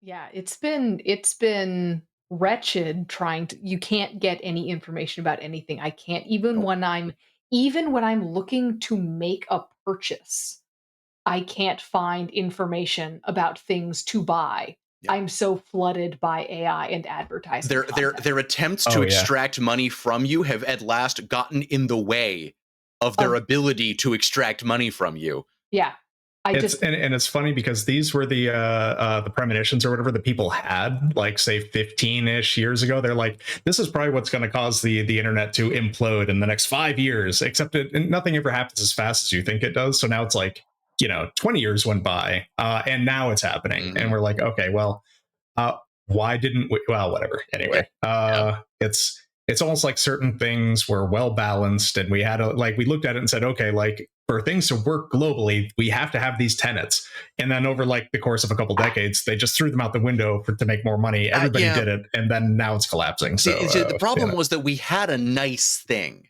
Yeah, it's been wretched trying to you can't get any information about anything. I can't Nope. even when I'm looking to make a purchase, I can't find information about things to buy. Yeah. I'm so flooded by AI and advertising content. Their attempts to Oh yeah. extract money from you have at last gotten in the way of their Of ability to extract money from you. yeah. I It's just and it's funny because these were the premonitions or whatever that people had, like say 15-ish years ago. They're like, this is probably what's going to cause the internet to implode in the next 5 years. Except nothing ever happens as fast as you think it does. So now it's like 20 years went by, and now it's happening, and Mhm. we're like, okay, well, uh, why didn't we? Well, whatever. Yeah. Anyway, Yeah. it's almost like certain things were well balanced, and we had we looked at it and said, okay, like for things to work globally, we have to have these tenets. And then over like the course of a couple decades, they just threw them out the window to make more money. Everybody Yeah. did it, and then now it's collapsing. So The problem was that we had a nice thing,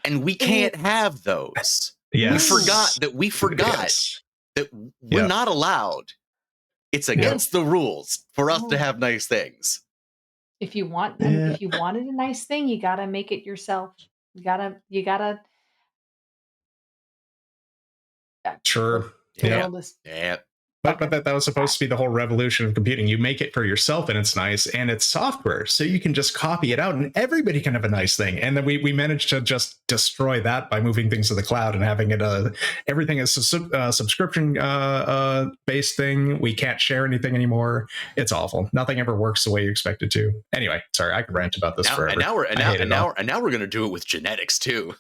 and we Ooh, can't have those. We yes, forgot that we forgot yes, that we're yeah, not allowed. It's yeah, against the rules for us to oh, have nice things. yeah. if you wanted a nice thing, you gotta make it yourself. You gotta yeah, Sure. the Yeah. Yeah. world is Yeah. But fucking that was supposed to be the whole revolution of computing. You make it for yourself and it's nice, and it's software. So you can just copy it out and everybody can have a nice thing. And then we managed to just destroy that by moving things to the cloud and having it everything is a subscription based thing. We can't share anything anymore. It's awful. Nothing ever works the way you expect it to. Anyway, sorry, I could rant about this forever. I hate it all. And now we're gonna do it with genetics too.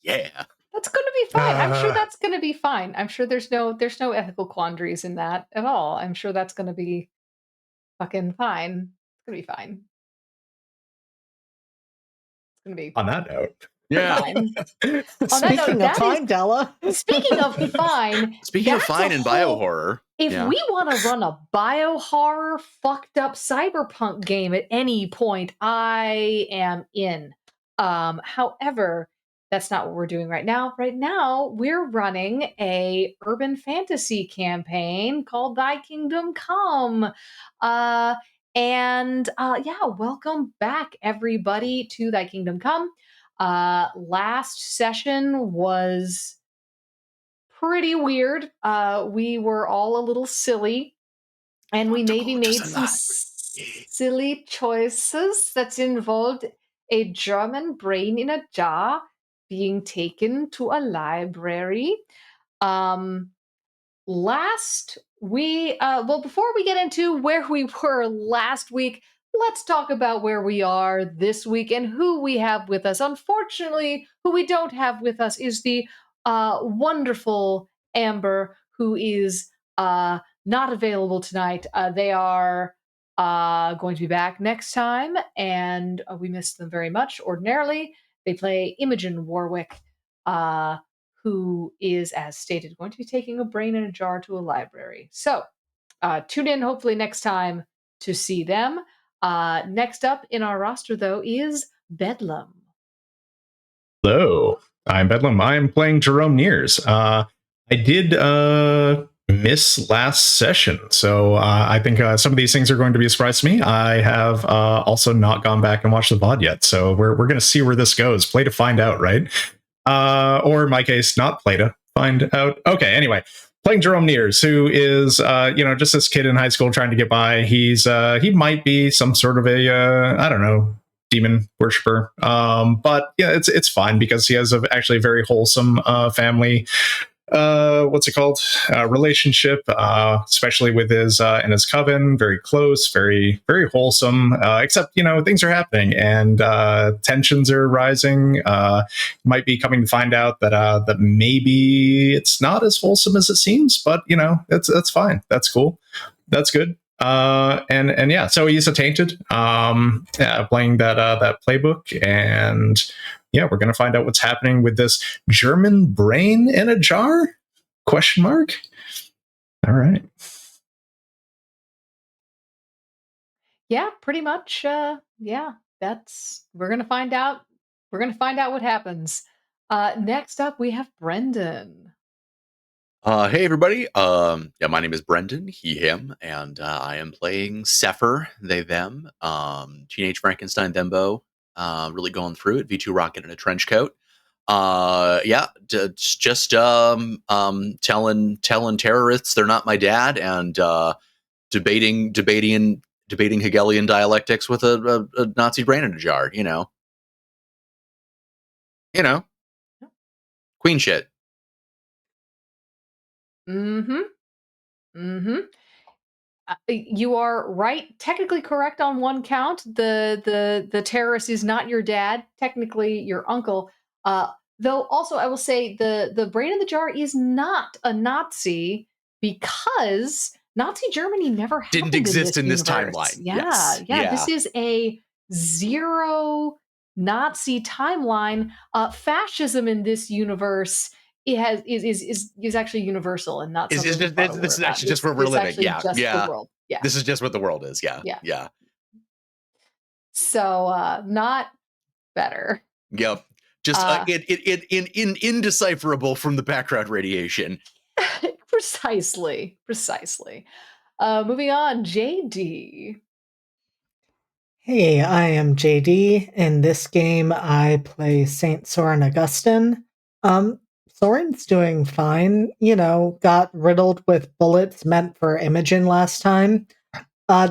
Yeah. That's gonna be fine. I'm sure that's gonna be fine. I'm sure there's no ethical quandaries in that at all. I'm sure that's gonna be fucking fine. It's gonna be fine. It's gonna be On that note. Yeah. fine. On that note, Speaking of that is fine, Della. speaking of fine, Speaking of that's a fine and whole biohorror, if yeah. we wanna run a biohorror fucked up cyberpunk game at any point, I am in. However, that's not what we're doing right now. Right now, we're running a urban fantasy campaign called Thy Kingdom Come. Uh, yeah, welcome back everybody to Thy Kingdom Come. Last session was pretty weird. We were all a little silly, and we Want to maybe go to made the some library. silly choices that involved a German brain in a jar being taken to a library. Um, last we well before we get into where we were last week, let's talk about where we are this week and who we have with us. Unfortunately, who we don't have with us is the wonderful Amber, who is not available tonight. They are going to be back next time, and we miss them very much. Ordinarily they play Imogen Warwick, uh who is, as stated, going to be taking a brain in a jar to a library. So tune in hopefully next time to see them. Next up in our roster, though, is Bedlam. Hello, I'm Bedlam. I'm playing Jerome Nears. I did miss last session, so I think some of these things are going to be a surprise to me. I have also not gone back and watched the VOD yet, so we're going to see where this goes. Play to find out, right? Or in my case, not play to find out. Okay, anyway. Playing Jerome Nears, who is, just this kid in high school trying to get by. He might be some sort of a, I don't know, demon worshiper. But yeah, it's fine because he has actually a very wholesome family. What's it called? Relationship, especially with his and his coven, very close, very very wholesome. Except things are happening and tensions are rising. Might be coming to find out that maybe it's not as wholesome as it seems, but that's fine. That's cool. That's good. And yeah, so he's a tainted, playing that playbook, and yeah, we're gonna find out what's happening with this German brain in a jar? Question mark. All right. Yeah, pretty much. Yeah, that's we're gonna find out. We're gonna find out what happens. Next up, we have Brendan. Hey everybody. Yeah, my name is Brendan, he, him, and I am playing Sefer, they, them, Teenage Frankenstein, thembo. Really going through it. V2 rocket in a trench coat. Yeah, just telling terrorists they're not my dad, and debating Hegelian dialectics with a Nazi brain in a jar. You know, queen shit. Mm-hmm. Mm-hmm. You are right, technically correct on one count. The terrorist is not your dad, technically your uncle. Uh, though also I will say the brain in the jar is not a Nazi because Nazi Germany never Didn't happened in exist this in this universe. timeline. Yeah, Yes. yeah. This Yeah. is a zero Nazi timeline. Fascism in this universe it has is actually universal and not Is something this we just fought a this war is about. actually just It's where we're it's living? actually Yeah, just the yeah. world. Yeah, This is just what the world is. Yeah, yeah. yeah, So not better. yep. Just Uh indecipherable from the background radiation. precisely. Moving on, JD. Hey, I am JD. In this game, I play Saint Soren Augustine. Soren's doing fine. Got riddled with bullets meant for Imogen last time.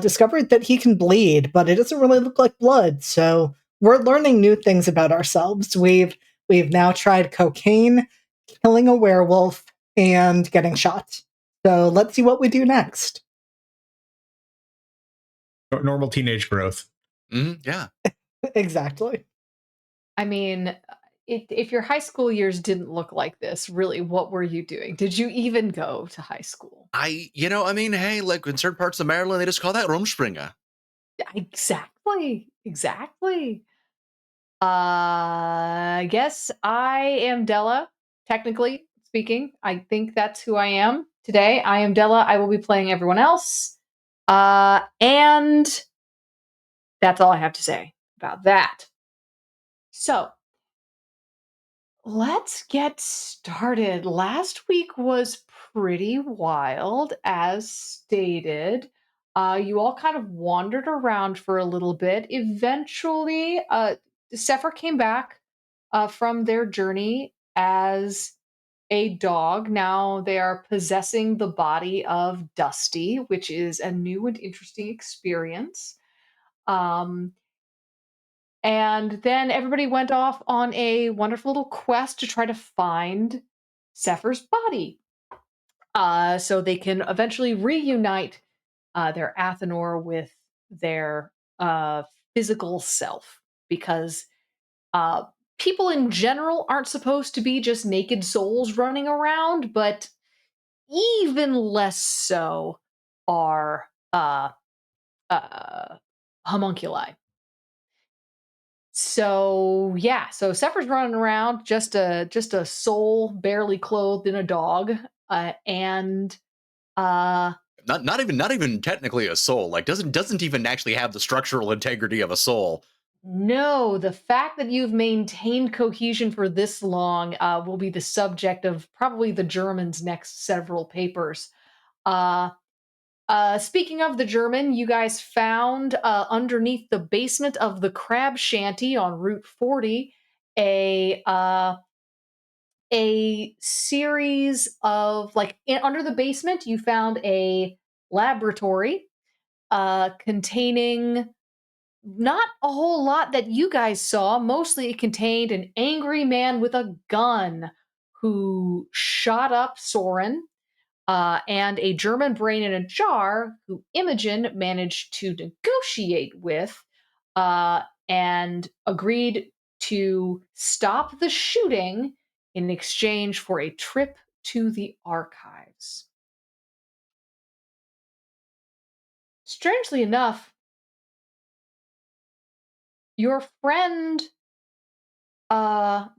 Discovered that he can bleed, but it doesn't really look like blood. So we're learning new things about ourselves. We've now tried cocaine, killing a werewolf, and getting shot. So let's see what we do next. Normal teenage growth. Yeah. Exactly. I mean, if your high school years didn't look like this, really, what were you doing? Did you even go to high school? Hey, like in certain parts of Maryland, they just call that Rumspringa. Yeah, exactly. I guess I am Della, technically speaking. I think that's who I am today. I am Della. I will be playing everyone else. And that's all I have to say about that. So let's get started. Last week was pretty wild, as stated. You all kind of wandered around for a little bit. Eventually, Sefer came back from their journey as a dog. Now they are possessing the body of Dusty, which is a new and interesting experience. Um, and then everybody went off on a wonderful little quest to try to find Sefer's body. So they can eventually reunite their Athenor with their physical self. Because uh, people in general aren't supposed to be just naked souls running around, but even less so are uh, homunculi. So yeah, so Sephir's running around just a soul barely clothed in a dog, and uh, Not even technically a soul. Like doesn't even actually have the structural integrity of a soul. no, the fact that you've maintained cohesion for this long will be the subject of probably the Germans' next several papers. Uh, Speaking of the German, you guys found underneath the basement of the crab shanty on Route 40 a a series of under the basement you found a laboratory containing not a whole lot that you guys saw. Mostly it contained an angry man with a gun who shot up Soren, and a German brain in a jar who Imogen managed to negotiate with, and agreed to stop the shooting in exchange for a trip to the archives. Strangely enough, your friend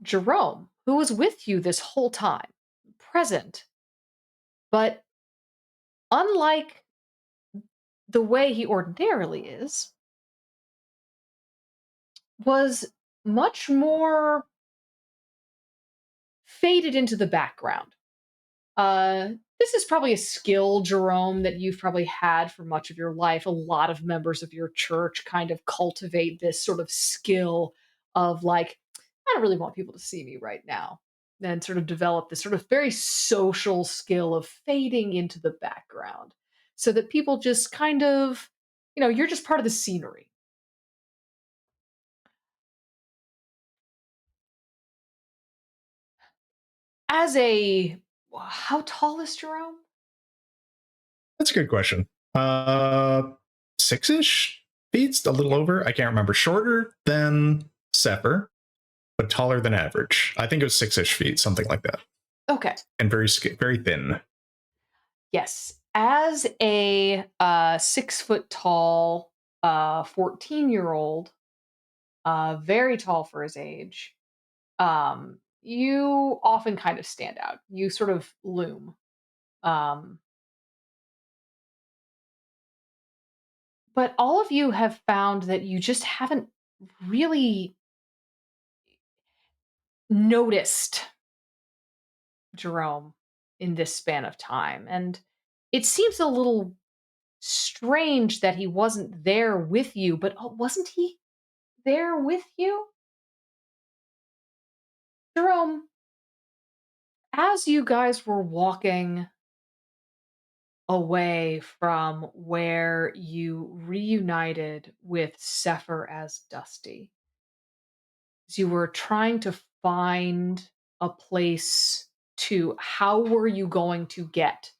Jerome, who was with you this whole time, present, but unlike the way he ordinarily is, was much more faded into the background. this is probably a skill, Jerome, that you've probably had for much of your life. A lot of members of your church kind of cultivate this sort of skill of like, I don't really want people to see me right now. And sort of develop this sort of very social skill of fading into the background so that people just kind of, you're just part of the scenery. As a, how tall is Jerome? That's a good question. 6-ish feet, a little over. I can't remember. Shorter than Sefer, but taller than average. I think it was 6-ish feet, something like that. Okay. And very thin. Yes. As a 6 foot tall 14-year-old, very tall for his age, you often kind of stand out. You sort of loom. Um, but all of you have found that you just haven't really noticed Jerome in this span of time. And it seems a little strange that he wasn't there with you, but wasn't he there with you? Jerome, as you guys were walking away from where you reunited with Sefer as Dusty, as you were trying to find a place to, how were you going to get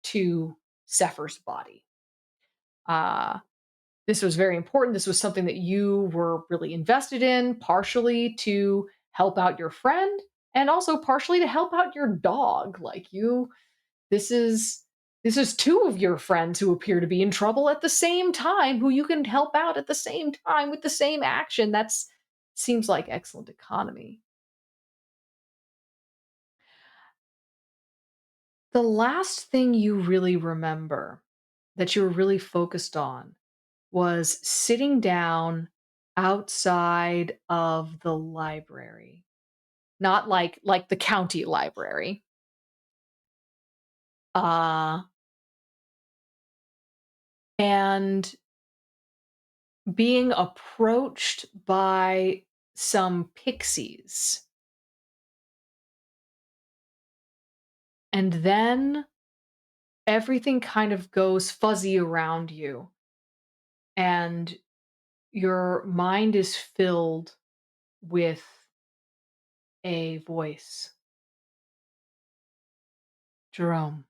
to Sefer's body? Uh, this was very important. This was something that you were really invested in, partially to help out your friend and also partially to help out your dog. Like this is this is two of your friends who appear to be in trouble at the same time, who you can help out at the same time with the same action. That's seems like excellent economy. The last thing you really remember that you were really focused on was sitting down outside of the library. Not like the county library. Uh and being approached by some pixies. And then everything kind of goes fuzzy around you, and your mind is filled with a voice. Jerome.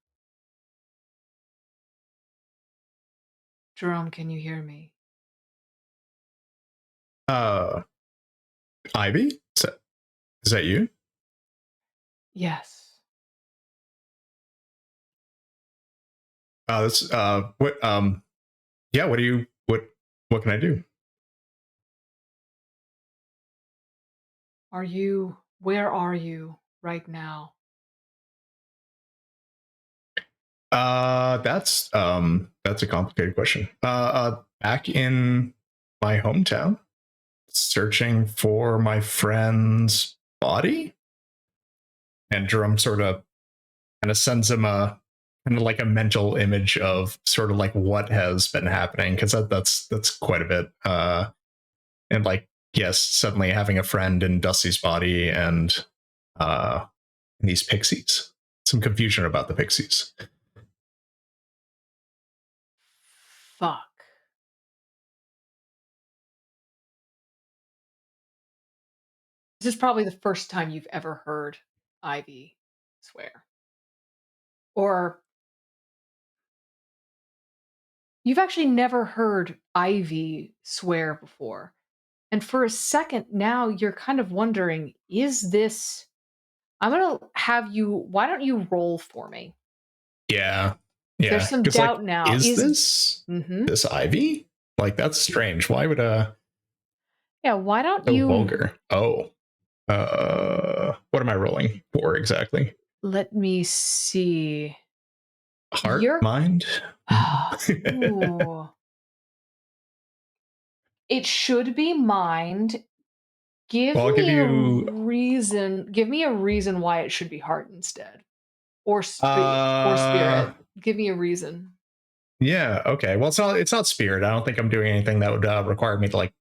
Jerome, can you hear me? Uh, Ivy? Is that you? Yes. That's what yeah, what can I do? Where are you right now? That's a complicated question. Back in my hometown, searching for my friend's body, and Jerome sort of kind of sends him a kind of like a mental image of sort of like what has been happening, because that's quite a bit. And like, yes, suddenly having a friend in Dusty's body and uh these pixies, some confusion about the pixies. Fuck. This is probably the first time you've ever heard Ivy swear. Or you've actually never heard Ivy swear before. And for a second now, you're kind of wondering, is this. I'm going to have you. Why don't you roll for me? Yeah, There's yeah, some because like, doubt now. is Is. this Hmm. this Ivy? Like, that's strange. Why would Yeah, why don't so you. vulgar? Oh, what am I rolling for exactly? Let me see. Heart, You're. mind. Ooh. It should be mind. Give Well, I'll give me a you. reason. Give me a reason why it should be heart instead. or spirit? Give me a reason. Yeah. Okay. Well, it's not spirit. I don't think I'm doing anything that would require me to like,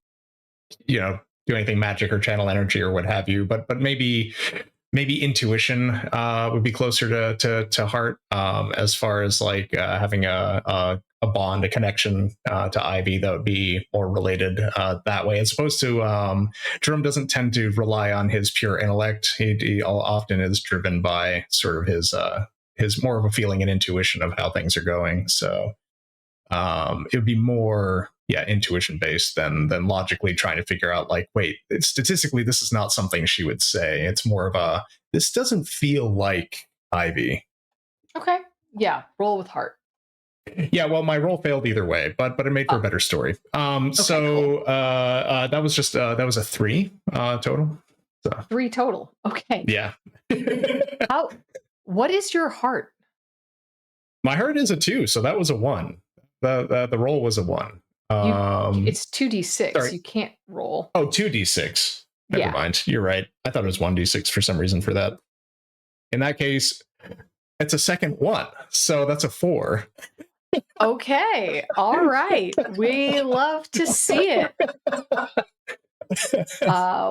do anything magic or channel energy or what have you. But maybe intuition would be closer to heart, as far as like having a bond, a connection to Ivy that would be more related that way, as opposed to Jerome doesn't tend to rely on his pure intellect. He often is driven by sort of his more of a feeling and intuition of how things are going. So it would be more intuition based than logically trying to figure out like, wait, statistically this is not something she would say. It's more of a, this doesn't feel like Ivy. Okay. Yeah. Roll with heart. Yeah, well, my roll failed either way, but it made for a better story. Cool. That was just that was a 3 total. So. 3 total. Okay. Yeah. What is your heart? My heart is a 2, so that was a 1. The roll was a 1. It's 2d6. Sorry. You can't roll. Oh, 2d6. Never mind. You're right. I thought it was 1d6 for some reason for that. In that case, it's a second 1, so that's a 4. Okay. All right. We love to see it.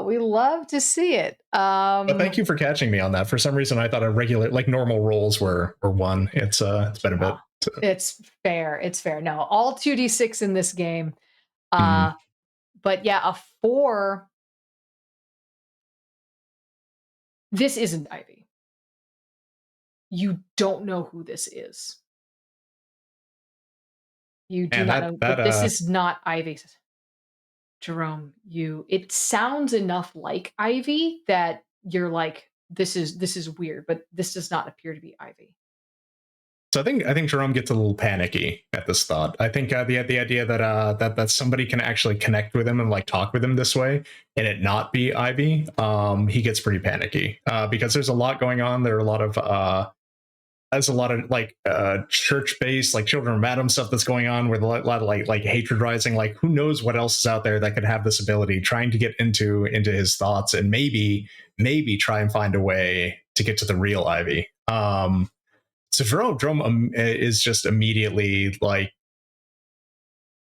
We love to see it. But thank you for catching me on that. For some reason, I thought a regular, like normal rolls were 1. It's been a bit. So. It's fair. It's fair. No, all 2d6 in this game. But yeah, a 4. This isn't Ivy. You don't know who this is. You do not know, but this is not Ivy. Jerome, it sounds enough like Ivy that you're like, this is weird, but this does not appear to be Ivy. So I think Jerome gets a little panicky at this thought. I think the idea that somebody can actually connect with him and like talk with him this way and it not be Ivy, he gets pretty panicky because there's a lot going on. There's a lot of like church-based like Children of Madam stuff that's going on with a lot of like hatred rising. Like who knows what else is out there that could have this ability, trying to get into his thoughts and maybe try and find a way to get to the real Ivy. So Jerome is just immediately like,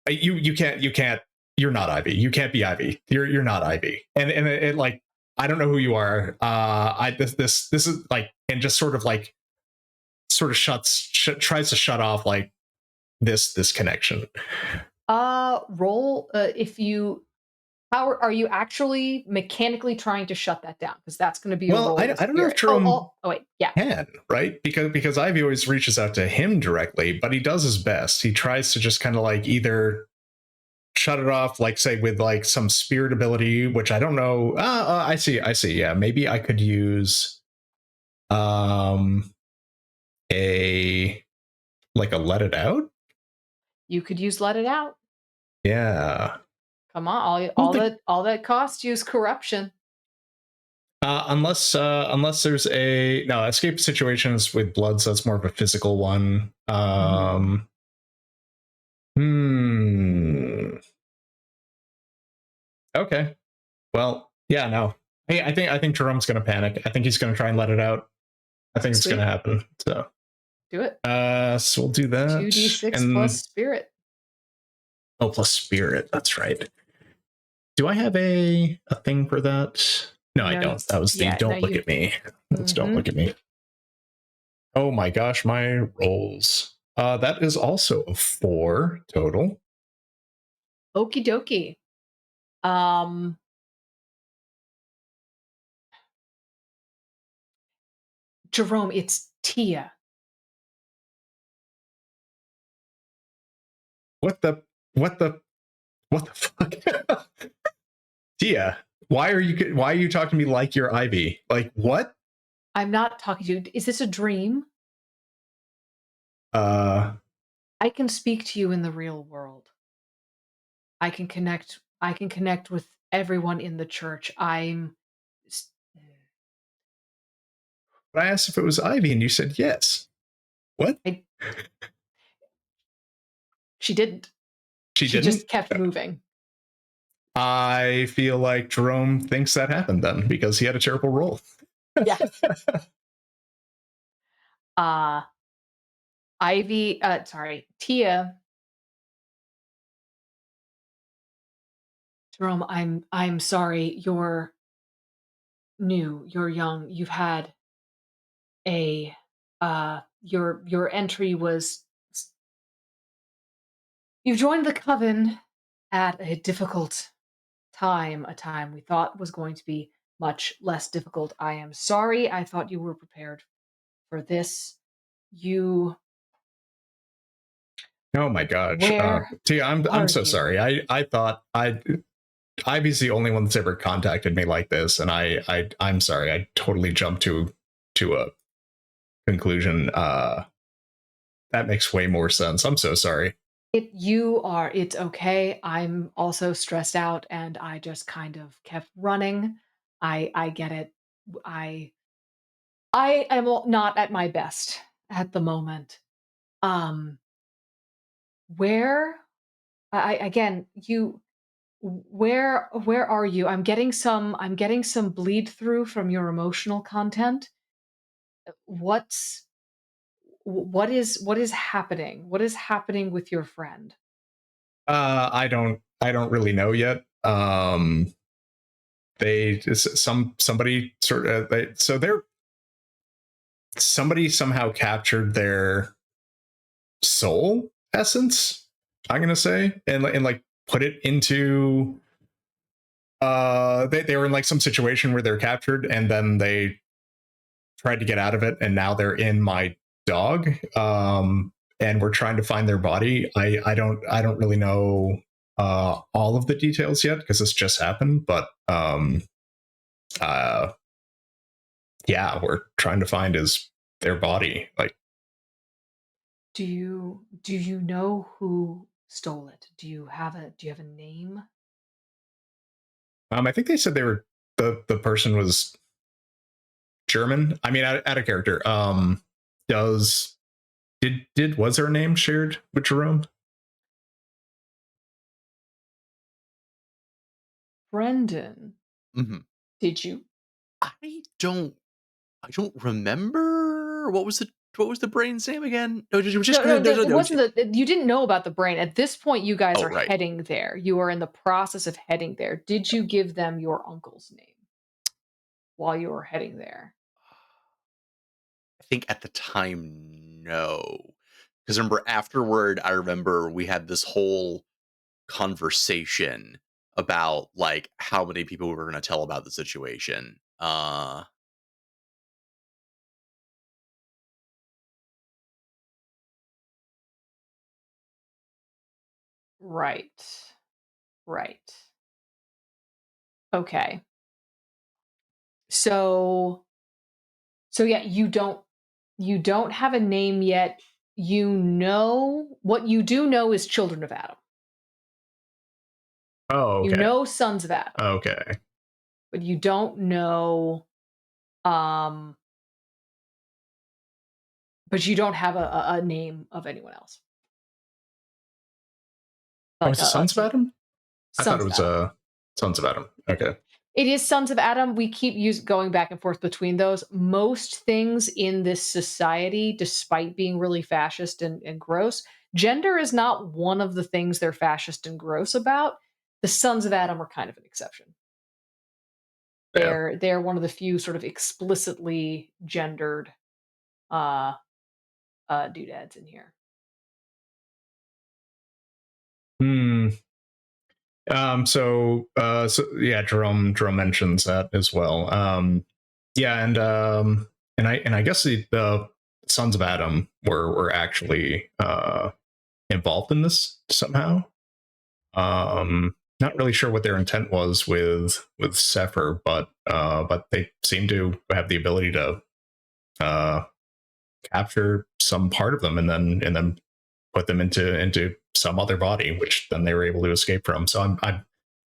you can't, you're not Ivy. You can't be Ivy. You're not Ivy. And it like, I don't know who you are. This is like, and just sort of tries to shut off like this connection. Roll if you. How are you actually mechanically trying to shut that down? Because that's going to be a roll. I don't know if Jerome can, right? Because Ivy always reaches out to him directly, but he does his best. He tries to just kind of like either shut it off, like say with like some spirit ability, which I don't know. I see. Yeah, maybe I could use a let it out. You could use let it out. Yeah. Come on, all that costs you is corruption. Unless there's escape situations with blood, so that's more of a physical one. Okay. Well, yeah, no. Hey, I think Jerome's gonna panic. I think he's gonna try and let it out. I think it's gonna happen. So do it. So we'll do that. 2d6 plus spirit. Oh, plus spirit. That's right. Do I have a thing for that? No, I don't. That was the don't look at me. That's don't look at me. Oh my gosh, my rolls. That is also a 4 total. Okie dokie. Jerome, it's Tia. What the fuck? Tia, why are you talking to me like you're Ivy? Like what? I'm not talking to you. Is this a dream? I can speak to you in the real world. I can connect with everyone in the church. But I asked if it was Ivy and you said yes. What? She didn't. She just kept moving. I feel like Jerome thinks that happened then because he had a terrible roll. Yeah. Uh, Tia, Jerome, I'm sorry. You're new. You're young. You've had a your entry was you've joined the coven at a difficult time, a time we thought was going to be much less difficult. I am sorry. I thought you were prepared for this. You Oh my gosh. Where Tia, I'm are so you? sorry. I thought Ivy's the only one that's ever contacted me like this, and I'm sorry. I totally jumped to a conclusion. That makes way more sense. I'm so sorry. It's okay. I'm also stressed out and I just kind of kept running. I get it. I I am not at my best at the moment. Um where I again, you where are you? I'm getting some bleed through from your emotional content. What's what is happening? What is happening with your friend? I don't really know yet. They somebody sort of so they're somebody somehow captured their soul essence. I'm gonna say and like put it into they were in like some situation where they're captured and then they tried to get out of it and now they're in my dog and we're trying to find their body. I don't really know all of the details yet because this just happened, but uh yeah, we're trying to find his their body. Like Do you know who stole it? Do you have a name? I think they said they were the person was German. I mean, out of character. Does did was her name shared with Jerome? Brendan, Mhm. did you I don't I don't remember what was the brain's name again? No, just No, no, no, no, it no. wasn't you didn't know about the brain. At this point, you guys Oh, are right. heading there. You are in the process of heading there. Did you give them your uncle's name while you were heading there? I think at the time, no. Because remember afterward, I remember we had this whole conversation about like how many people we were going to tell about the situation. Right. Right. Okay. So yeah, you don't have a name yet. You know what you do know is Children of Adam. Oh, You okay. know Sons of Adam, Okay. but you don't know um but you don't have a name of anyone else. Oh, Like it's the a Sons of sort of Adam? I thought Sons it of was Adam. Sons of Adam. Okay. It is Sons of Adam. We keep going back and forth between those. Most things in this society, despite being really fascist and gross, gender is not one of the things they're fascist and gross about. The Sons of Adam are kind of an exception. Yeah. They're one of the few sort of explicitly gendered uh doodads in here. Hmm. So yeah, Jerome mentions that as well. Yeah, and I guess the Sons of Adam were actually involved in this somehow. Not really sure what their intent was with Sefer, but they seem to have the ability to uh capture some part of them and then put them into some other body, which then they were able to escape from. So I'm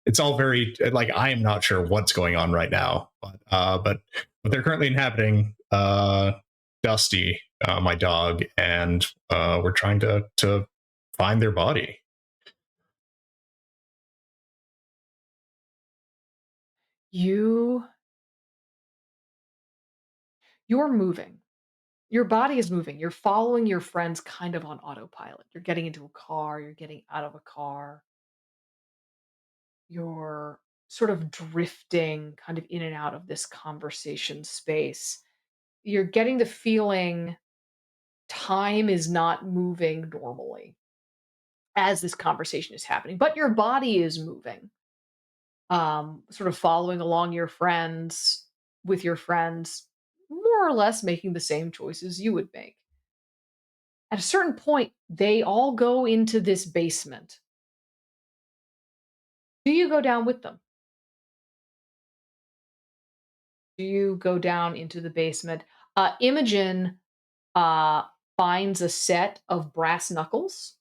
it's all very like I am not sure what's going on right now, but they're currently inhabiting Dusty, my dog, and we're trying to find their body. You you're moving. Your body is moving. You're following your friends kind of on autopilot. You're getting into a car, you're getting out of a car. You're sort of drifting kind of in and out of this conversation space. You're getting the feeling time is not moving normally as this conversation is happening, but your body is moving, sort of following along your friends with your friends, more or less making the same choices you would make. At a certain point, they all go into this basement. Do you go down with them? Do you go down into the basement? Imogen uh, finds a set of brass knuckles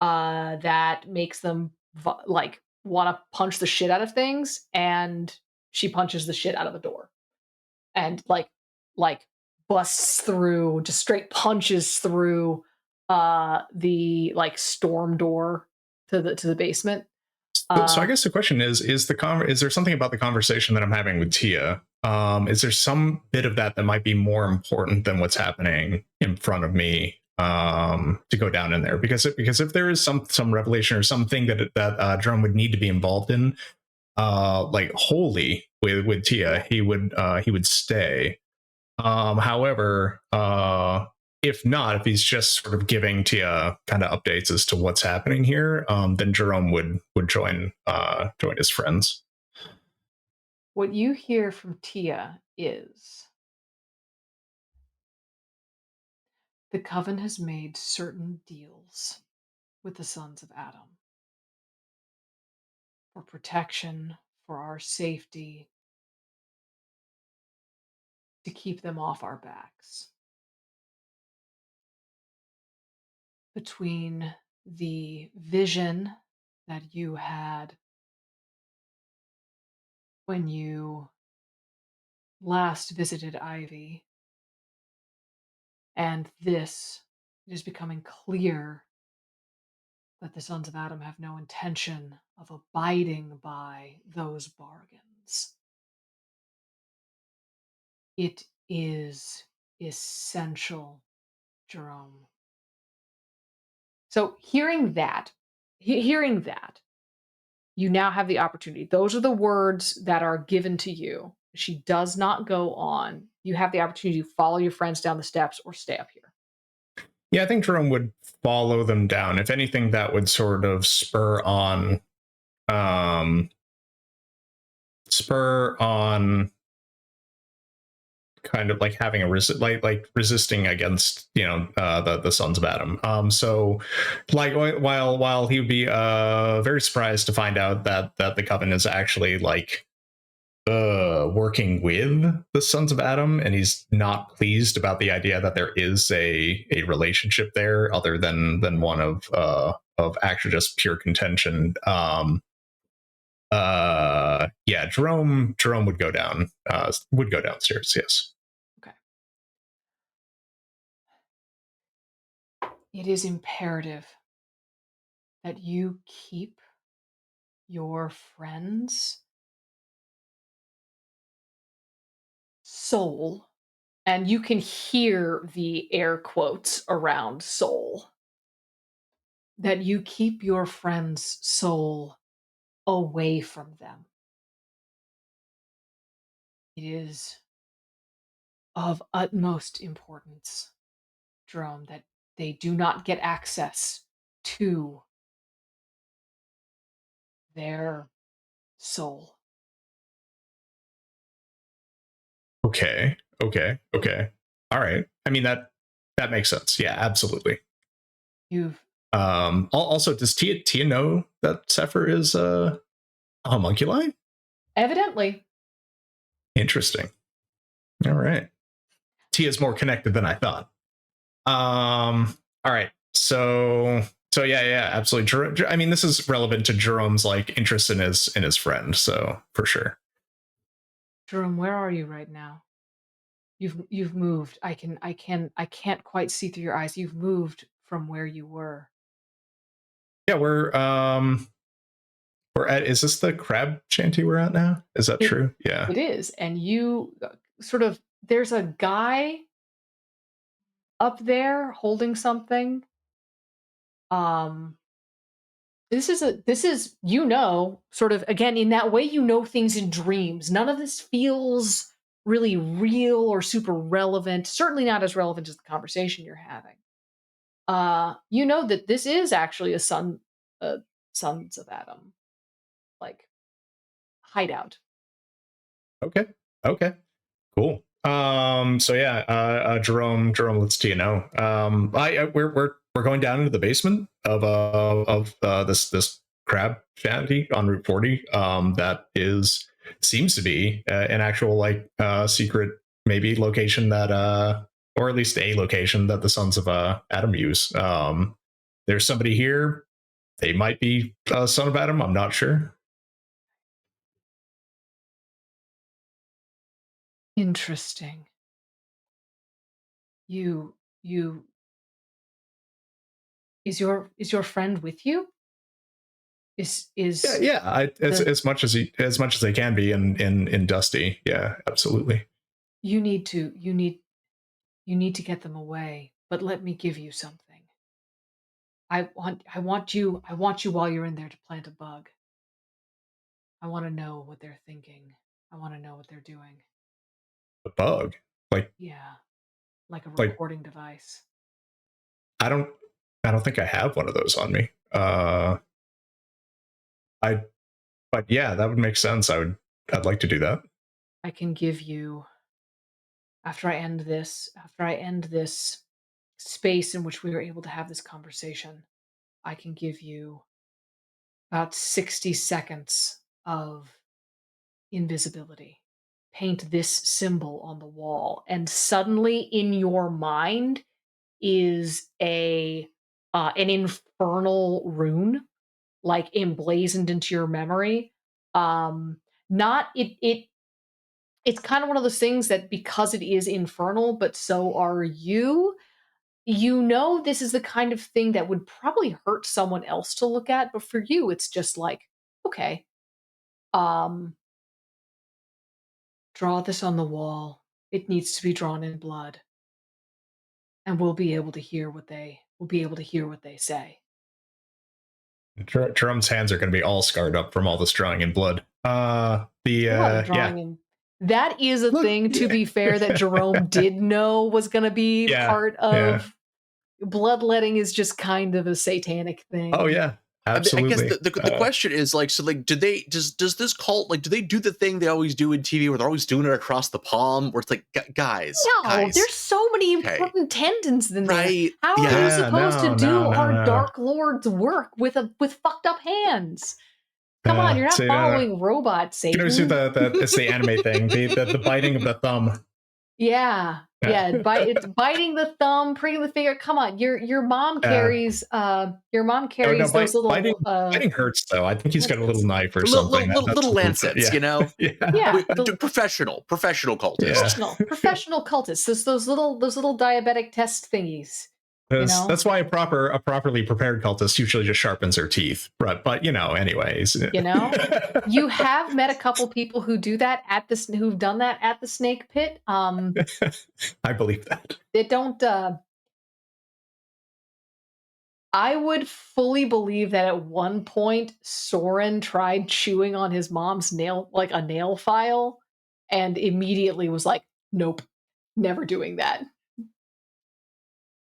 that makes them like want to punch the shit out of things, and she punches the shit out of a door, and like busts through, just straight punches through the like storm door to the basement. So I Uh, guess the question is there something about the conversation that I'm having with Tia? Is there some bit of that that might be more important than what's happening in front of me to go down in there? Because if there is some revelation or something that Drum would need to be involved in, like wholly with Tia, he would stay. However, if not, if he's just sort of giving Tia kind of updates as to what's happening here, then Jerome would join his friends. what you hear from Tia is the coven has made certain deals with the sons of Adam for protection, for our safety, to keep them off our backs. Between the vision that you had when you last visited Ivy and this, it is becoming clear that the sons of Adam have no intention of abiding by those bargains. It is essential, Jerome. So hearing that, you now have the opportunity. Those are the words that are given to you. She does not go on. You have the opportunity to follow your friends down the steps or stay up here. Yeah, I think Jerome would follow them down. If anything, that would sort of um, spur on kind of like having a like resisting against the sons of Adam. So like while he would be very surprised to find out that the coven is actually like working with the sons of Adam, and he's not pleased about the idea that there is a relationship there other than one of actually just pure contention. Yeah, Jerome would go downstairs, yes. Okay. It is imperative that you keep your friend's soul, and you can hear the air quotes around soul, that you keep your friend's soul away from them. It is of utmost importance, Jerome, that they do not get access to their soul. Okay. All right. I mean that makes sense. Yeah, absolutely. You've Also, does Tia know that Sefer is a homunculi? evidently. Interesting. All right. Tia's more connected than I thought. All right. So yeah, absolutely. I mean, this is relevant to Jerome's like interest in his friend, so for sure. Jerome, where are you right now? You've moved. I can't quite see through your eyes. You've moved from where you were. Yeah, we're at, is this the crab shanty we're at now? Is that true? Yeah. It is. And you sort of, there's a guy up there holding something. Um, this is, sort of, again, in that way, things in dreams. None of this feels really real or super relevant. Certainly not as relevant as the conversation you're having. You know that this is actually a Sons of Adam like hideout. Okay. Okay. Cool. So yeah, Jerome lets to you know. We're going down into the basement of this crab shanty on Route 40. That seems to be an actual secret maybe location that or at least a location that the Sons of Adam use. There's somebody here. They might be Son of Adam. I'm not sure. Interesting. You is your friend with you? Yeah, Is yeah. the As much as they can be in Dusty. Yeah, absolutely. you need to you need to get them away, but let me give you something. I want you while you're in there to plant a bug. I want to know what they're thinking. I want to know what they're doing. A bug. Like Yeah, like a like recording device. I don't think I have one of those on me. I but yeah, that would make sense. I'd like to do that. I can give you after I end this space in which we were able to have this conversation, I can give you about 60 seconds of invisibility. Paint this symbol on the wall, and suddenly in your mind is a an infernal rune, like emblazoned into your memory. Not it it It's kind of one of those things that, because it is infernal, but so are you. You know, this is the kind of thing that would probably hurt someone else to look at, but for you, it's just like, okay, um, draw this on the wall. It needs to be drawn in blood, and we'll be able to hear what they say. Jerome's hands are going to be all scarred up from all this drawing in blood. The A lot of yeah. drawing in. That is a Look, thing, to yeah. be fair, that Jerome did know was going to be Yeah, part yeah. of bloodletting. Is just kind of a satanic Oh thing. yeah, I guess absolutely. the question is like, so like, does this cult, like, do they do the thing they always do in TV where they're always doing it across the palm, where it's like, No, guys, there's so many okay, important tendons in there. right, How are we yeah, Yeah, supposed to no, do no, no, our no. Dark Lord's work with fucked up hands? Come on, you're not So no. following robot You can always do Satan. the it's the anime thing, the biting of the thumb. Yeah, Yeah. yeah. It's biting the thumb, pricking the finger. Come on, your mom No, no, carries those biting little biting hurts though. I think he's got a little lancets. knife or little something. little, That's little a little lancets, yeah. you know, Yeah. Yeah, the professional cultist. Yeah. professional cultists. Those little diabetic test thingies. You know. That's why a properly prepared cultist usually just sharpens their teeth. But anyways. You know, you have met a couple people who do that who've done that at the snake pit. I believe that. They don't. I would fully believe that at one point Soren tried chewing on his mom's nail, like a nail file, and immediately was like, "Nope, never doing that."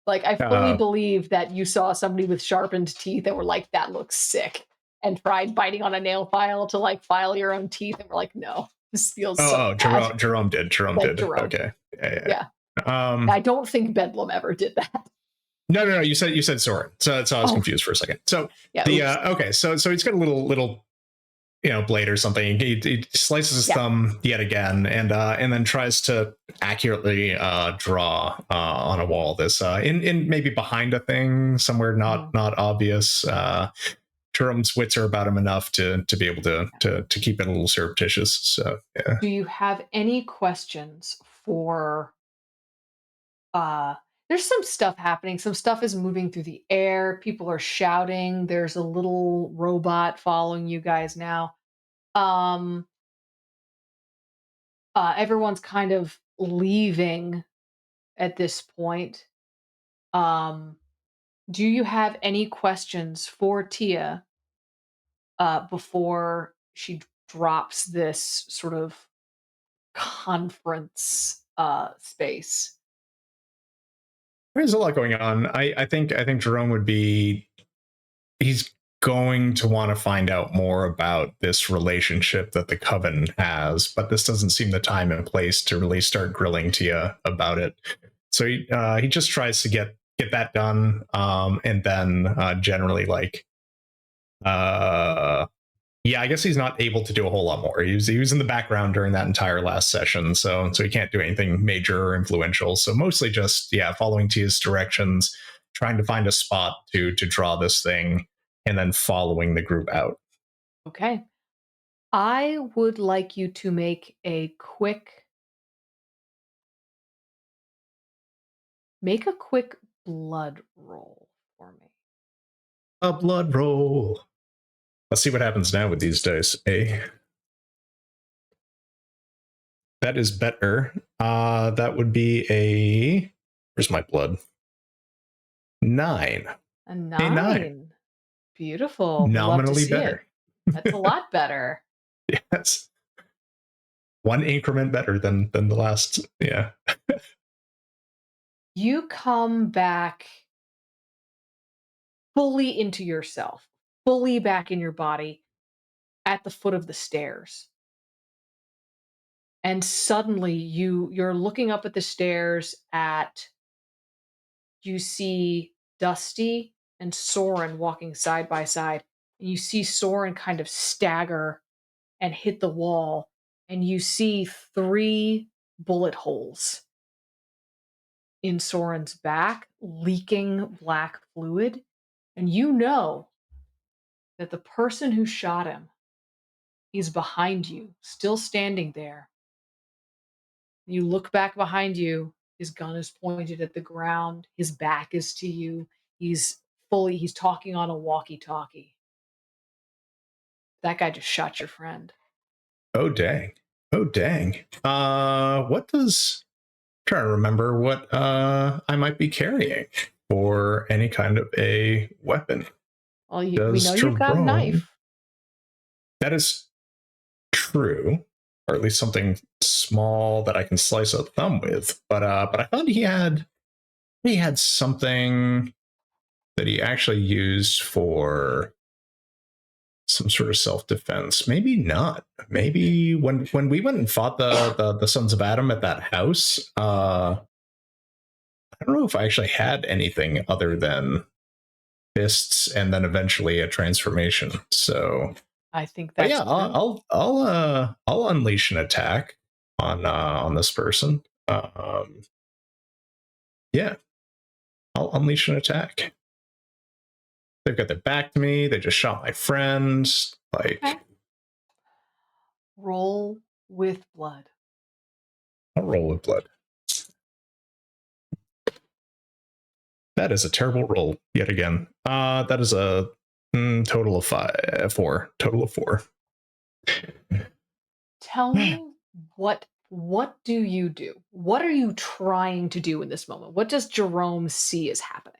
Like, I fully Uh, believe that you saw somebody with sharpened teeth and were like, "That looks sick," and tried biting on a nail file to like file your own teeth, and were like, "No, this feels so bad." Jerome did. Jerome Like did. Jerome. Okay. Yeah. Yeah. Yeah. I don't think Bedlam ever did that. No. You said Soren. So I was Oh, confused for a second. So yeah. the Oops. okay. So he's got a little blade or something. He slices his Yeah. thumb yet again, and then tries to accurately draw on a wall. This in maybe behind a thing somewhere not obvious. Jerome's wits are about him enough to be able to keep it a little surreptitious. So yeah. Do you have any questions for uh there's some stuff happening. Some stuff is moving through the air. People are shouting. There's a little robot following you guys now. Um Everyone's kind of leaving at this point. Do you have any questions for Tia before she drops this sort of conference space? There's a lot going on. I think Jerome would be, he's going to want to find out more about this relationship that the Coven has, but this doesn't seem the time and place to really start grilling Tia about it. So he just tries to get that done, and then generally like yeah, I guess he's not able to do a whole lot more. He was in the background during that entire last session, so he can't do anything major or influential. So mostly just following Tia's directions, trying to find a spot to draw this thing, and then following the group out. Okay. I would like you to make a quick blood roll for me. A blood roll. Let's see what happens now with these dice. That is better. That would be a. Where's my blood? 9. A A 9. Beautiful. Love to Nominally see it. better. That's a lot better. Yes. One increment better than the last. Yeah. You come back fully into yourself, fully back in your body at the foot of the stairs. And suddenly you're looking up at the stairs you see Dusty and Soren walking side by side. And you see Soren kind of stagger and hit the wall, and you see 3 bullet holes in Soren's back, leaking black fluid, and you know that the person who shot him is behind you, still standing there. You look back behind you, his gun is pointed at the ground, his back is to you, he's talking on a walkie-talkie. That guy just shot your friend. Oh dang. Oh dang. What does, trying to remember what I might be carrying for any kind of a weapon. Well, we Does know you've got a Jerome, knife. that is true, or at least something small that I can slice a thumb with. But I thought he had something that he actually used for some sort of self-defense. Maybe not. Maybe when we went and fought the Sons of Adam at that house, I don't know if I actually had anything other than fists and then eventually a transformation. So I think but that's yeah, true. I'll unleash an attack on this person. Yeah, I'll unleash an attack. They've got their back to me. They just shot my friend. Like, Okay. Roll with blood. I'll roll with blood. That is a terrible roll yet again. That is a total of 4. Total of 4. Tell me what do you do? What are you trying to do in this moment? What does Jerome see is happening?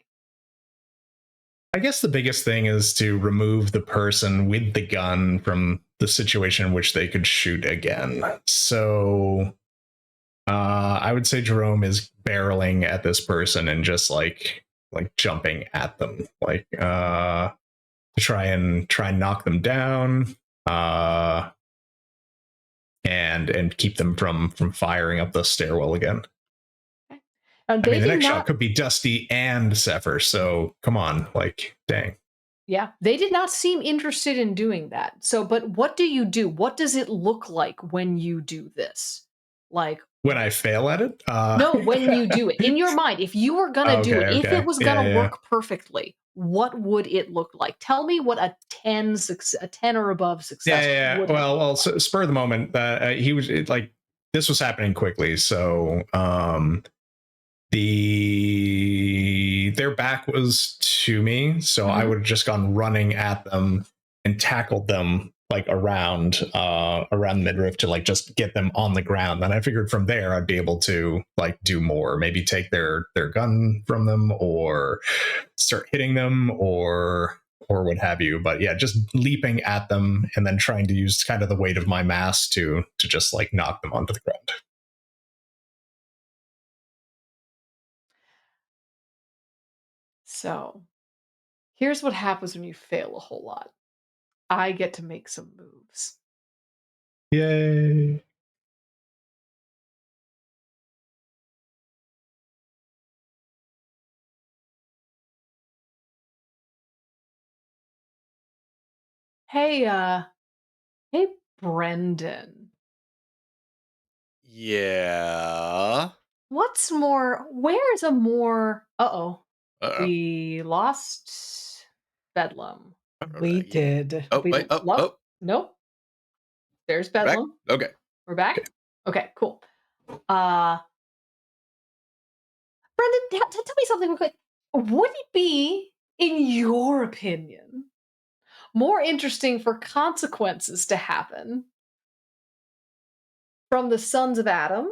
I guess the biggest thing is to remove the person with the gun from the situation in which they could shoot again. So I would say Jerome is barreling at this person and just like jumping at them, like to try and knock them down, and keep them from firing up the stairwell again. Okay. I mean, the next shot could be Dusty and Sefer, so come on, like, dang. Yeah, they did not seem interested in doing that. So, but what do you do? What does it look like when you do this? Like, when I fail at it? no, when you do it in your mind, if you were gonna do it, if it was gonna work perfectly, what would it look like? Tell me what a 10 or above success would well, so spur of the moment, he was like, this was happening quickly, so their back was to me, so I would have just gone running at them and tackled them like around the midriff to like just get them on the ground. Then I figured from there I'd be able to like do more, maybe take their gun from them or start hitting them or what have you. But yeah, just leaping at them and then trying to use kind of the weight of my mass to just like knock them onto the ground. So here's what happens when you fail a whole lot. I get to make some moves. Yay. Hey, Brendan. Yeah. Where's a more, Uh-oh. we lost Bedlam. We did. Oh, wait. Oh. Nope. There's Back? Bedlam. Okay. We're back? Okay, cool. Brendan, tell me something real quick. Would it be, in your opinion, more interesting for consequences to happen from the Sons of Adam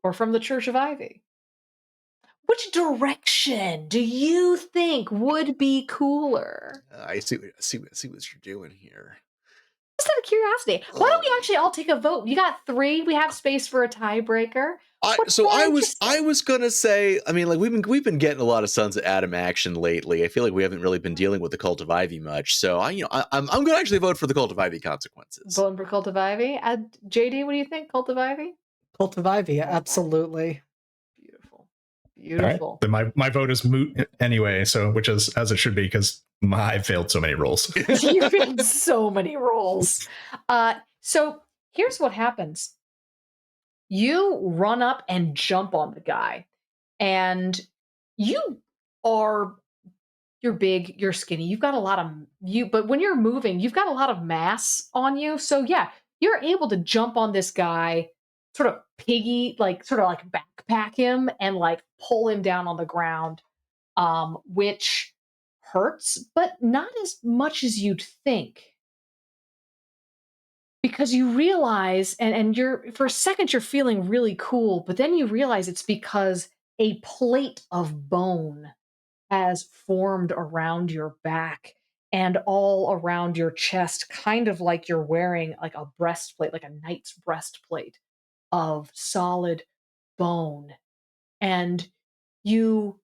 or from the Church of Ivy? Which direction do you think would be cooler? I see what you're doing here. Just out of curiosity, why don't we actually all take a vote? You got 3. We have space for a tiebreaker. I was gonna say, I mean, like we've been getting a lot of Sons of Adam action lately. I feel like we haven't really been dealing with the Cult of Ivy much. So I'm gonna actually vote for the Cult of Ivy consequences. Voting for Cult of Ivy. JD, what do you think? Cult of Ivy? Cult of Ivy, absolutely. Beautiful. Right. Then my vote is moot anyway, so which is as it should be because I failed so many rolls. You failed so many rolls. So here's what happens. You run up and jump on the guy, and you're big, you're skinny, you've got a lot of but when you're moving, you've got a lot of mass on you. So yeah, you're able to jump on this guy, sort of backpack him and like pull him down on the ground, which hurts, but not as much as you'd think. Because you realize, and you're for a second you're feeling really cool, but then you realize it's because a plate of bone has formed around your back and all around your chest, kind of like you're wearing like a breastplate, like a knight's breastplate of solid bone. And you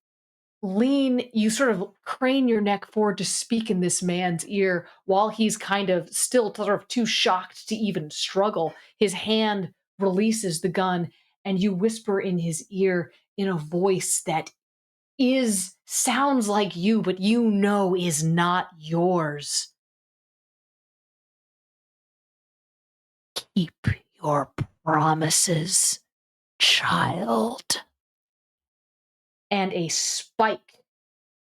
you sort of crane your neck forward to speak in this man's ear while he's kind of still sort of too shocked to even struggle. His hand releases the gun, and you whisper in his ear in a voice that sounds like you, but you know is not yours. Keep your promises, child. And a spike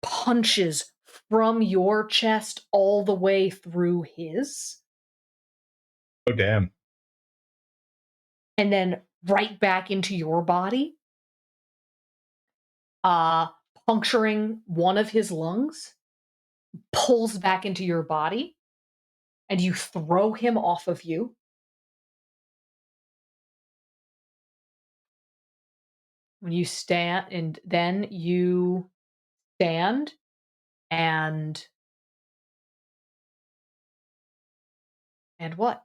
punches from your chest all the way through his. Oh, damn. And then right back into your body, puncturing one of his lungs, pulls back into your body, and you throw him off of you. When you stand, and then you stand and what?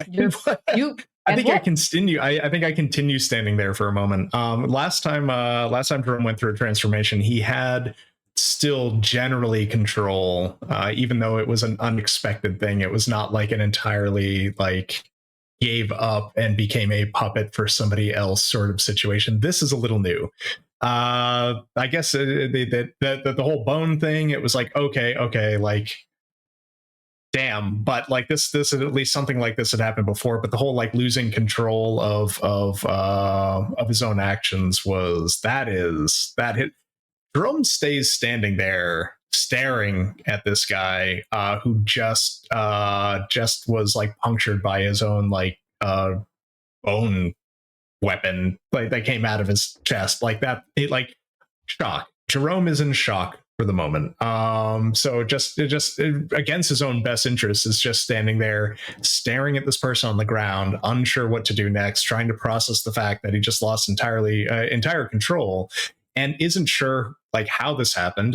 I think I continue. I think I continue standing there for a moment. Last time Jerome went through a transformation, he had still generally control, even though it was an unexpected thing. It was not like an entirely like gave up and became a puppet for somebody else sort of situation. This is a little new. I guess the whole bone thing, it was like, okay, like, damn, but like this is at least something like this had happened before. But the whole like losing control of his own actions that hit. Jerome stays standing there staring at this guy who just was like punctured by his own like bone weapon like that came out of his chest like that. It like shock. Jerome is in shock for the moment. So just against his own best interest is just standing there staring at this person on the ground, unsure what to do next, trying to process the fact that he just lost entire control and isn't sure like how this happened.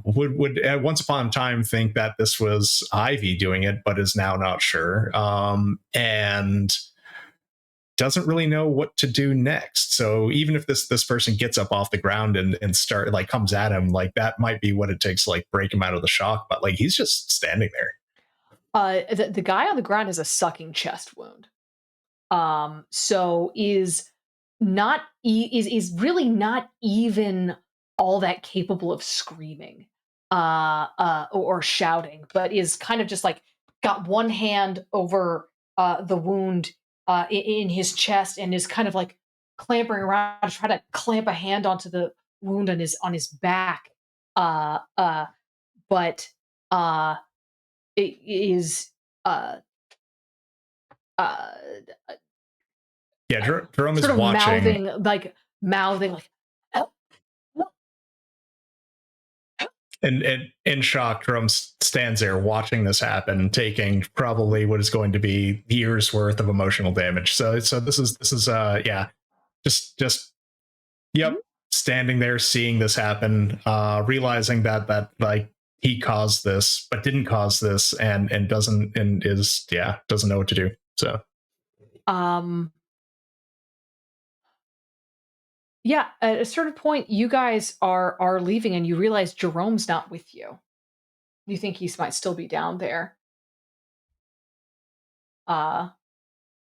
Would once upon a time think that this was Ivy doing it, but is now not sure. And doesn't really know what to do next. So even if this person gets up off the ground and start like comes at him, like that might be what it takes to like break him out of the shock. But like he's just standing there. The guy on the ground has a sucking chest wound. So is really not even all that capable of screaming or shouting, but is kind of just like got one hand over the wound in his chest and is kind of like clampering around to try to clamp a hand onto the wound on his back. Uh, uh, but it is uh, uh, Yeah, Jerome is sort of watching. mouthing like, "Help, help." And in shock, Jerome stands there watching this happen, taking probably what is going to be years worth of emotional damage. So this is yeah, just yep, Mhm. standing there seeing this happen, realizing that like he caused this but didn't cause this, and doesn't know what to do. So Um, yeah, at a certain point, you guys are leaving, and you realize Jerome's not with you. You think he might still be down there. Uh,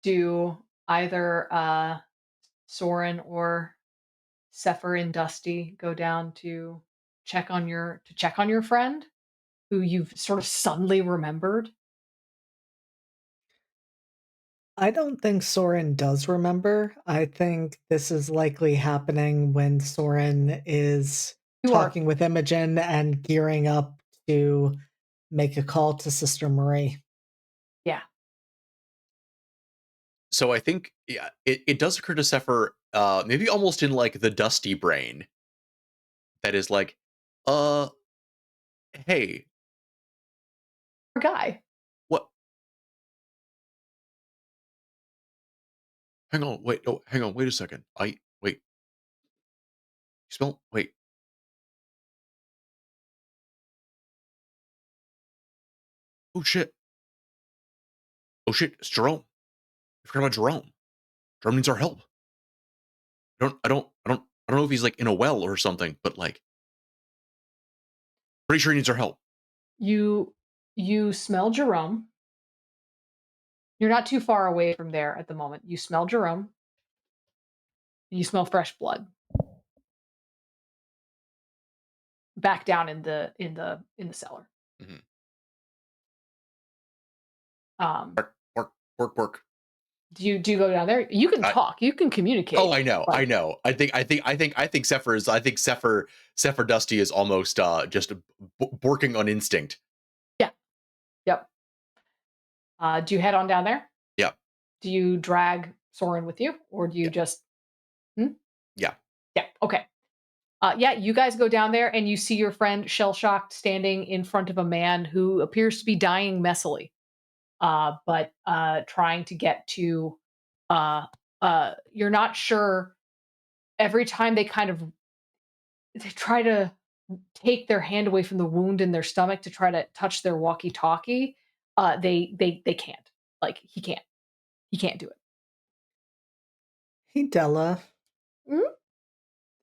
do either Soren or Sefer and Dusty go down to check on your friend, who you've sort of suddenly remembered? I don't think Soren does remember. I think this is likely happening when Soren is You are, talking with Imogen and gearing up to make a call to Sister Marie. yeah. So I think yeah, it does occur to Sefer, maybe almost in like the dusty brain, that is like, uh, hey, Poor guy. what? Hang on, wait, oh, hang on, wait a second. Wait, you smell? Wait, oh shit, it's Jerome. I forgot about Jerome. Jerome needs our help. I don't know if he's like in a well or something, but like, pretty sure he needs our help. You smell Jerome. You're not too far away from there at the moment. You smell Jerome. You smell fresh blood back down in the cellar. Mhm. Um, Work. do you go down there? You can I, talk. You can communicate. oh, I know, Like, I think Sefer Dusty is almost just working on instinct. yeah, yep. Do you head on down there? Yeah, Do you drag Soren with you, or do you yeah, just? Hmm? yeah. Yeah. Okay. Yeah, you guys go down there and you see your friend shell shocked standing in front of a man who appears to be dying messily, but trying to get to. You're not sure. Every time they try to take their hand away from the wound in their stomach to try to touch their walkie-talkie, they can't. Like he can't do it. Hey Della, Mhm.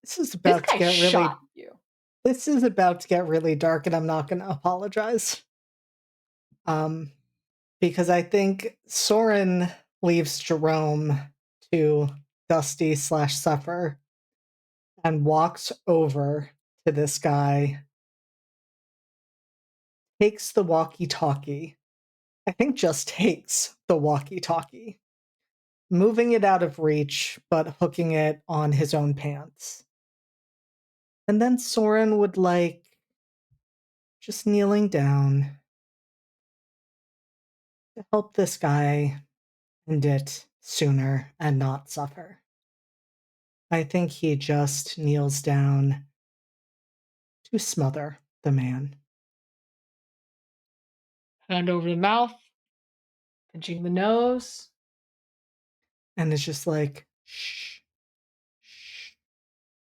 this is This about to guy get shot really you. this is about to get really dark and I'm not gonna apologize. Um because I think Soren leaves Jerome to Dusty slash Suffer and walks over to this guy, takes the walkie talkie. I think just takes the walkie talkie, moving it out of reach, but hooking it on his own pants. And then Soren would like just kneeling down to help this guy end it sooner and not suffer. I think he just kneels down to smother. the man. Hand over the mouth, pinching the nose. And it's just like, shh, shh.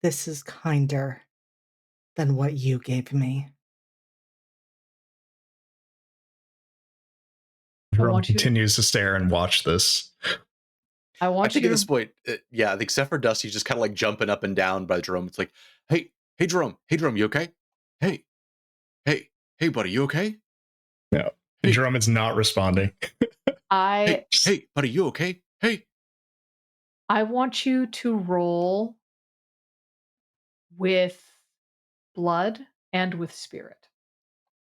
This is kinder than what you gave me. I Jerome want you to. continues to stare and watch this. I I want think you at this to. point, yeah, I think Sefer Dusty's just kind of like jumping up and down by Jerome. It's like, hey, Jerome, you okay? Hey, hey, hey, buddy, you okay? Yeah. Hey, Jerome is not responding. I hey, buddy, you okay? Hey, I want you to roll with blood and with spirit.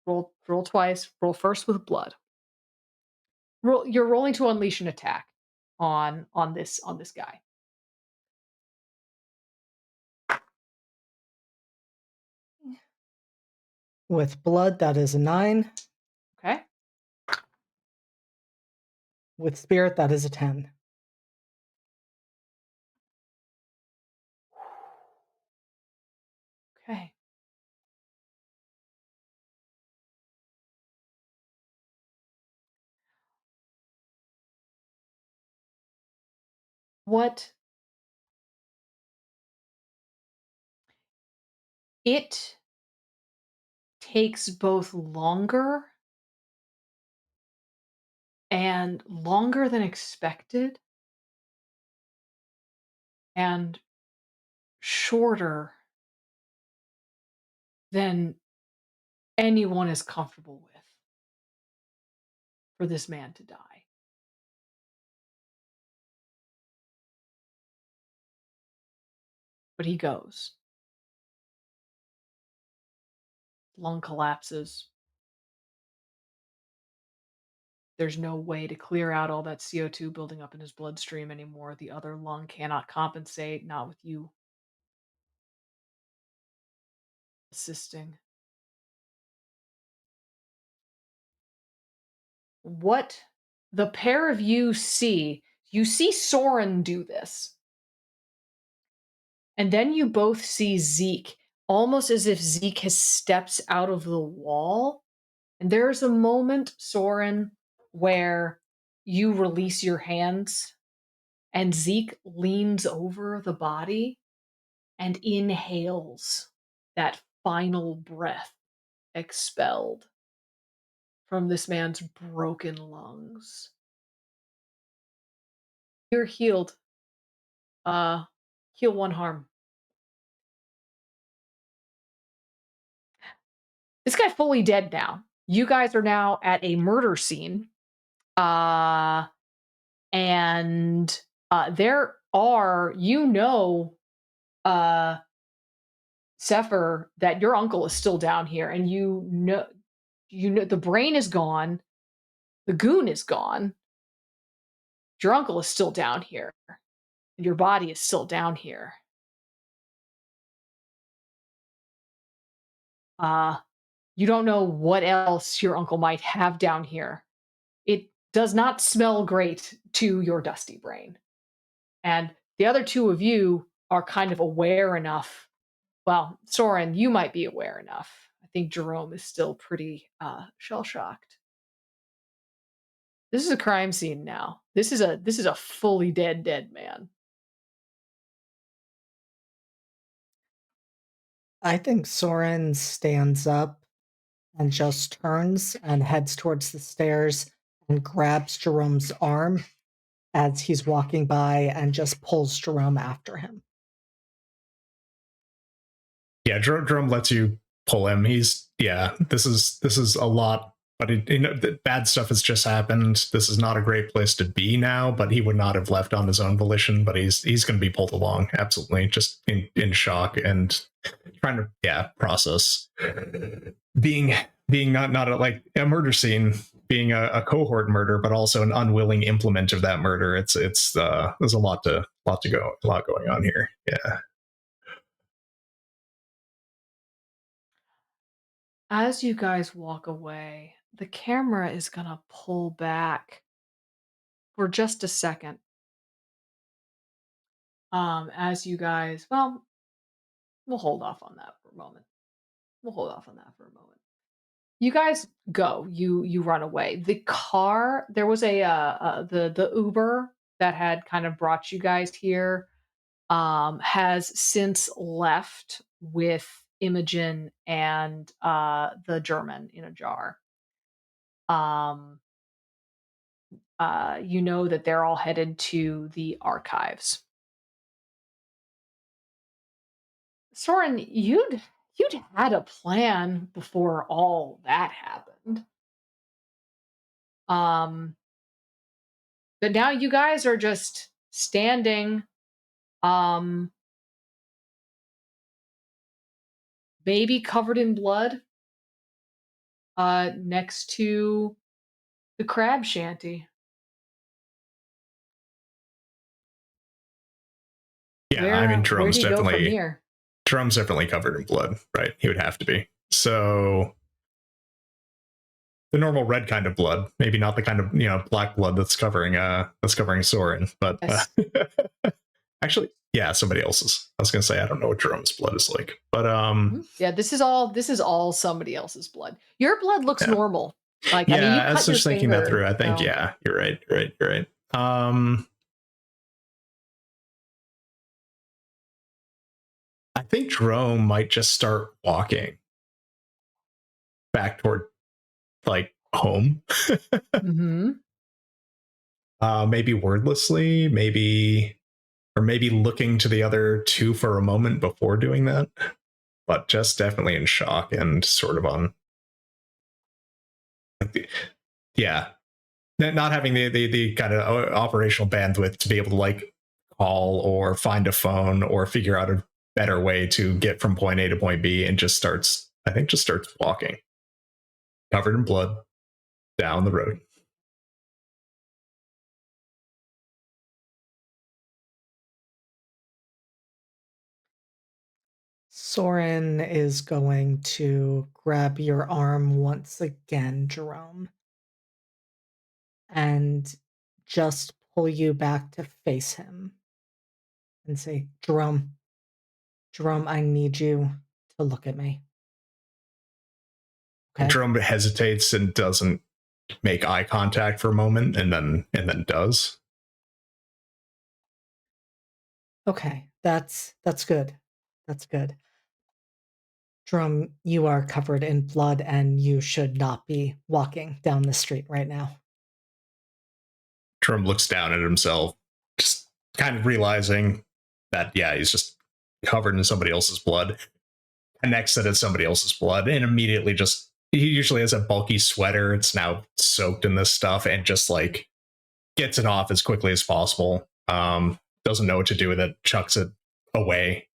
Roll twice. Roll first with blood. You're rolling to unleash an attack on this guy. With blood, that is a 9. Okay. With spirit, that is a 10. Okay. What it takes both longer and longer than expected and shorter than anyone is comfortable with for this man to die. But he goes. Lung collapses. There's no way to clear out all that CO2 building up in his bloodstream anymore. The other lung cannot compensate, not with you assisting. What the pair of you see Soren do this. And then you both see Zeke, almost as if Zeke has steps out of the wall. And there's a moment, Soren, where you release your hands and Zeke leans over the body and inhales that final breath expelled from this man's broken lungs. You're healed. Heal 1 harm. This guy fully dead now. You guys are now at a murder scene. And there are, Sefer, that your uncle is still down here, and the brain is gone, the goon is gone, your uncle is still down here, and your body is still down here. You don't know what else your uncle might have down here. It does not smell great to your dusty brain. And the other two of you are kind of aware enough. Well, Soren, you might be aware enough. I think Jerome is still pretty shell shocked. This is a crime scene now. This is a fully dead man. I think Soren stands up and just turns and heads towards the stairs and grabs Jerome's arm as he's walking by and just pulls Jerome after him. Yeah, Jerome lets you pull him. This is a lot, but the bad stuff has just happened. This is not a great place to be now, but he would not have left on his own volition, but he's going to be pulled along, absolutely, just in shock and trying to process being not like a murder scene, being a cohort murder, but also an unwilling implement of that murder. It's there's a lot going on here. Yeah. As you guys walk away, the camera is gonna pull back for just a second. As you guys, well, we'll hold off on that for a moment. we'll hold off on that for a moment. You guys go. You run away. The car. There was the Uber that had kind of brought you guys here. Has since left with Imogen and the German in a jar. Um, you know that they're all headed to the archives. Soren, you'd had a plan before all that happened. Um, but now you guys are just standing, um, maybe covered in blood, next to the crab shanty. Yeah, I mean, Where do you go from here? Jerome's definitely covered in blood, right? He would have to be. So the normal red kind of blood, maybe not the kind of black blood that's covering Soren, but Yes. actually, yeah, somebody else's. I was gonna say I don't know what Jerome's blood is like, but Yeah, this is all somebody else's blood. Your blood looks Yeah. normal. Like, yeah, I mean, you I was cut your just thinking that finger, through. I think so- yeah, you're right. I think Jerome might just start walking back toward like home. Mhm. Maybe wordlessly, maybe looking to the other two for a moment before doing that, but just definitely in shock and sort of on, yeah, not having the kind of operational bandwidth to be able to like call or find a phone or figure out a better way to get from point A to point B, and just starts walking, covered in blood, down the road. Soren is going to grab your arm once again, Jerome, and just pull you back to face him and say, Jerome, I need you to look at me. Okay? Jerome hesitates and doesn't make eye contact for a moment, and then does. Okay, that's good. That's good. Jerome, you are covered in blood and you should not be walking down the street right now. Jerome looks down at himself, just kind of realizing that, yeah, he's just covered in somebody else's blood, connects that it's somebody else's blood, and immediately just, he usually has a bulky sweater. It's now soaked in this stuff, and just like gets it off as quickly as possible. Doesn't know what to do with it, chucks it away.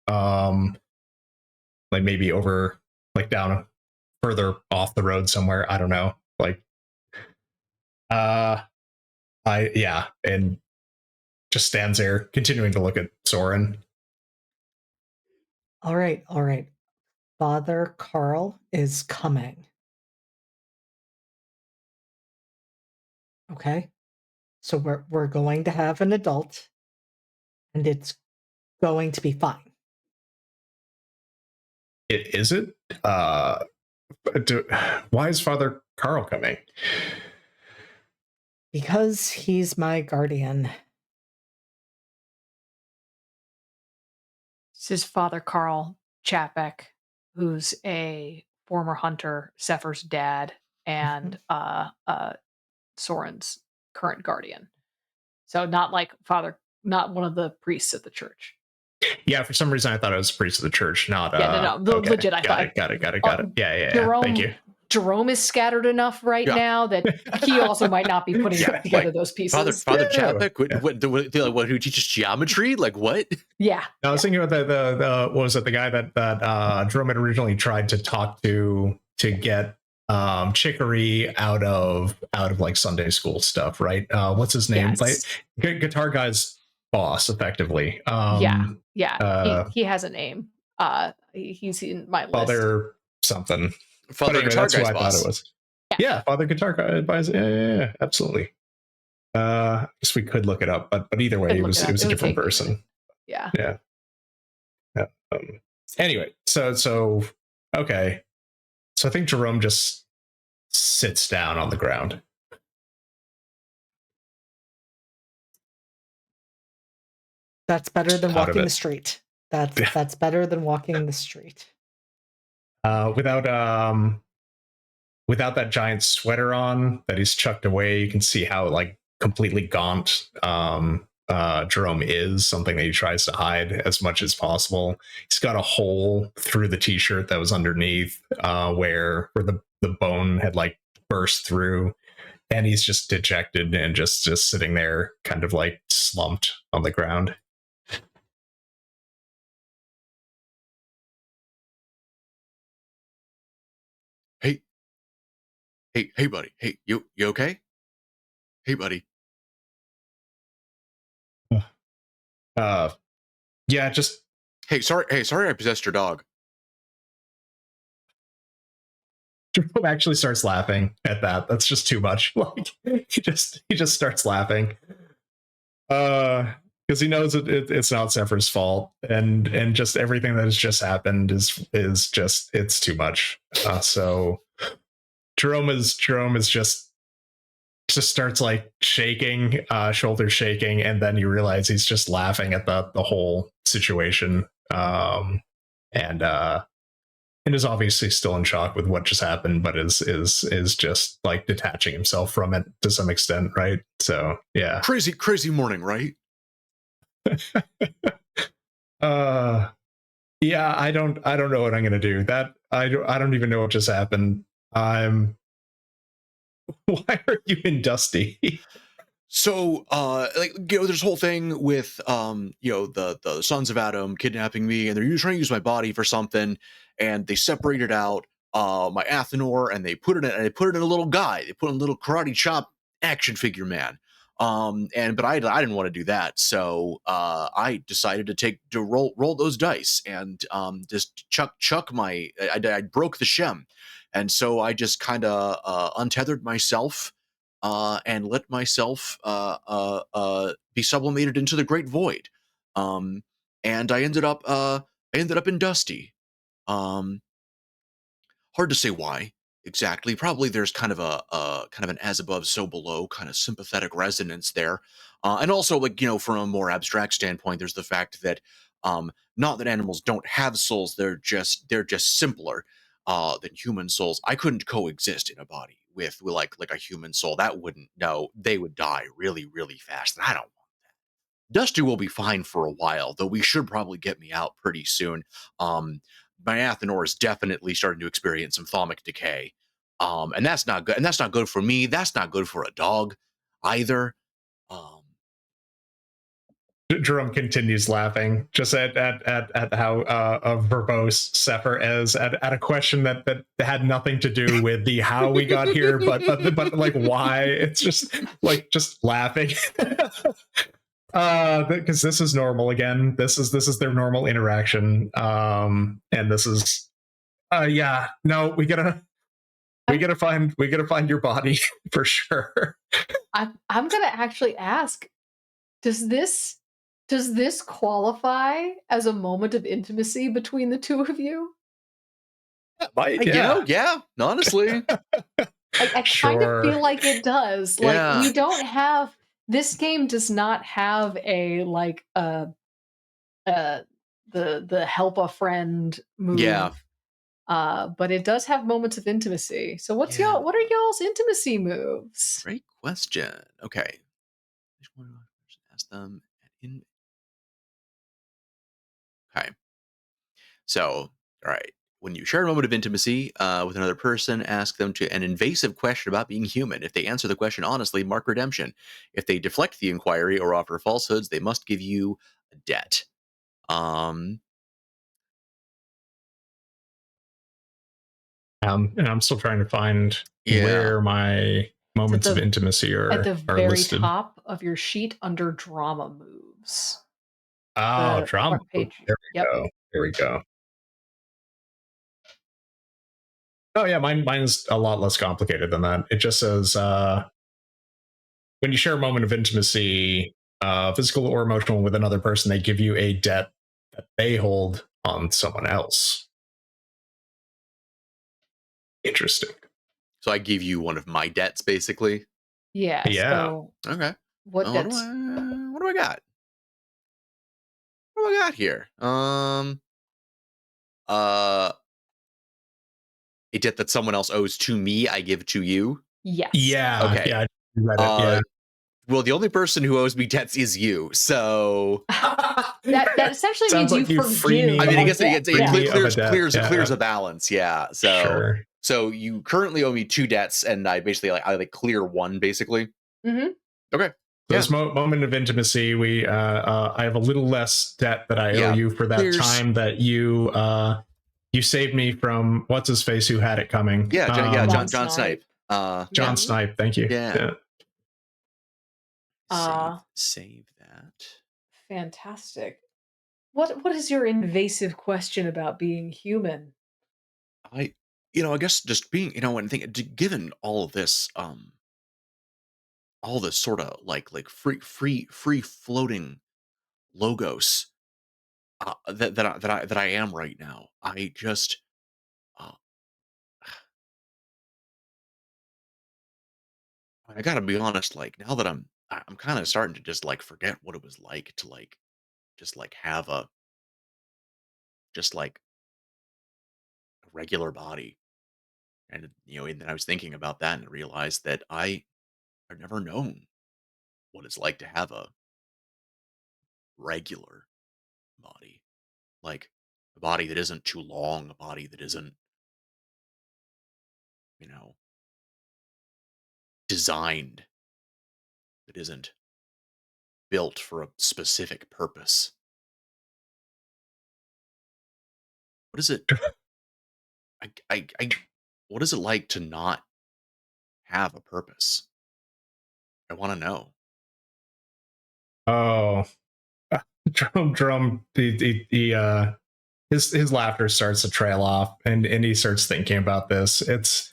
Like maybe over, like down further off the road somewhere. I don't know. Like, and just stands there, continuing to look at Soren. All right. Father Carl is coming. Okay? So we're going to have an adult, and it's going to be fine. Is it? Why is Father Carl coming? Because he's my guardian. This is Father Carl Chapek, who's a former hunter, Sefer's dad, and Soren's current guardian. So not like not one of the priests at the church. Yeah, for some reason I thought it was a priest of the church, not no. Okay. Legit, I thought. Got it. Yeah. Jerome, Thank you. Jerome is scattered enough right now that he also might not be putting together like, those pieces. Father Chapek, what, who teaches geometry? Like what? Yeah. I was thinking about the what was it, the guy that Jerome had originally tried to talk to get Chicory out of like Sunday school stuff, right? What's his name? Yes. Like guitar guy's boss, effectively. He has a name. He's in my list. Father something. Father Anyway, Guitar that's who Guy's I boss. thought it was. Yeah, Father Guitar Guy. Yeah, absolutely. I guess we could look it up, but either way, it was a different person. Yeah. Anyway, so okay. So I think Jerome just sits down on the ground. That's better than Out of walking the it. street. That's better than walking the street. Without that giant sweater on that he's chucked away, you can see how like completely gaunt Jerome is, something that he tries to hide as much as possible. He's got a hole through the t-shirt that was underneath where the bone had like burst through, and he's just dejected and just sitting there kind of like slumped on the ground. Hey, buddy. Hey, you okay? Hey, buddy. Yeah, just Hey, sorry I possessed your dog. Jerome actually starts laughing at that. That's just too much. Like he just starts laughing. Because he knows it's not Sefer's fault, and just everything that has just happened is just it's too much. So Jerome is just starts like shaking, shoulders shaking, and then you realize he's just laughing at the whole situation, and is obviously still in shock with what just happened, but is just like detaching himself from it to some extent, right? So yeah, Crazy morning, right? Yeah, I don't know what I'm gonna do. That I don't even know what just happened. I'm Why are you in Dusty? So, like, there's this whole thing with, the sons of Adam kidnapping me, and they're trying to use my body for something, and they separated out my Athenor, and they put it in a little guy. They put in a little karate chop action figure man. But I didn't want to do that, so I decided to roll those dice and just chuck my. I broke the shem, and so I just kind of untethered myself and let myself be sublimated into the great void. Um, and I ended up in Dusty. Um, Hard to say why exactly. Probably there's kind of a kind of an as above, so below kind of sympathetic resonance there, and also like from a more abstract standpoint, there's the fact that not that animals don't have souls, they're just simpler than human souls. I couldn't coexist in a body with like a human soul. That wouldn't. No, they would die really fast. And I don't. Dusty will be fine for a while, though we should probably get me out pretty soon. My Athenor is definitely starting to experience some thalamic decay. And that's not good. And that's not good for me. That's not good for a dog either. Um, Jerome continues laughing, just at how verbose Sefer is at a question that had nothing to do with the how we got here, but like why. It's just laughing. Because this is normal again. This is their normal interaction. And this is yeah, no, we gotta find your body for sure. I'm gonna actually ask, does this qualify as a moment of intimacy between the two of you? Might, yeah. yeah, honestly. I kind of feel like it does. Like Yeah. we don't have this game does not have a like the help a friend move. Yeah. But it does have moments of intimacy. So what are y'all's intimacy moves? Great question. Okay. Ask them. Okay. So, all right. When you share a moment of intimacy with another person, ask them to an invasive question about being human. If they answer the question honestly, mark redemption. If they deflect the inquiry or offer falsehoods, they must give you a debt. And I'm still trying to find where my moments of intimacy at the are very listed. top of your sheet under drama moves. Oh, drama. Page. There we go. There we go. Oh yeah, mine's a lot less complicated than that. It just says when you share a moment of intimacy, physical or emotional, with another person, they give you a debt that they hold on someone else. Interesting. So I give you one of my debts, basically. Yeah. Yeah. So Okay. what What do that's I got? What do I got here? Uh, a debt that someone else owes to me, I give to you. yes. Yeah. Okay. Yeah. I read it. Uh, well, the only person who owes me debts is you. So Yeah. That essentially Sounds means you like you free forgive me. I mean, I our guess debt. Free Yeah. me of a debt. clears Yeah. a balance. Yeah. Sure. So you currently owe me 2 debts, and I basically I clear one, basically. Mm-hmm. Okay. This moment of intimacy, I have a little less debt that I owe you for that time that you saved me from what's his face who had it coming. John Snipe. John Snipe. Thank you. Yeah. Uh, Save that. Fantastic. What is your invasive question about being human? I guess just being, and given all of this, all this sort of like free floating logos that I am right now. I just uh, I gotta be honest. Like now that I'm kind of starting to just like forget what it was like to like just like have just like a regular body, and and then I was thinking about that and realized that I've never known what it's like to have a regular body, like a body that isn't too long, a body that isn't you know designed, that isn't built for a specific purpose. What is it? I what is it like to not have a purpose? I want to know. Oh, drum. His laughter starts to trail off, and he starts thinking about this. It's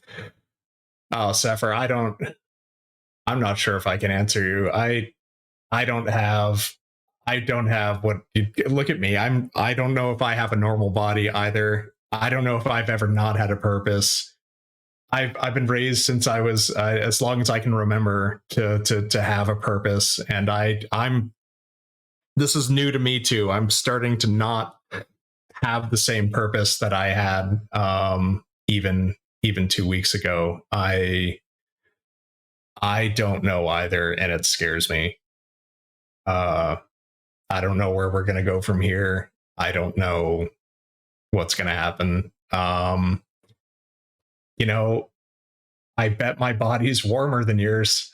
Sefer. I'm not sure if I can answer you. I don't have what you look at me. I don't know if I have a normal body either. I don't know if I've ever not had a purpose. I've been raised since I was as long as I can remember to have a purpose, and I'm this is new to me too. I'm starting to not have the same purpose that I had even 2 weeks ago. I don't know either, and it scares me. I don't know where we're gonna go from here. I don't know what's gonna happen. You know, I bet my body's warmer than yours.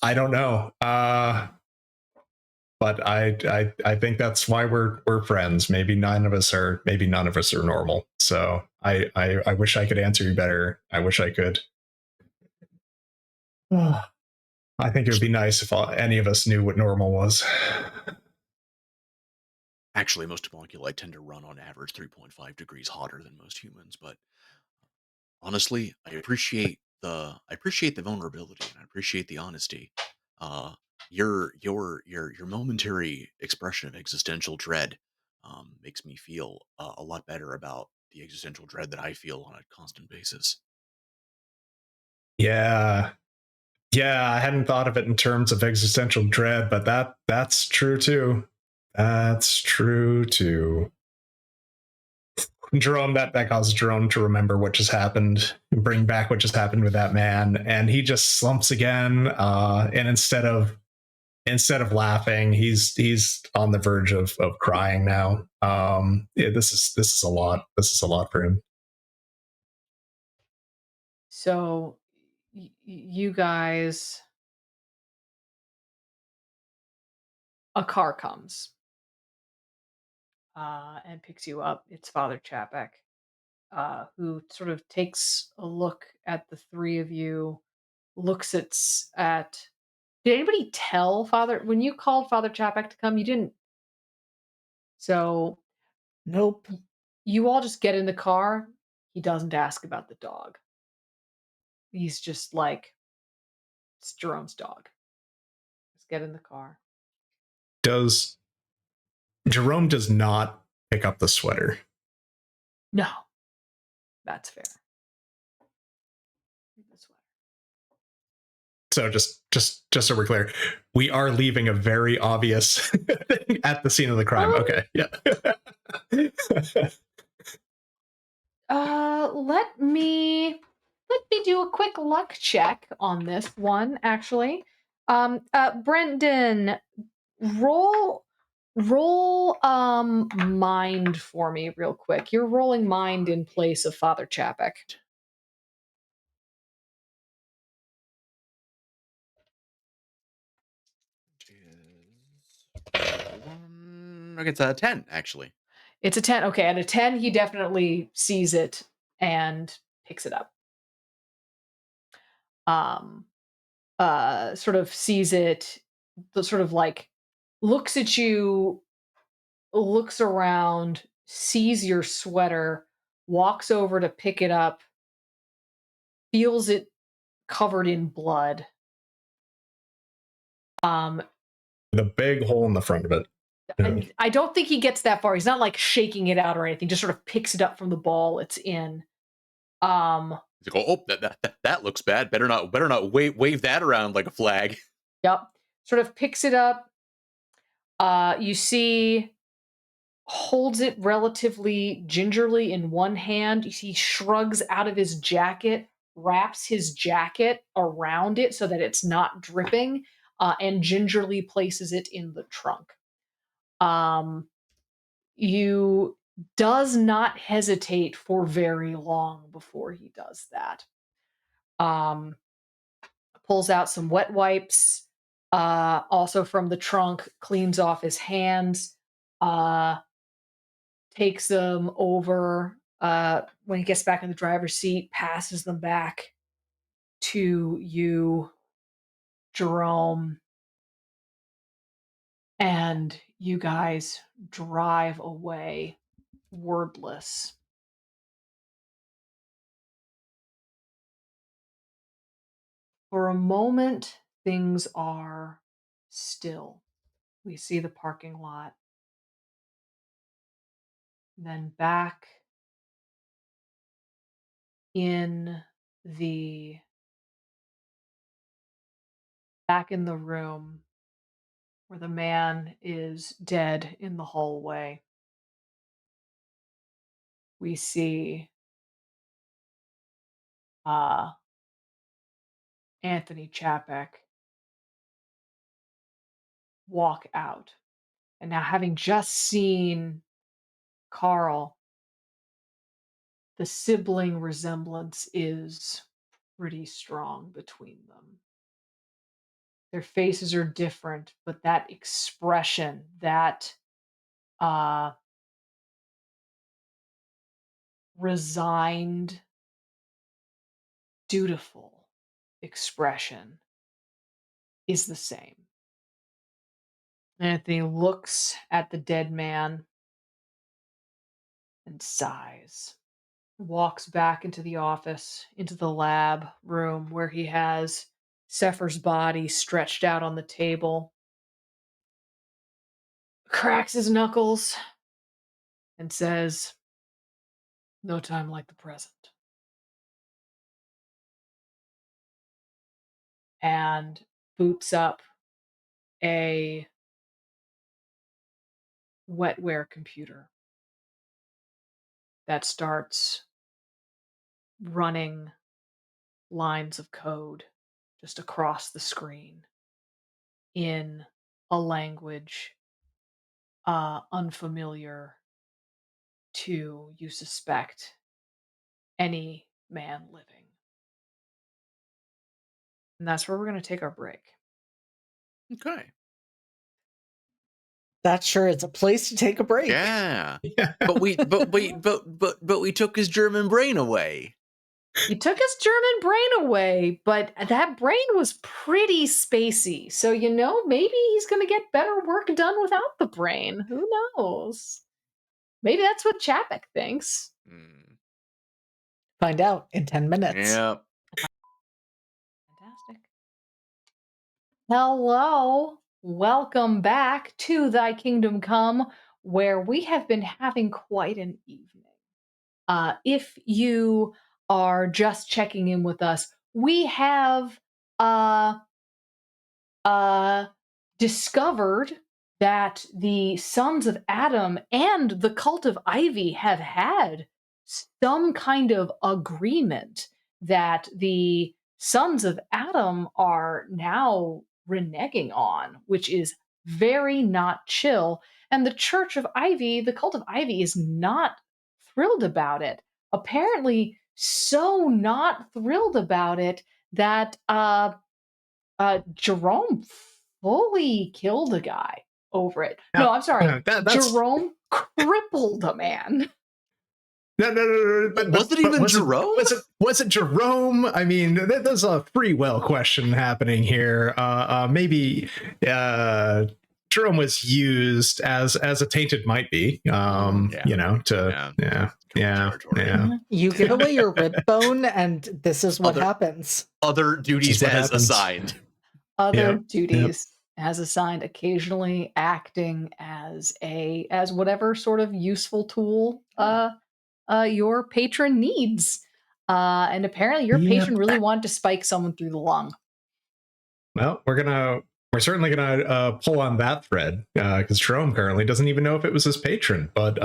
I don't know. But I think that's why we're friends. Maybe none of us are normal. So I wish I could answer you better. I wish I could. I think it would be nice if any of us knew what normal was. Actually, most homunculi tend to run on average 3.5 degrees hotter than most humans, but honestly, I appreciate the vulnerability and I appreciate the honesty. Uh, your momentary expression of existential dread makes me feel a lot better about the existential dread that I feel on a constant basis. Yeah. Yeah, I hadn't thought of it in terms of existential dread, but that's true too. That's true too. Jerome, that causes Jerome to remember what just happened, bring back what just happened with that man, and he just slumps again. And instead of laughing, he's on the verge of crying now. Yeah, this is a lot. This is a lot for him. So you guys, a car comes and picks you up. It's Father Chapek, who sort of takes a look at the three of you, looks at. Did anybody tell Father when you called Father Chapek to come? You didn't. So Nope. you all just get in the car. He doesn't ask about the dog. He's just like, it's Jerome's dog. Just get in the car. Does Jerome does not pick up the sweater? No. That's fair. The sweater. So just so we're clear, we are leaving a very obvious thing at the scene of the crime. Okay, yeah. Let me do a quick luck check on this one, actually. Brendan, roll mind for me real quick. You're rolling mind in place of Father Chapek. I guess a 10, actually. It's a 10. Okay, at a 10, he definitely sees it and picks it up. Sort of sees it, sort of like looks at you, looks around, sees your sweater, walks over to pick it up, feels it covered in blood. The big hole in the front of it. I don't think he gets that far. He's not like shaking it out or anything. Just sort of picks it up from the ball it's in. He's like, oh, that looks bad. Better not wave that around like a flag. Yep. Sort of picks it up. You see, holds it relatively gingerly in one hand. He shrugs out of his jacket, wraps his jacket around it so that it's not dripping, and gingerly places it in the trunk. You does not hesitate for very long before he does that. Pulls out some wet wipes, also from the trunk, cleans off his hands, takes them over, when he gets back in the driver's seat, passes them back to you, Jerome, and you guys drive away wordless. For a moment, things are still. We see the parking lot. Then back in the room where the man is dead in the hallway. We see Anthony Chapek walk out. And now, having just seen Carl, the sibling resemblance is pretty strong between them. Their faces are different, but that expression, that resigned, dutiful expression is the same. Anthony looks at the dead man and sighs. Walks back into the office, into the lab room where he has Sefer's body stretched out on the table. Cracks his knuckles and says, "No time like the present." And boots up a wetware computer that starts running lines of code just across the screen in a language unfamiliar to, you suspect, any man living. And that's where we're going to take our break. Okay. That sure is a place to take a break. Yeah. But we took his German brain away. You took his German brain away, but that brain was pretty spacey. So, maybe he's going to get better work done without the brain. Who knows? Maybe that's what Chapek thinks. Find out in 10 minutes. Yeah. Fantastic. Hello. Welcome back to Thy Kingdom Come, where we have been having quite an evening. If you are just checking in with us, we have uh, uh, discovered that the sons of Adam and the cult of Ivy have had some kind of agreement that the sons of Adam are now reneging on, which is very not chill. And the Church of Ivy, the cult of Ivy, is not thrilled about it. Apparently, so not thrilled about it that Jerome fully killed a guy over it. No, Now, I'm sorry. that's Jerome crippled a man. no. Was it even Jerome? Was it Jerome? I mean, there's a free will question happening here. Maybe Jerome was used as a tainted might be. Yeah. You know, to Territory. You give away your rib bone, and this is what Other- happens. Other duties what as happens. assigned. Other Yep, duties as assigned, occasionally acting as whatever sort of useful tool your patron needs. And apparently your Yep. patron really wanted to spike someone through the lung. Well, we're certainly gonna pull on that thread because Jerome currently doesn't even know if it was his patron, but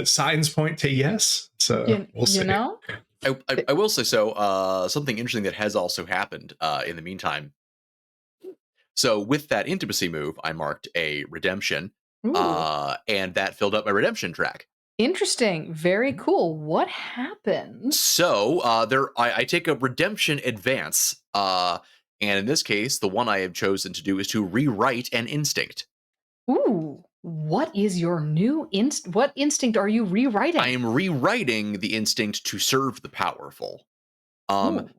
signs point to yes. So we'll see. You know? I will say so. Something interesting that has also happened in the meantime. So with that intimacy move, I marked a redemption, and that filled up my redemption track. Interesting. Very cool. What happened? So I take a redemption advance, and in this case, the one I have chosen to do is to rewrite an instinct. Ooh, what is your new what instinct are you rewriting? I am rewriting the instinct to serve the powerful.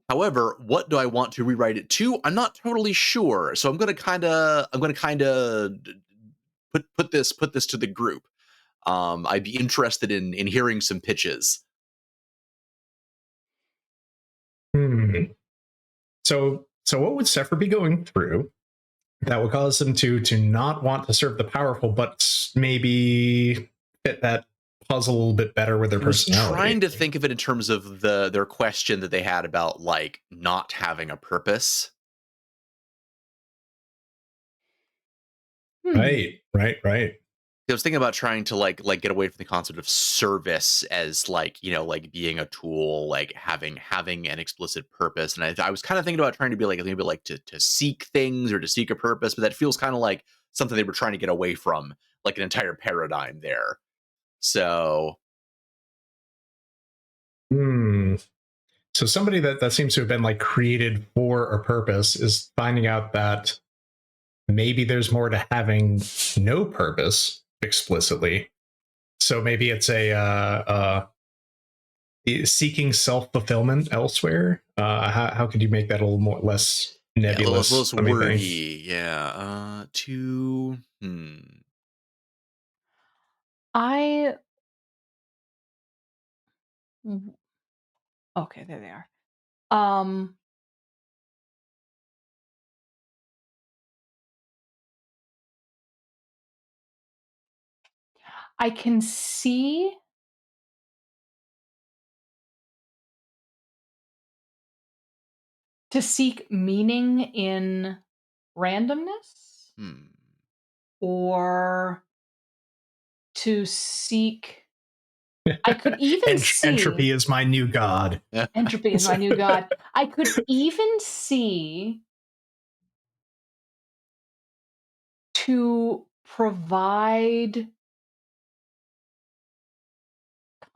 However, what do I want to rewrite it to? I'm not totally sure. So I'm gonna kind of put this to the group. I'd be interested in hearing some pitches. So what would Sefer be going through that would cause them to not want to serve the powerful, but maybe fit that puzzle a little bit better with their I was personality? trying to think of it in terms of their question that they had about like not having a purpose. Right. I was thinking about trying to like get away from the concept of service as like, you know, like being a tool, like having an explicit purpose. And I was kind of thinking about trying to be like maybe like to seek things or to seek a purpose, but that feels kind of like something they were trying to get away from, like an entire paradigm there. So So somebody that seems to have been like created for a purpose is finding out that maybe there's more to having no purpose explicitly. So maybe it's a seeking self-fulfillment elsewhere. How could you make that a little more less nebulous? Yeah, a little wordy. Yeah. I okay, there they are. I can see to seek meaning in randomness or to seek I could even see entropy is my new god. entropy is my new god. I could even see to provide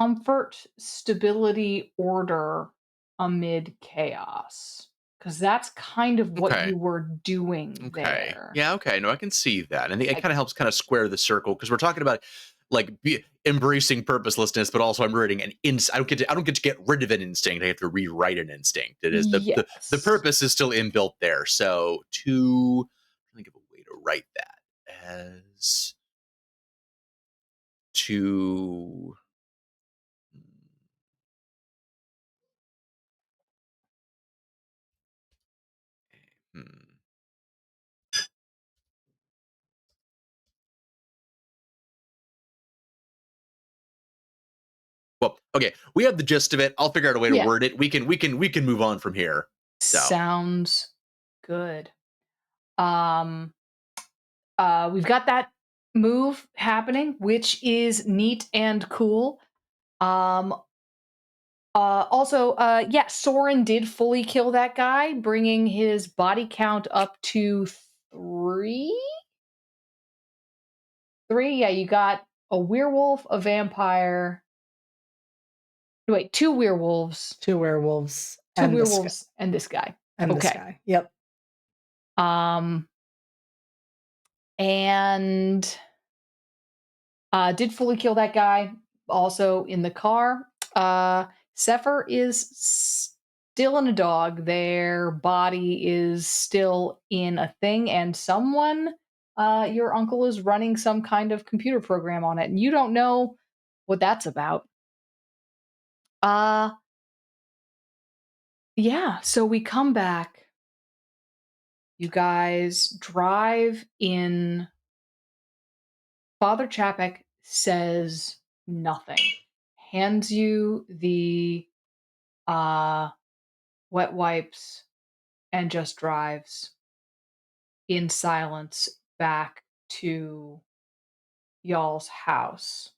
comfort, stability, order amid chaos. Because that's kind of what Okay. you were doing there. Yeah, okay. No, I can see that. And it kind of helps kind of square the circle because we're talking about like embracing purposelessness, but also I'm writing an I don't get to get rid of an instinct. I have to rewrite an instinct. It is the purpose is still inbuilt there. So to think of a way to write that as to hmm. Well, okay, we have the gist of it. I'll figure out a way to Yeah. word it. We can move on from here. So. Sounds good. We've got that move happening, which is neat and cool. Also, yeah, Soren did fully kill that guy, bringing his body count up to 3. 3, yeah, you got a werewolf, a vampire. Wait, 2 werewolves. 2 werewolves 2 and werewolves and this guy. this Okay. guy. Yep. And did fully kill that guy. Also in the car. Sefer is still in a dog. Their body is still in a thing, and someone, your uncle, is running some kind of computer program on it, and you don't know what that's about. Yeah, so we come back. You guys drive in. Father Chapek says nothing. Hands you the wet wipes and just drives in silence back to y'all's house.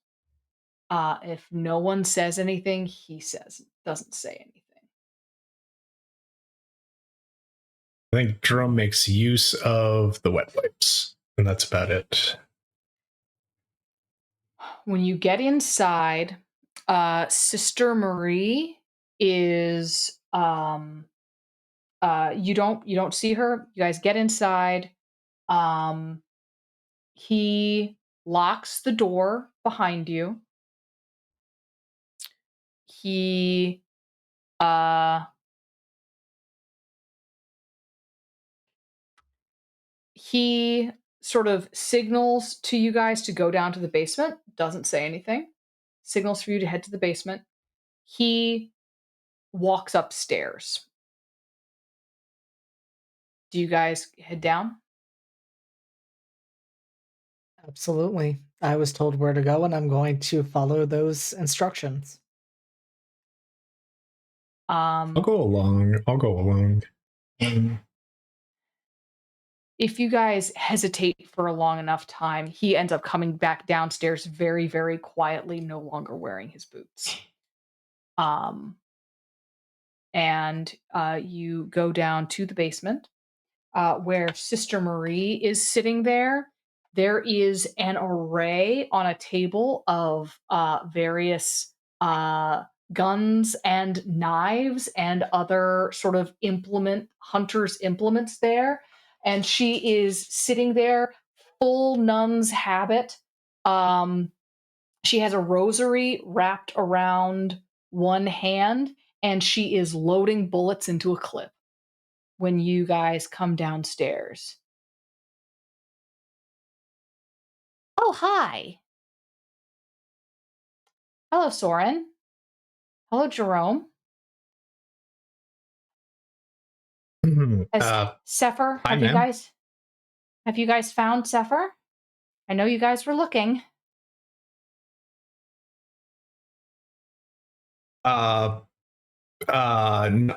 If no one says anything, he doesn't say anything. I think Jerome makes use of the wet wipes, and that's about it. When you get inside, Sister Marie is you don't see her. You guys get inside. He locks the door behind you. He he sort of signals to you guys to go down to the basement, doesn't say anything. Signals for you to head to the basement. He walks upstairs. Do you guys head down? Absolutely. I was told where to go, and I'm going to follow those instructions. I'll go along. If you guys hesitate for a long enough time, he ends up coming back downstairs very, very quietly, no longer wearing his boots. And you go down to the basement where Sister Marie is sitting there. There is an array on a table of various guns and knives and other sort of hunters' implements there. And she is sitting there, full nun's habit. She has a rosary wrapped around one hand, and she is loading bullets into a clip when you guys come downstairs. Oh, hi. Hello, Soren. Hello, Jerome. Has Sefer, Hi, ma'am. have you guys found Sefer? I know you guys were looking. No. I'm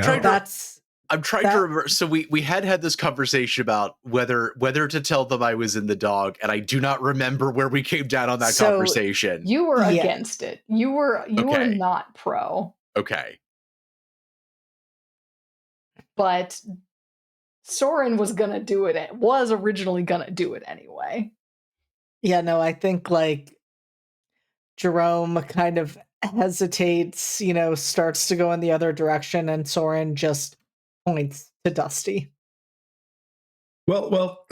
trying to That's I'm trying to remember. So we had this conversation about whether to tell them I was in the dog, and I do not remember where we came down on that conversation. You were Yeah. against it. You were Okay. not pro. Okay. But Soren was originally gonna do it anyway. Yeah, no, I think like Jerome kind of hesitates, starts to go in the other direction, and Soren just points to Dusty. Well,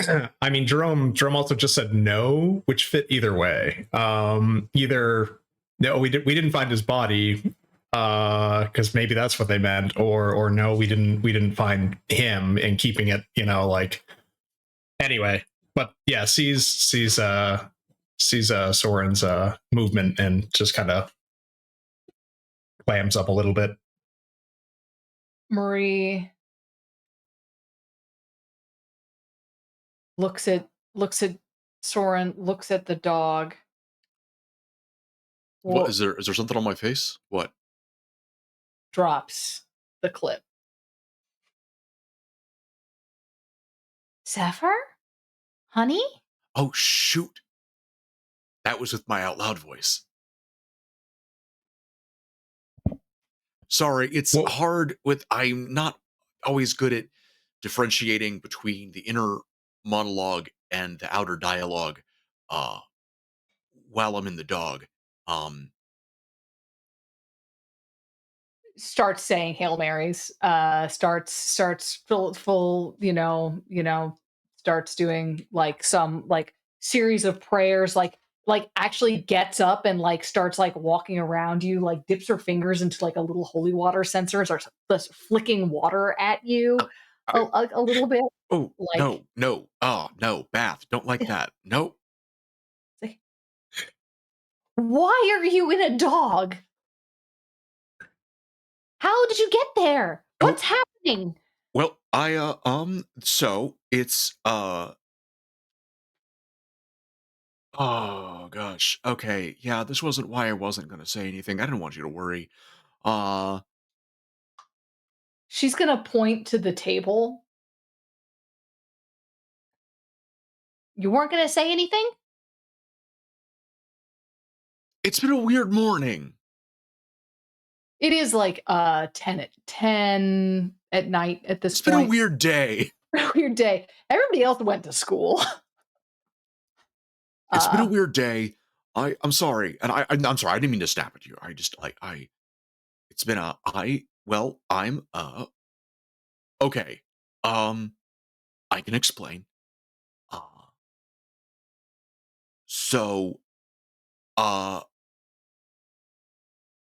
I mean, Jerome also just said no, which fit either way. Either no, we didn't find his body, because maybe that's what they meant, or no, we didn't find him, and keeping it, like anyway. But yeah, sees Soren's movement and just kind of clams up a little bit. Marie looks at Soren, looks at the dog. What Well, is there something on my face? What? drops the clip. Sefer? Honey? Oh shoot. That was with my out loud voice. Sorry, it's Well, hard with I'm not always good at differentiating between the inner monologue and the outer dialogue uh while I'm in the dog. Um Starts saying Hail Marys, starts full, starts doing like some like series of prayers, like actually gets up and like starts like walking around you, like dips her fingers into like a little holy water sensor and starts just flicking water at you I, a little bit. oh Like, no, no. Oh no, bath. Don't like that. No. like, why are you in a dog? How did you get there? Oh What's happening? well, I so it's oh gosh. Okay. Yeah, this wasn't why I wasn't going to say anything. I didn't want you to worry. Uh She's gonna point to the table. You weren't gonna say anything? it's been a weird morning. It is like 10 at night at this It's been a point. weird day. Weird day. Everybody else went to school. It's been a Uh weird day. I'm sorry. And I'm sorry. I didn't mean to snap at you. I just like I it's been a I well, I'm okay. Um I can explain. Uh so uh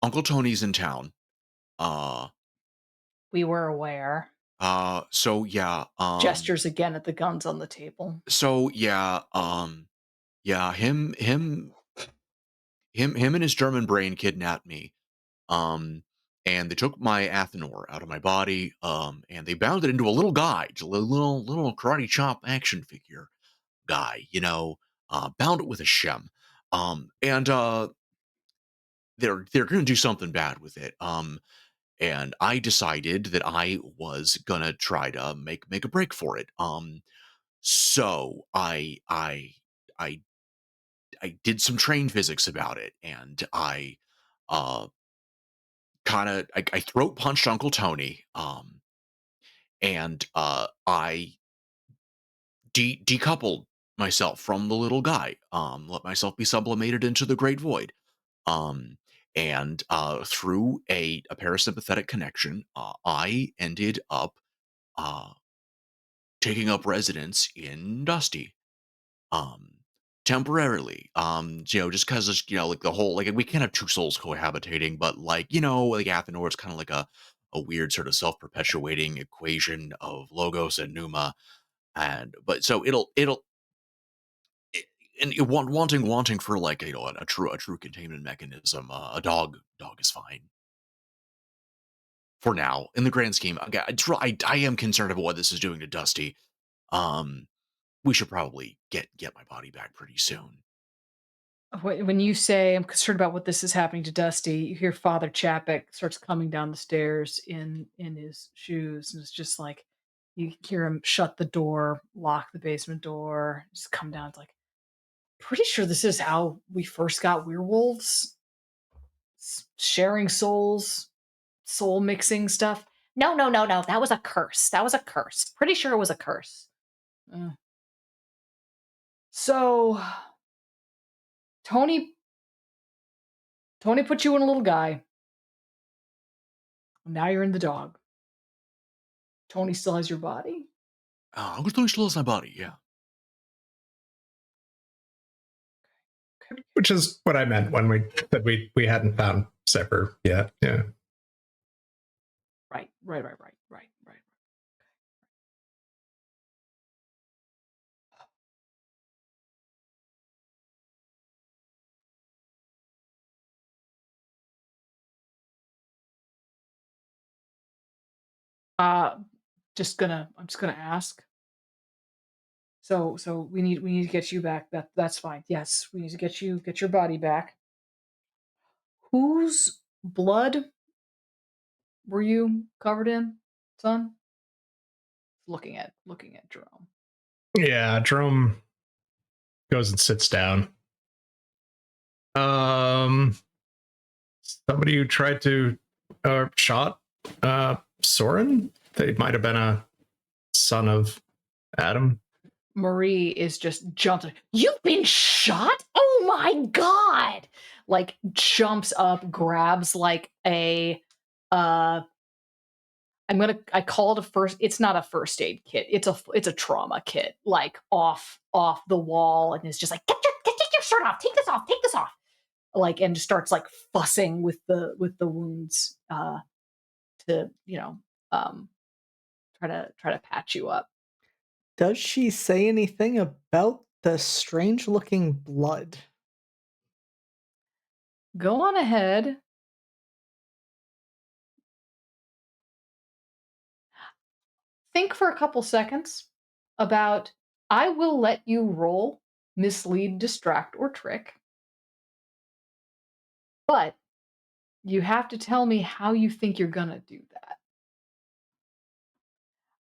Uncle Tony's in town. Uh we were aware. so yeah, Gestures again at the guns on the table. so yeah, yeah, him and his German brain kidnapped me. Um and they took my Athenor out of my body, and they bound it into a little guy, just a little karate chop action figure guy, bound it with a shem. And they're gonna do something bad with it. And I decided that I was gonna try to make a break for it. So I I did some train physics about it, and I uh I throat punched Uncle Tony, and I decoupled myself from the little guy, let myself be sublimated into the great void, um, and through a parasympathetic connection, I ended up uh, taking up residence in Dusty, um, temporarily. Just because like the whole like we can't have two souls cohabitating, but like like Athenor is kind of like a weird sort of self-perpetuating equation of logos and pneuma, and but so it'll and wanting for like a true containment mechanism. A dog is fine for now in the grand scheme. Okay, I am concerned about what this is doing to Dusty. Um, we should probably get my body back pretty soon. When you say I'm concerned about what this is happening to Dusty, you hear Father Chapek starts coming down the stairs in his shoes, and it's just like you hear him shut the door, lock the basement door, just come down. It's like pretty sure this is how we first got werewolves, sharing souls, soul mixing stuff. No, no, no, no. That was a curse. That was a curse. Pretty sure it was a curse. Uh, so Tony Tony put you in a little guy. Now you're in the dog. Tony still has your body. Uncle Tony still has my body. Yeah. Okay. which is what I meant when we said we hadn't found Sefer yet. Yeah. Right, right, right, right, right, right. Uh, I'm just gonna ask. So we need to get you back. That's fine. Yes, we need to get your body back. Whose blood were you covered in, son? Looking at Jerome. Yeah, Jerome goes and sits down. Somebody who tried to shot Soren. They might have been a son of Adam. Marie is just jumping. You've been shot? Oh my god! Like jumps up, grabs like a I call it a first, it's not a first aid kit. It's a trauma kit, like off the wall, and is just like, get your shirt off, take this off. Like, and just starts like fussing with the wounds to, um try to patch you up. Does she say anything about the strange looking blood? Go on ahead. Think for a couple seconds about, I will let you roll mislead, distract, or trick, but you have to tell me how you think you're gonna do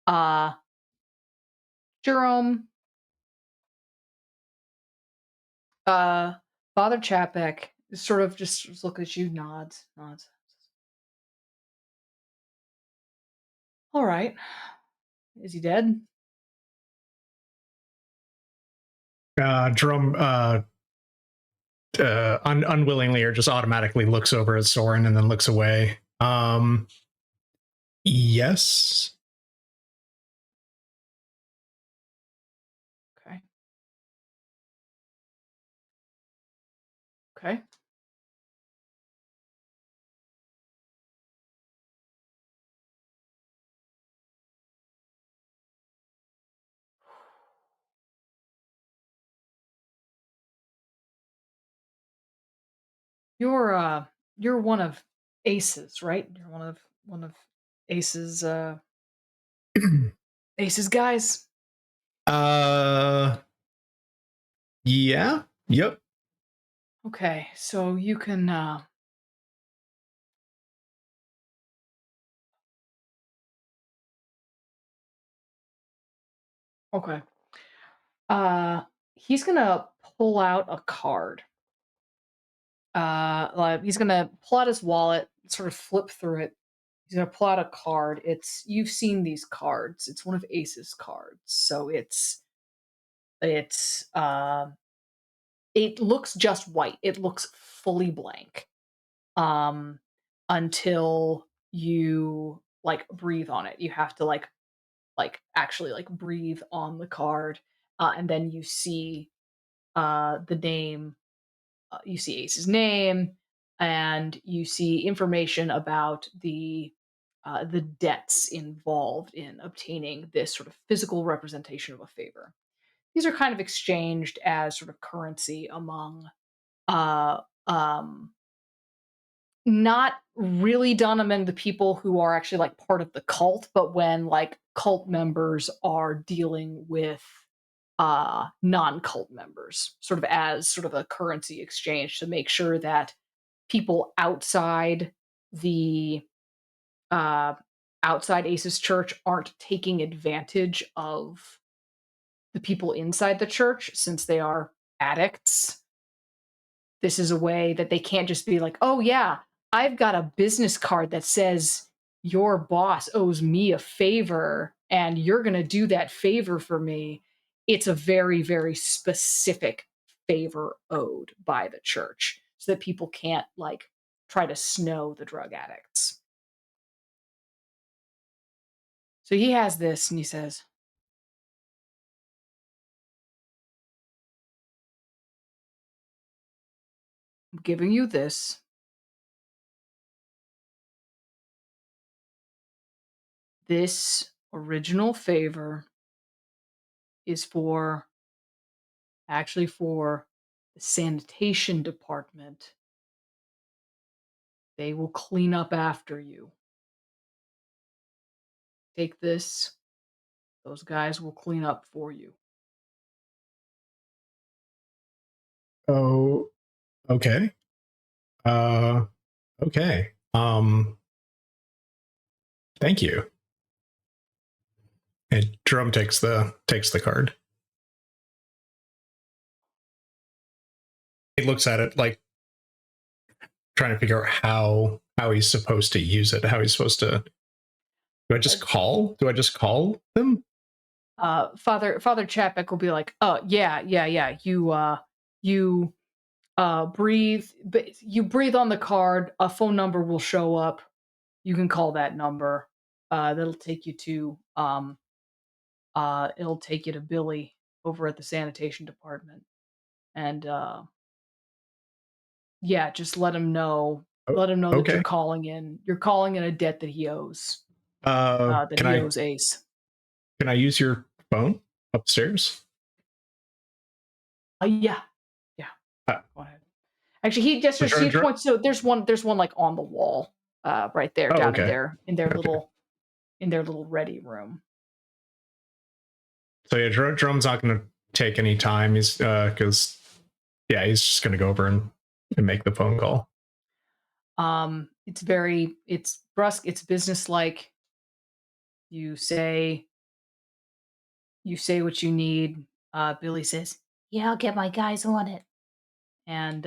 that. Jerome, uh, Father Chapek sort of just look at you, nods. All right. Is he dead? Jerome unwillingly or just automatically looks over at Soren and then looks away. Yes. Okay. Okay. You're one of Ace's, right? You're one of Ace's Ace's guys. uh yeah. Yep. Okay, so you can okay. Uh he's gonna pull out a card. Like he's gonna pull out his wallet, sort of flip through it. He's gonna pull out a card. You've seen these cards. It's one of Ace's cards. So it's it looks just white. It looks fully blank. Um until you like breathe on it. You have to actually like breathe on the card. And then you see the name, you see Ace's name, and you see information about the debts involved in obtaining this sort of physical representation of a favor. These are kind of exchanged as sort of currency among uh, um, not really done among the people who are actually like part of the cult, but when like cult members are dealing with non-cult members, sort of as sort of a currency exchange to make sure that people the uh outside Ace's church aren't taking advantage of the people inside the church since they are addicts. This is a way that they can't just be like, "Oh yeah, I've got a business card that says your boss owes me a favor and you're going to do that favor for me." It's a very, very specific favor owed by the church so that people can't like try to snow the drug addicts. So he has this and he says, "I'm giving you this. This original favor is for actually for the sanitation department. They will clean up after you. Take this. Those guys will clean up for you." Oh, okay. Uh, okay. Thank you. And Jerome takes the card. He looks at it like trying to figure out how he's supposed to use it. How he's supposed to. Do I just call? Do I just call them? Father Chapek will be like, "Oh yeah, yeah, yeah. You breathe, but you breathe on the card. A phone number will show up. You can call that number. That'll take you to it'll take you to Billy over at the sanitation department, and yeah, just let him know. Oh, Let him know that you're okay. calling in. You're calling in a debt that he owes. That Can he I owes Ace. use your phone upstairs? Yeah, yeah. Uh, Go ahead. Actually, he gestures. He points to there's one like on the wall, right there, Oh, down okay. in their Okay. little ready room. So yeah, Jerome's not going to take any time. He's because he's just going to go over and make the phone call. It's brusque. It's businesslike. You say what you need. Billy says, "Yeah, I'll get my guys on it," and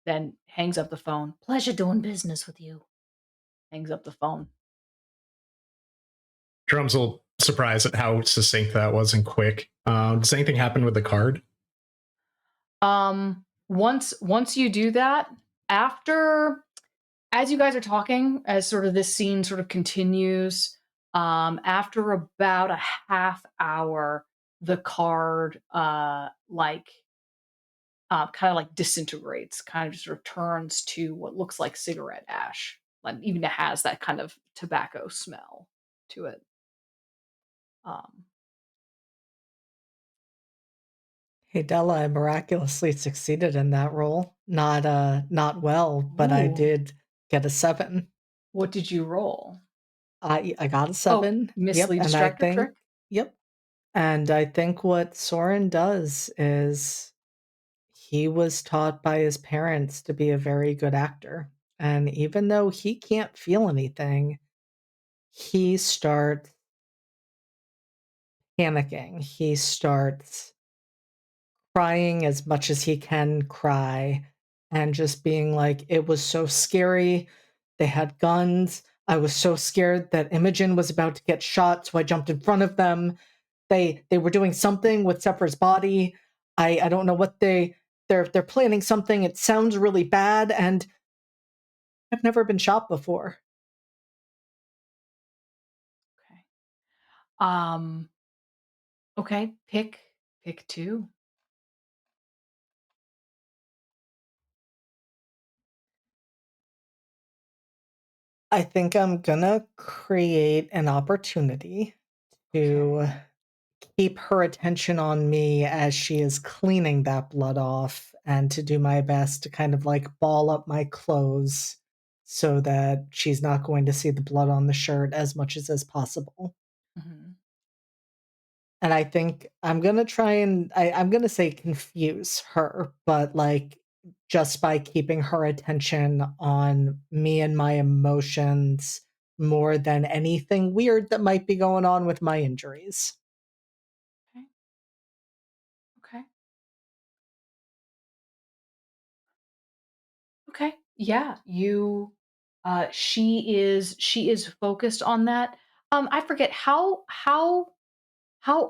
then hangs up the phone. Pleasure doing business with you. Hangs up the phone. Jerome's a little surprised at how succinct that was and quick. Does anything happen with the card? Once you do that, after as you guys are talking, as sort of this scene sort of continues, after about a half hour, the card kind of like disintegrates, kind of just sort of turns to what looks like cigarette ash. Like even it has that kind of tobacco smell to it. Um, Hey Della, I miraculously succeeded in that role. Not well, but I Ooh. did get a 7. What did you roll? I got a Oh, 7. Yep, mislead and I distractor think trick? yep. And I think what Soren does is he was taught by his parents to be a very good actor. And even though he can't feel anything, he starts panicking. He starts crying as much as he can cry and just being like, "It was so scary. They had guns. I was so scared that Imogen was about to get shot, so I jumped in front of them. They were doing something with Sefer's body. I don't know what they're planning something. It sounds really bad, and I've never been shot before." Okay. Okay, pick 2. I think I'm gonna create an opportunity to Okay. keep her attention on me as she is cleaning that blood off and to do my best to kind of like ball up my clothes so that she's not going to see the blood on the shirt as much as possible. Mhm. And I think I'm gonna try and I'm gonna say confuse her, but like just by keeping her attention on me and my emotions more than anything weird that might be going on with my injuries. Okay. Okay. Okay. Yeah, she is focused on that. I forget how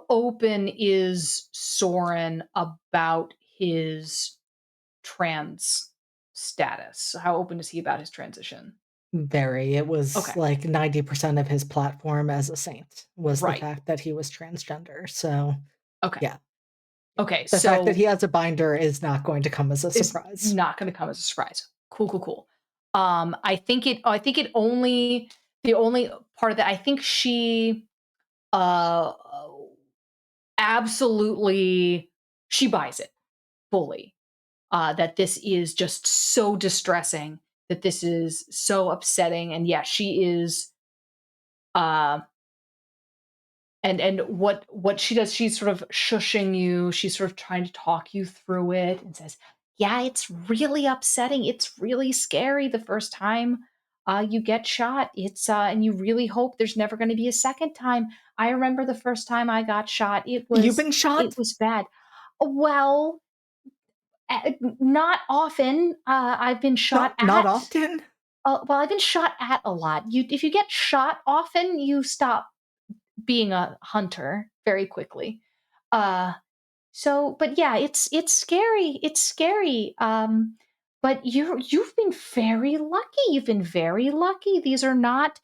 open is Soren about his trans status? How open is he about his transition? Very. It was Okay. like 90% of his platform as a saint was the Right. fact that he was transgender. So, Okay. yeah. Okay. The fact that So he has a binder is not going to come as a it's surprise. not going to come as a surprise. Cool, cool, cool. I think it only the only part of that I think she uh absolutely she buys it fully. That this is just so distressing, that this is so upsetting, and yeah, she is uh and what she does, she's sort of shushing you, she's sort of trying to talk you through it and says, yeah, it's really upsetting. It's really scary the first time you get shot. It's and you really hope there's never going to be a second time. I remember the first time I got shot. You've been It shot? was bad. Well, not often. I've been shot Not at. often? Well, I've been shot at a lot. If you get shot often, you stop being a hunter very quickly. Uh, but yeah, it's scary. It's scary. But you've been very lucky. You've been very lucky. These are not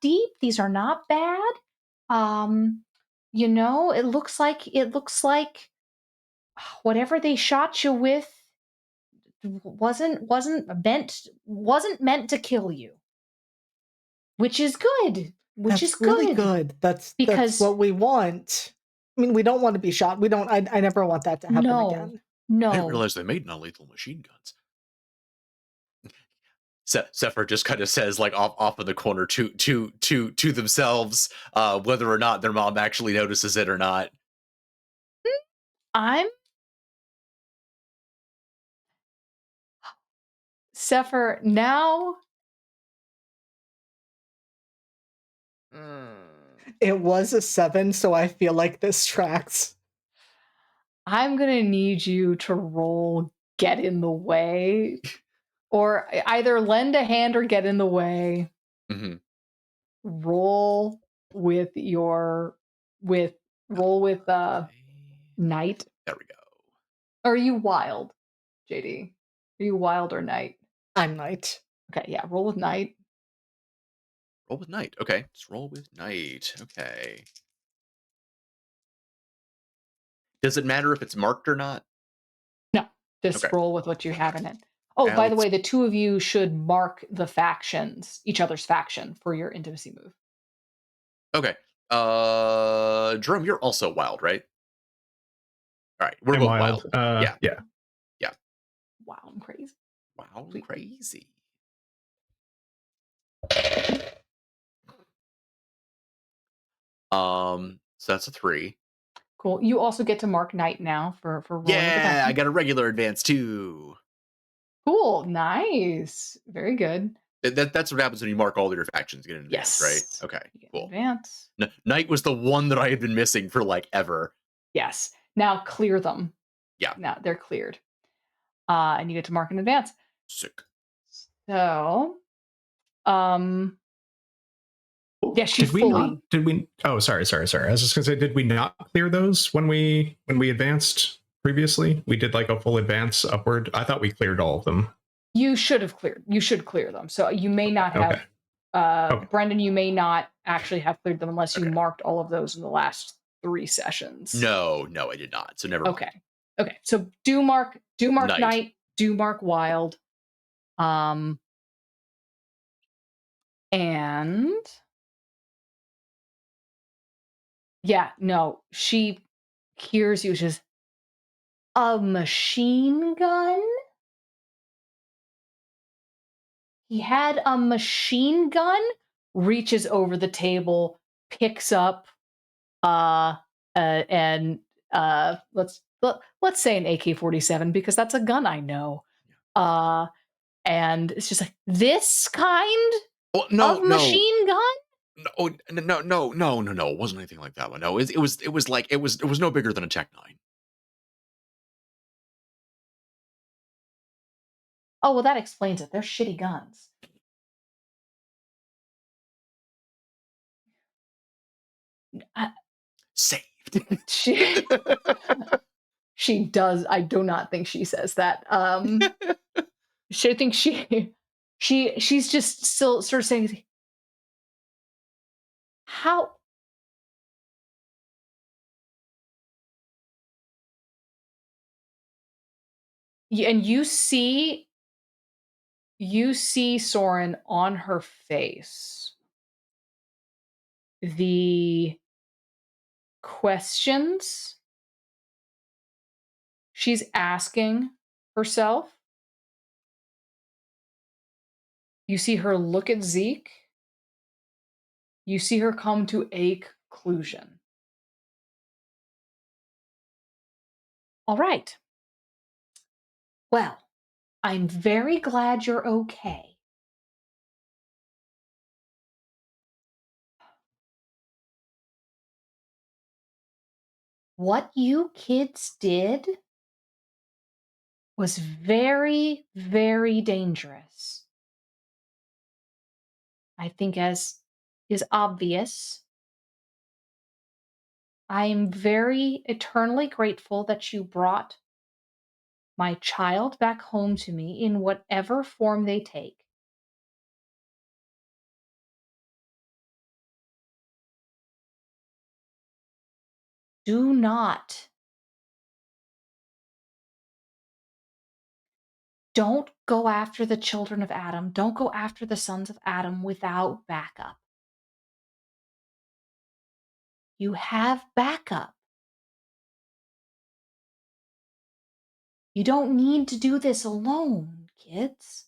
deep. These are not bad. Um, it looks like whatever they shot you with wasn't meant to kill you, which is good. Which is That's really good good. That's because what we want. I mean, we don't want to be shot. We don't I never want that to happen no, again. I didn't no, realize they made non-lethal machine guns. Sefer just kind of says, like off in the corner to themselves, whether or not their mom actually notices it or not. I'm Sefer now. Mm, It was a 7, so I feel like this tracks. I'm gonna need you to roll get in the way, or either lend a hand or get in the way. Mm-hmm. Roll with your with roll with night. There we go. Are you wild, JD? Are you wild or night? I'm Knight. Okay, yeah, roll with night. Roll with night. Okay, let's roll with night. Okay. Does it matter if it's marked or not? No, just Okay. roll with what you have in it. Oh, by the Let's. way, the two of you should mark the factions, each other's faction, for your intimacy move. Okay. Jerome, you're also wild, right? All right, we're I'm both wild. wild. Yeah. Yeah. Yeah. Wow, I'm crazy. Wild and Sweet. crazy. So that's a 3. Cool. You also get to mark night now for rolling with Yeah, I advantage. got a regular advance too. Cool. Nice. Very good. That's what happens when you mark all your factions. You get an advance, right? Yes. Okay, You get an cool. advance. Night was the one that I had been missing for like ever. Yes. Now clear them. Yeah. Now they're cleared. And you get to mark in advance. Sick. So, um, yeah, she Did we fully. not? Did we? Oh, sorry. I was just gonna say, did we not clear those when we advanced previously? We did like a full advance upward. I thought we cleared all of them. You should have cleared. You should clear them. So you may not have. Okay. Okay. Brendan, you may not actually have cleared them unless you Okay. marked all of those in the last 3 sessions. No, I did not. So never mind. Okay. So do mark Night. night, do mark wild. And yeah, no, she hears you. She's a machine gun. He had a machine gun, reaches over the table, picks up and let's say an AK-47 because that's a gun I know. And it's just like this kind Oh, of machine gun? No. It wasn't anything like that one. No, it was no bigger than a Tech 9. Oh, well, that explains it. They're shitty guns. Saved. She does. I do not think she says that. She thinks she's just still sort of saying, how? And you see Soren on her face. The questions she's asking herself. You see her look at Zeke. You see her come to a conclusion. All right. Well, I'm very glad you're okay. What you kids did was very, very dangerous. I think, as is obvious, I am very eternally grateful that you brought my child back home to me in whatever form they take. Do not, don't go after the children of Adam. Don't go after the sons of Adam without backup. You have backup. You don't need to do this alone, kids.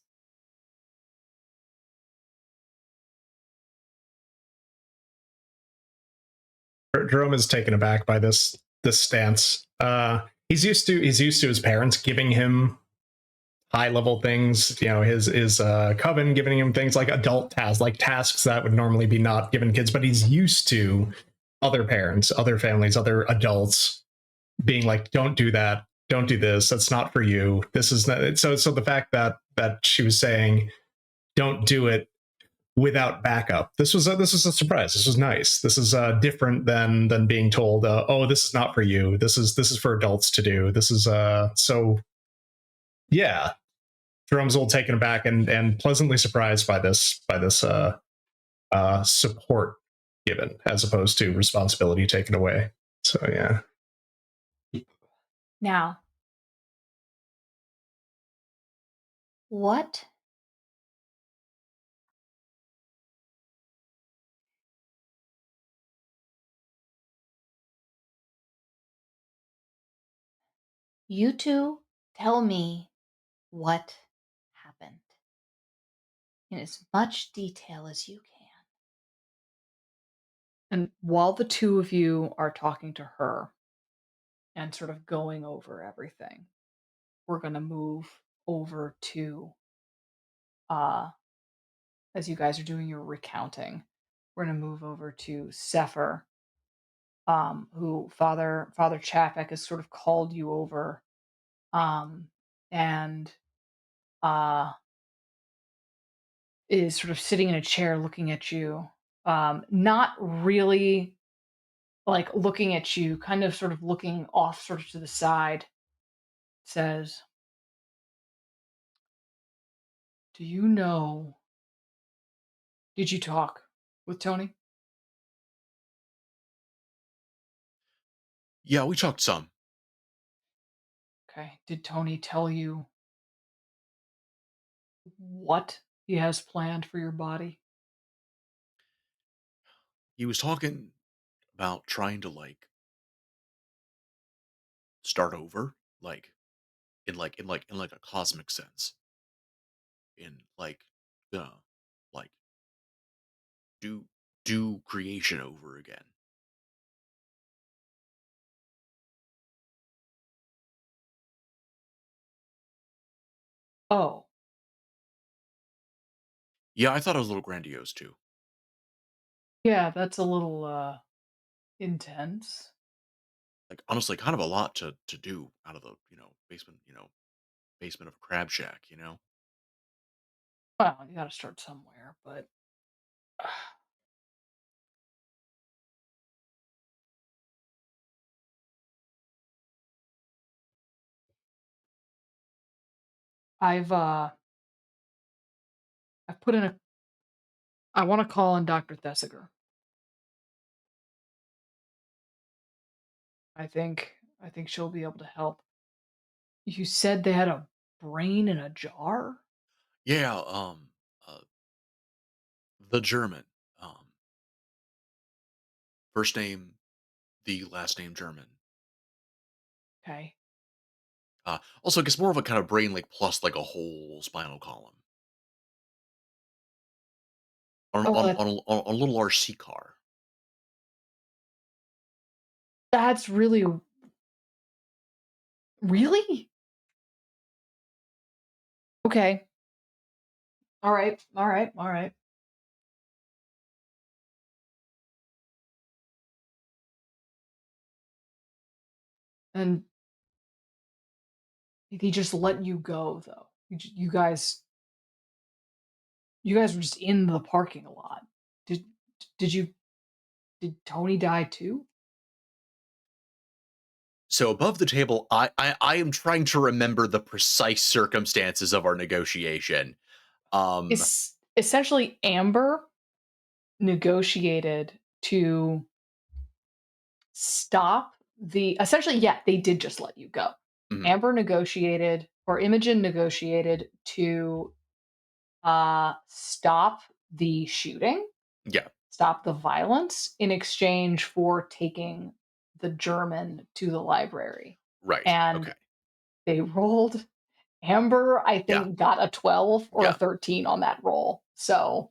Jerome is taken aback by this stance. He's used to his parents giving him high level things. You know, his coven giving him things like adult tasks, like tasks that would normally be not given kids. But he's used to other parents, other families, other adults being like, "Don't do that. Don't do this. That's not for you. This is not." So the fact that she was saying, "Don't do it," without backup. This was a surprise. This was nice. This is different than being told, "Oh, this is not for you. This is for adults to do." This is so yeah. Jerome's a little taken aback and pleasantly surprised by this support given as opposed to responsibility taken away. So yeah. Now, what you two tell me what happened in as much detail as you can. And while the two of you are talking to her and sort of going over everything, we're going to move over to, uh, as you guys are doing your recounting, we're going to move over to Sefer, who Father Chapek has sort of called you over, um, and uh, is sort of sitting in a chair looking at you, not really like looking at you, kind of sort of looking off, sort of to the side. Says, "Do you know? Did you talk with Tony?" Yeah, we talked some. Okay. Did Tony tell you what he has planned for your body? He was talking about trying to start over, in like a cosmic sense, in uh, like do do creation over again. Oh, Yeah, I thought it was a little grandiose too. yeah, that's a little intense. Like honestly, kind of a lot to do out of the basement of a crab shack. Well, you got to start somewhere, but I've uh I've put in a I want to call in Dr. Thesiger. I think she'll be able to help. You said they had a brain in a jar? Yeah, uh, the German, um, first name, the last name German. Okay. Also, I guess more of a kind of brain like plus like a whole spinal column on Oh, on on on a little RC car. that's really really? Okay. All right. All right. All right. And he just let you go, though. You guys were just in the parking lot. Did did you did Tony die too? So above the table, I am trying to remember the precise circumstances of our negotiation. Um, It's essentially Amber negotiated to stop the essentially, yeah, they did just let you go. mhm, Amber negotiated or Imogen negotiated to stop the shooting, yeah, stop the violence in exchange for taking the German to the library. right, And okay, they rolled. Amber, I yeah, think, got a 12 or a yeah, 13 on that roll. So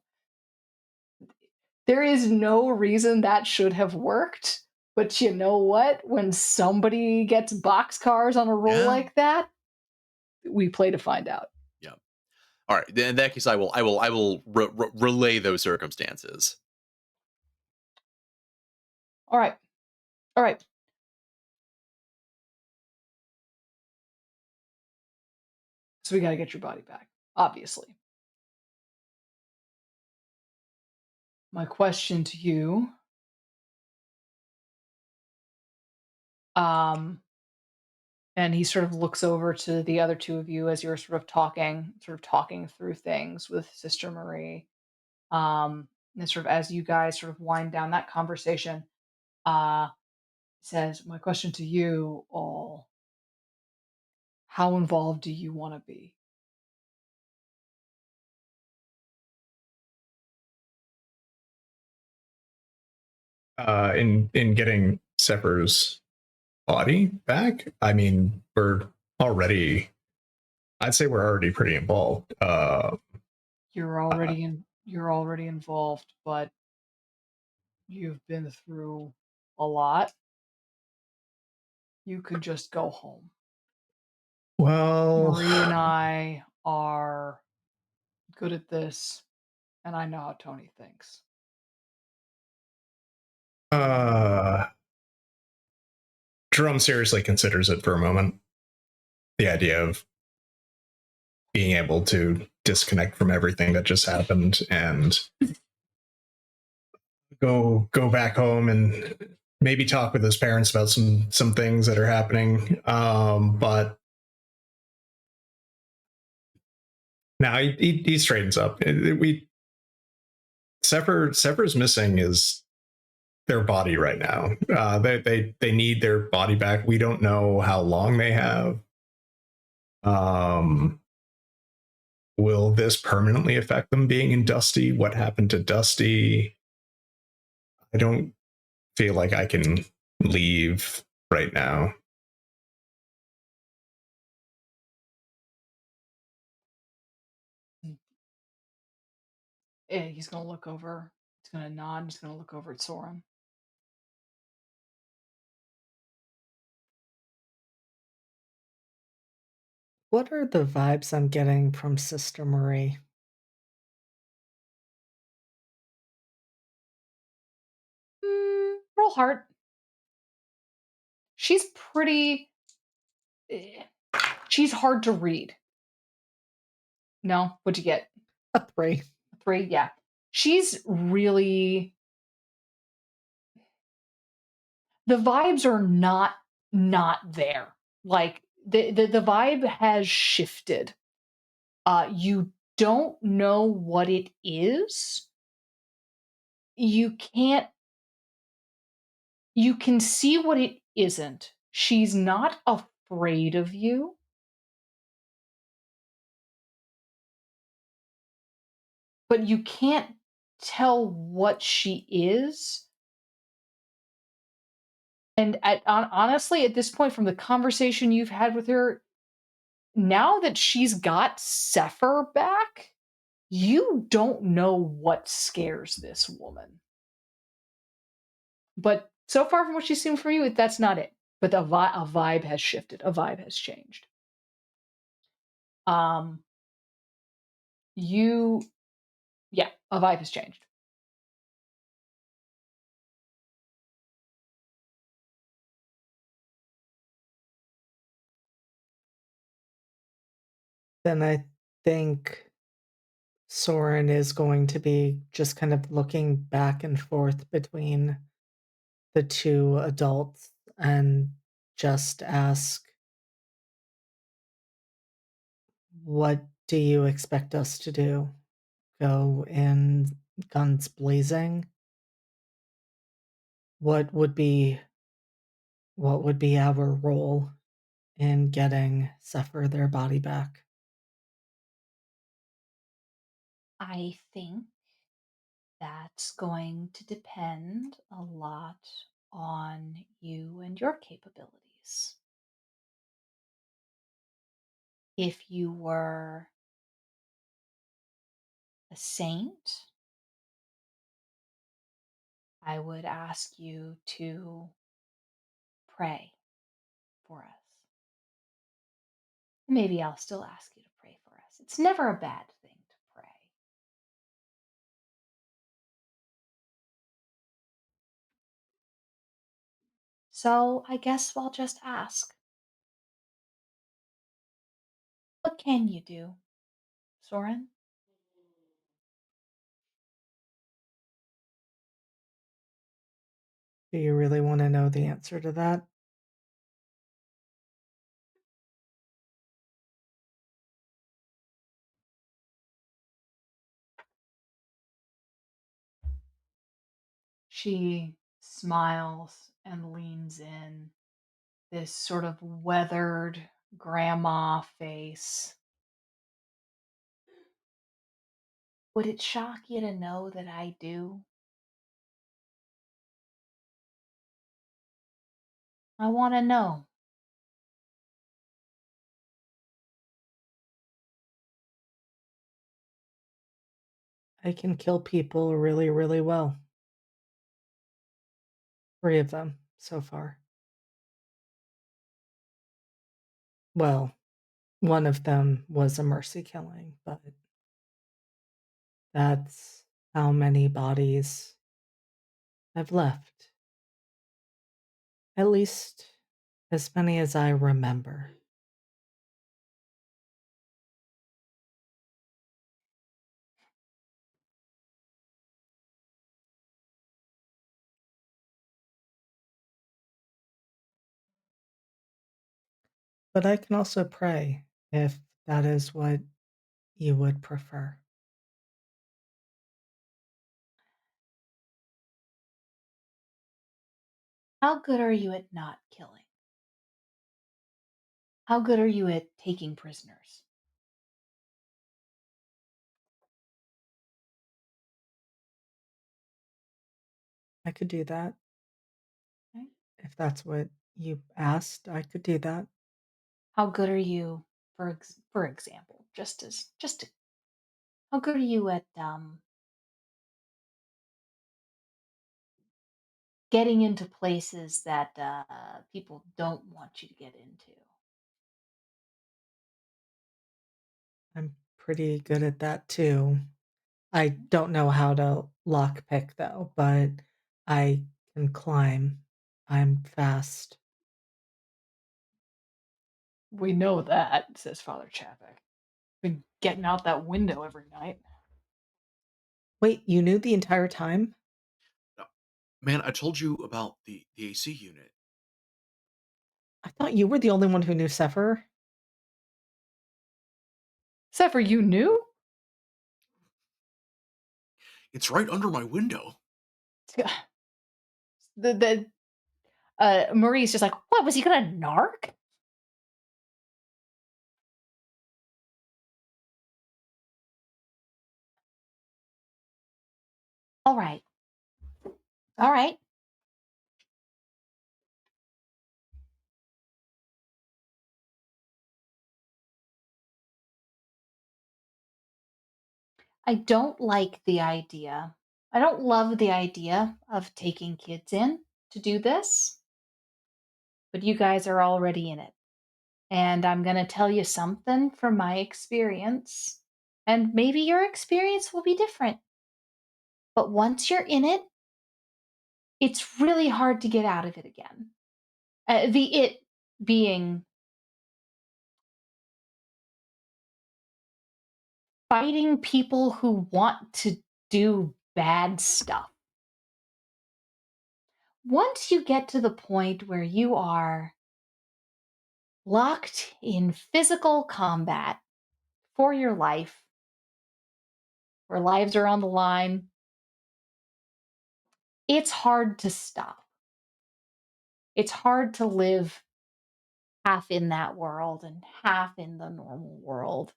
there is no reason that should have worked. But you know what? When somebody gets boxcars on a roll yeah, like that, we play to find out. yeah. All right, then in that case, I will relay those circumstances. All right. All right. So we got to get your body back, obviously. My question to you, um, and he sort of looks over to the other two of you as you're sort of talking through things with Sister Marie. And sort of as you guys sort of wind down that conversation, uh, says, "My question to you all: How involved do you want to be?" In getting Sefer's body back, I mean, I'd say we're already pretty involved. Uh, You're already involved, but you've been through a lot. You could just go home. well, Marie and I are good at this, and I know how Tony thinks. uh, Jerome seriously considers it for a moment. The idea of being able to disconnect from everything that just happened and go back home and maybe talk with his parents about some things that are happening. But now he straightens up. We Sever's missing is their body right now. They need their body back. We don't know how long they have. Um, will this permanently affect them being in Dusty? What happened to Dusty? I don't feel like I can leave right now. He's gonna look over. He's gonna nod. He's gonna look over at Soren. What are the vibes I'm getting from Sister Marie? Roll heart. She's pretty. eh, She's hard to read. No, what'd you get? A 3. 3. Yeah, she's really. The vibes are not there. Like the vibe has shifted. You don't know what it is. You can't. You can see what it isn't. She's not afraid of you, but you can't tell what she is. And honestly, at this point, from the conversation you've had with her, now that she's got Sefer back, you don't know what scares this woman. But so far from what she's seen from you, that's not it. But a vibe has shifted. A vibe has changed. Um, You, yeah, a vibe has changed. Then I think Soren is going to be just kind of looking back and forth between the two adults and just ask, what do you expect us to do? Go in guns blazing? What would be what would be our role in getting Sefer their body back? I think that's going to depend a lot on you and your capabilities. If you were a saint, I would ask you to pray for us. Maybe I'll still ask you to pray for us. It's never a bad thing to pray. So I guess I'll just ask, what can you do, Soren? Do you really want to know the answer to that? She smiles and leans in, this sort of weathered grandma face. Would it shock you to know that I do? I want to know. I can kill people really, really well. 3 of them so far. Well, one of them was a mercy killing, but that's how many bodies I've left. At least as many as I remember. But I can also pray if that is what you would prefer. How good are you at not killing? How good are you at taking prisoners? I could do that. Okay. If that's what you asked, I could do that. How good are you, for example, how good are you at getting into places that people don't want you to get into? I'm pretty good at that too. I don't know how to lockpick though, but I can climb. I'm fast. We know that, says Father Chapek. Been getting out that window every night. Wait, you knew the entire time? No. Man, I told you about the AC unit. I thought you were the only one who knew Sefer. Sefer, you knew? It's right under my window. The Marie's just like, what was he gonna narc? All right, all right. I don't like the idea. I don't love the idea of taking kids in to do this, but you guys are already in it. And I'm going to tell you something from my experience. And maybe your experience will be different. But once you're in it, it's really hard to get out of it again. The it being fighting people who want to do bad stuff. Once you get to the point where you are locked in physical combat for your life, where lives are on the line, it's hard to stop. It's hard to live half in that world and half in the normal world.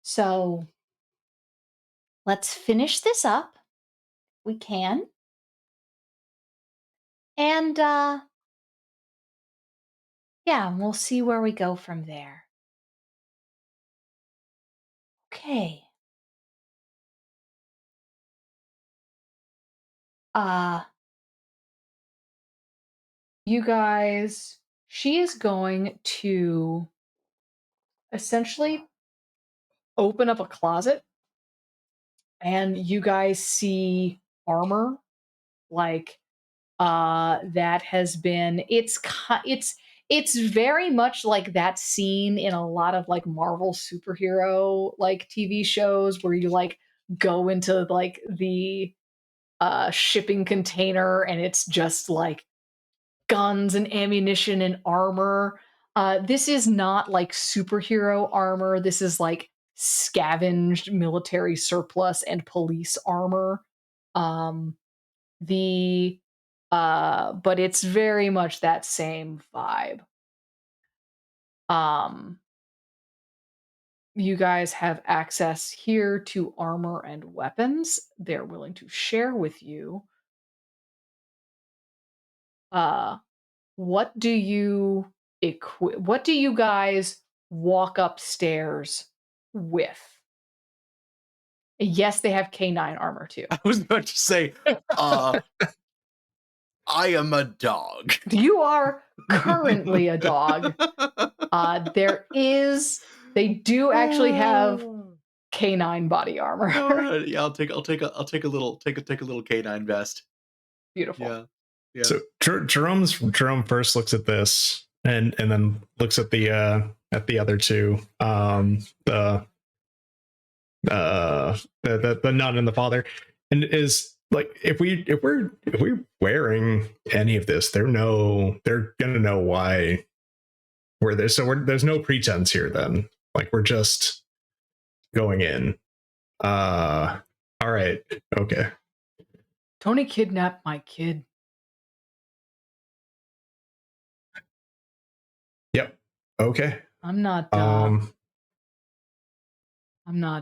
So let's finish this up. We can. And yeah, we'll see where we go from there. Okay. Uh you guys, she is going to essentially open up a closet and you guys see armor like that has been it's very much like that scene in a lot of like Marvel superhero like TV shows where you like go into like the shipping container and it's just like guns and ammunition and armor. This is not like superhero armor. This is like scavenged military surplus and police armor. Um, the but it's very much that same vibe. Um, you guys have access here to armor and weapons. They're willing to share with you. Uh, what do you what do you guys walk upstairs with? Yes, they have canine armor too. I was about to say, I am a dog. You are currently a dog. They do actually have canine body armor. All right, yeah, I'll take a little canine vest. Beautiful. Yeah, yeah. So Jerome first looks at this and then looks at the other two, the nun and the father, and is like, if we're wearing any of this, they're gonna know why we're there. So there's no pretense here. Then, like, we're just going in. All right, okay. Tony kidnapped my kid. Yep. Okay. I'm not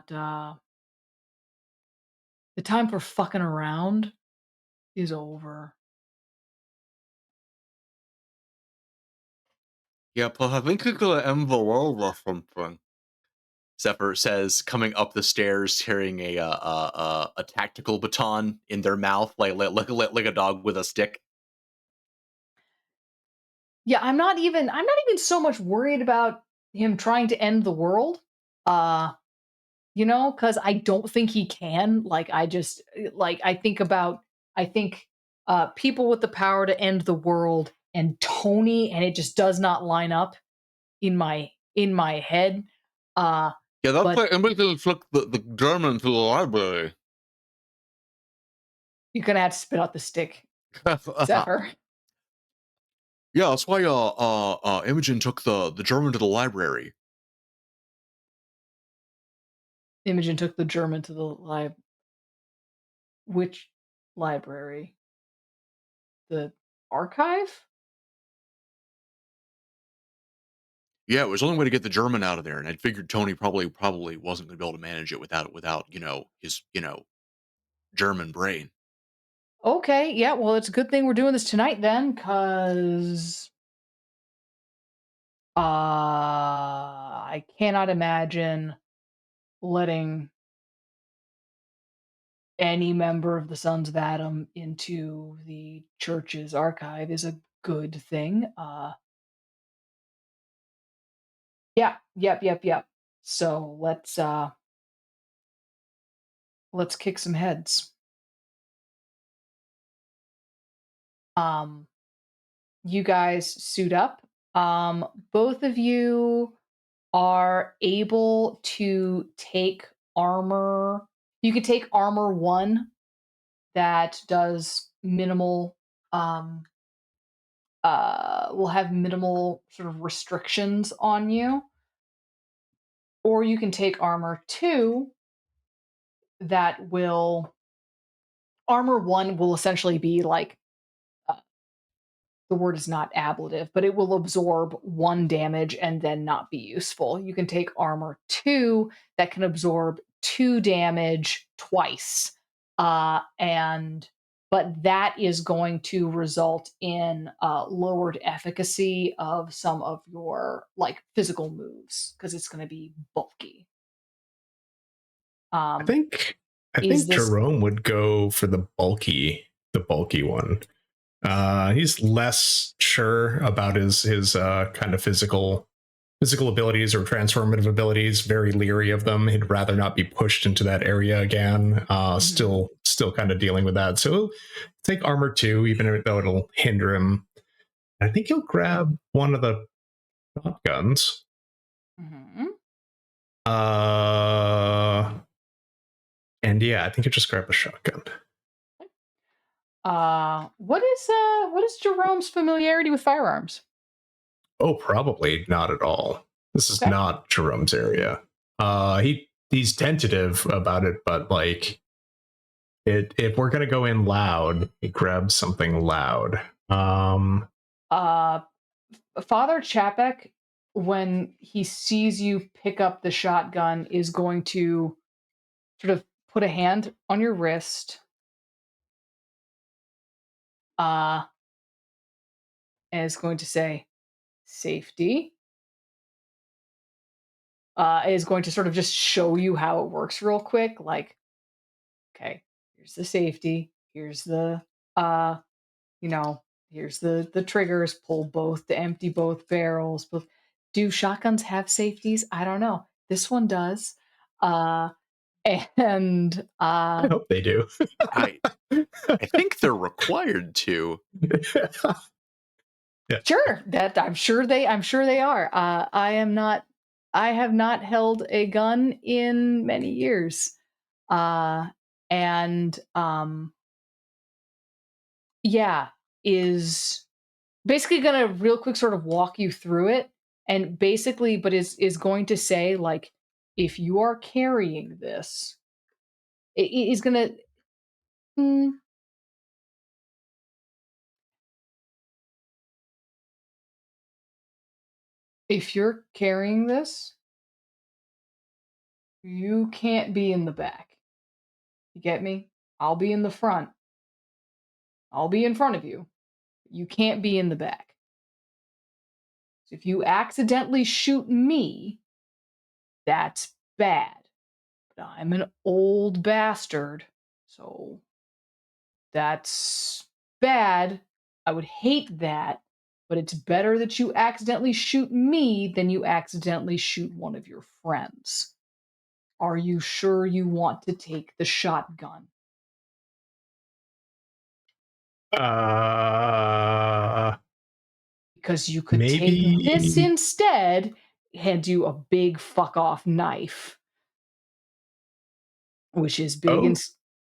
the time for fucking around is over. Yeah, plus I think it's gonna end the world or something. Sefer says, coming up the stairs carrying a tactical baton in their mouth, like a dog with a stick. Yeah, I'm not even so much worried about him trying to end the world. Cuz I don't think he can. Like I think people with the power to end the world and Tony, and it just does not line up in my head. Yeah, that's But why everybody took the German to the library. you're gonna have to spit out the stick, Zephyr. Yeah, that's why Imogen took the German to the library. Imogen took the German to the which library? The archive? Yeah, it was the only way to get the German out of there, and I figured Tony probably wasn't going to be able to manage it without his German brain. Okay, yeah, well, it's a good thing we're doing this tonight then, because I cannot imagine letting any member of the Sons of Adam into the church's archive is a good thing. Yeah, yep. So let's kick some heads. Um, you guys suit up. Both of you are able to take armor. You could take armor 1 that does minimal will have minimal sort of restrictions on you, or you can take armor 2 that will armor 1 will essentially be like uh, the word is not ablative, but it will absorb 1 damage and then not be useful. You can take armor 2 that can absorb 2 damage twice. And but that is going to result in lowered efficacy of some of your like physical moves because it's going to be bulky. I Um, think I is think this Jerome would go for the bulky one. He's less sure about his kind of physical abilities or transformative abilities. Very leery of them. He'd rather not be pushed into that area again. Mhm. Still kind of dealing with that. So he'll take armor 2, even though it'll hinder him. I think he'll grab one of the shotguns. Mhm. And yeah, I think he'll just grab a shotgun. What is Jerome's familiarity with firearms? Oh, probably not at all. This is Okay. not Jerome's area. He's tentative about it, but like if we're gonna go in loud, he grabs something loud. Uh, Father Chapek, when he sees you pick up the shotgun, is going to sort of put a hand on your wrist, uh, and is going to say, "Safety." Is going to sort of just show you how it works real quick. Like, okay, here's the safety. Here's the uh, you know, here's the triggers. Pull both to empty both barrels. Both. Do shotguns have safeties? I don't know. This one does. Uh, and I hope they do. I think they're required to. Yeah. sure, that I'm sure they are. I have not held a gun in many years. Uh and yeah, is basically gonna real quick sort of walk you through it and basically but is going to say like if you are carrying this, it is gonna mm, if you're carrying this, you can't be in the back. You get me? I'll be in the front. I'll be in front of you. You can't be in the back. So if you accidentally shoot me, that's bad. But I'm an old bastard, so that's bad. I would hate that, but it's better that you accidentally shoot me than you accidentally shoot one of your friends. Are you sure you want to take the shotgun? uh, Because you could take this maybe. instead, hand you a big fuck off knife, which is big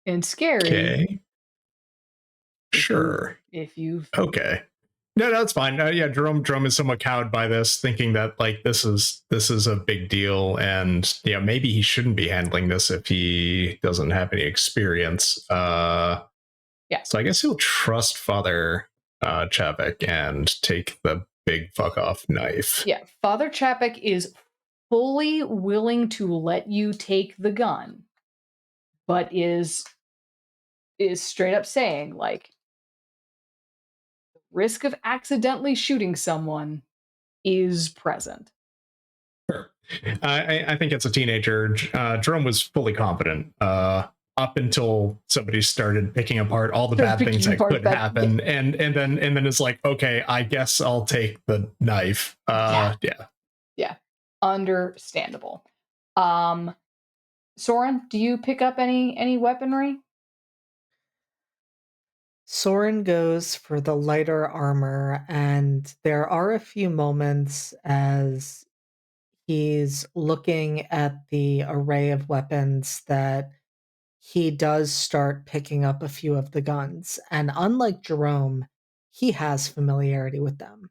and scary Okay. Sure. if you've Okay. No, that's fine. Yeah, Jerome is somewhat cowed by this, thinking that like this is a big deal, and yeah, maybe he shouldn't be handling this if he doesn't have any experience. yeah. So I guess he'll trust Father Chapek and take the big fuck off knife. Yeah, Father Chapek is fully willing to let you take the gun, but is straight up saying like risk of accidentally shooting someone is present. Sure. I think as a teenager, Jerome was fully confident. Up until somebody started picking apart all the Start bad things picking that apart could that happen, and then it's like, okay, I guess I'll take the knife. yeah, Yeah. yeah. Understandable. Soren, do you pick up any weaponry? Soren goes for the lighter armor, and there are a few moments as he's looking at the array of weapons that he does start picking up a few of the guns. And unlike Jerome, he has familiarity with them.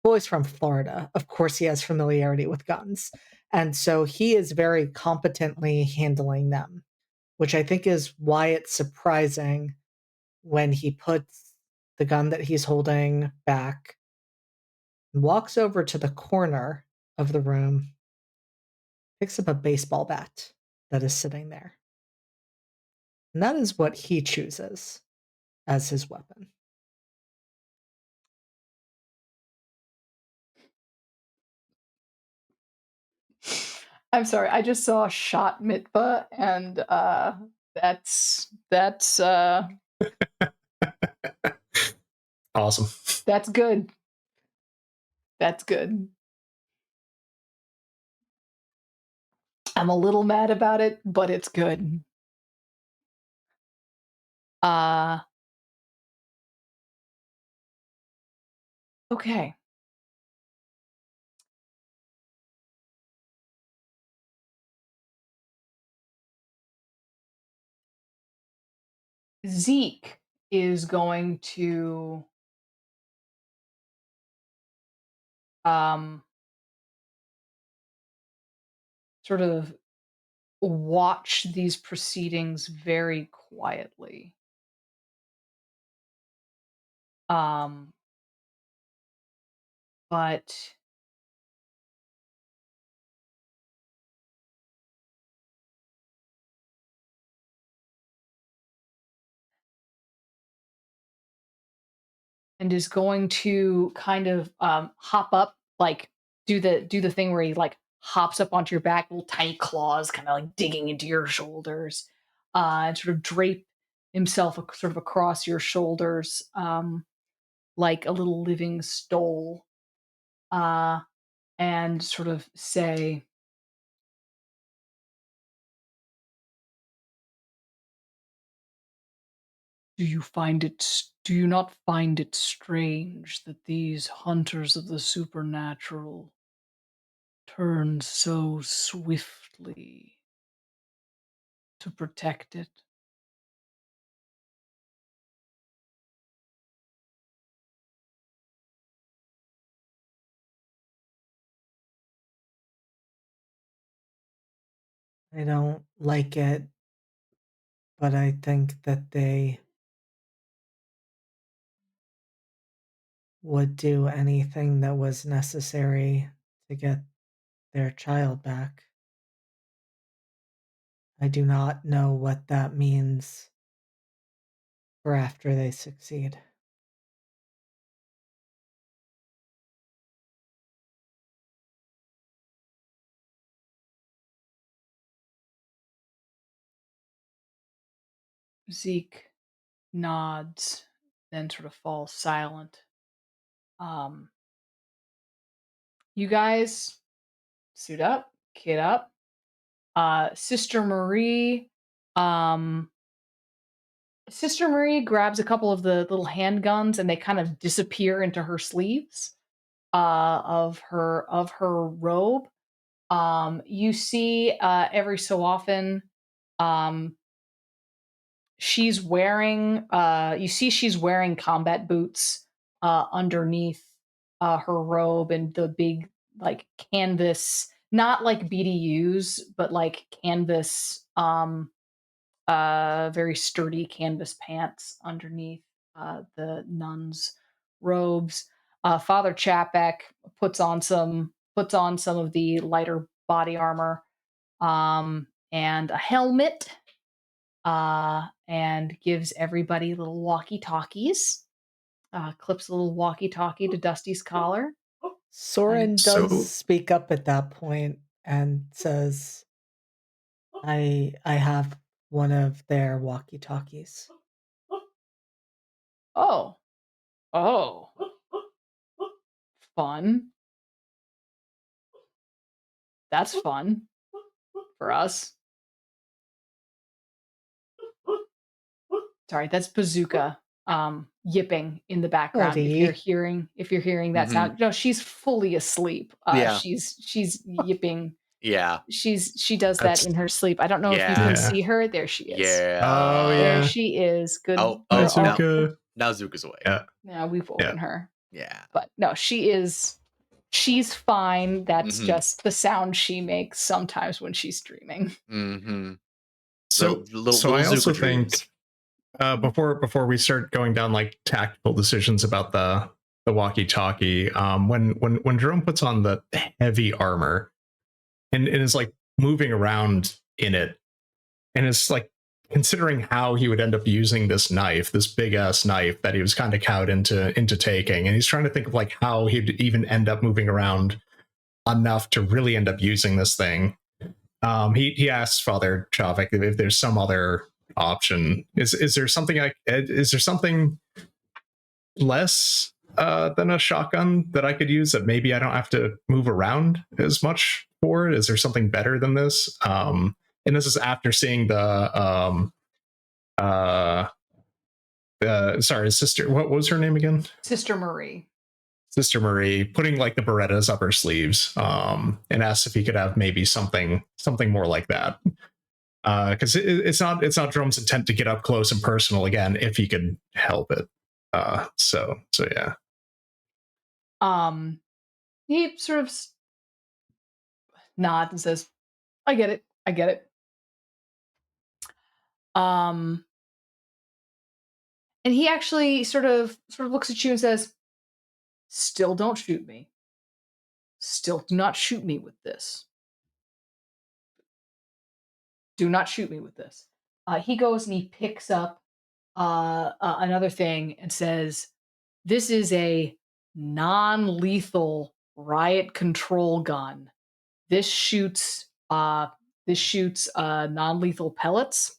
Boy's from Florida. Of course, he has familiarity with guns. And so he is very competently handling them, which I think is why it's surprising when he puts the gun that he's holding back, walks over to the corner of the room, picks up a baseball bat that is sitting there. And that is what he chooses as his weapon. I'm sorry, I just saw shot mitzvah, and that's Awesome. that's good. That's good. I'm a little mad about it, but it's good. Okay. Zeke is going to sort of watch these proceedings very quietly. But and is going to kind of hop up, like do the thing where he like hops up onto your back, little tiny claws kind of like digging into your shoulders, and sort of drape himself sort of across your shoulders, like a little living stole, and sort of say, do you not find it strange that these hunters of the supernatural turn so swiftly to protect it? I don't like it, but I think that they would do anything that was necessary to get their child back. I do not know what that means for after they succeed. Zeke nods, then sort of falls silent. Um, you guys suit up, kid up. Sister Marie, um, Sister Marie grabs a couple of the little handguns, and they kind of disappear into her sleeves of her robe. You see every so often, um, she's wearing you see she's wearing combat boots underneath her robe, and the big like canvas, not like BDUs, but like canvas, very sturdy canvas pants underneath the nuns robes. Father Chapek puts on some of the lighter body armor, and a helmet, and gives everybody little walkie talkies. Clips a little walkie talkie to Dusty's collar. Soren does So speak up at that point and says, I have one of their walkie talkies. Oh, oh, fun. That's fun for us. Sorry, that's Bazooka yipping in the background. If you're hearing that Mhm. sound, no, she's fully asleep. Yeah. She's yipping. Yeah. She does that That's in her sleep. I don't know if you can Yeah. Yeah. see her. There she is. Oh Yeah. There yeah. she is. Good Oh, girl. Oh, Bazooka. now Zuka's awake. Yeah. now we've Yeah. woken her. Yeah. But no, she's fine. That's Mhm. just the sound she makes sometimes when she's dreaming. Mhm. So Little I also Zuka dreams. think before we start going down like tactical decisions about the walkie-talkie, when Jerome puts on the heavy armor and is like moving around in it, and it's like considering how he would end up using this knife, this big ass knife that he was kind of cowed into taking, and he's trying to think of like how he'd even end up moving around enough to really end up using this thing. He asks Father Chavik if there's some other option. Is there something is there something less than a shotgun that I could use that maybe I don't have to move around as much for? Is there something better than this? And this is after seeing uh sorry, his sister, what was her name again? Sister Marie. Sister Marie putting like the Berettas up her sleeves, and asked if he could have maybe something more like that. Because it's not Jerome's intent to get up close and personal again if he could help it. So yeah. He sort of nods and says, "I get it. I get it." And he actually sort of looks at you and says, "Still don't shoot me. Still do not shoot me with this. Do not shoot me with this." He goes and he picks up another thing and says, "This is a non-lethal riot control gun. This shoots non-lethal pellets."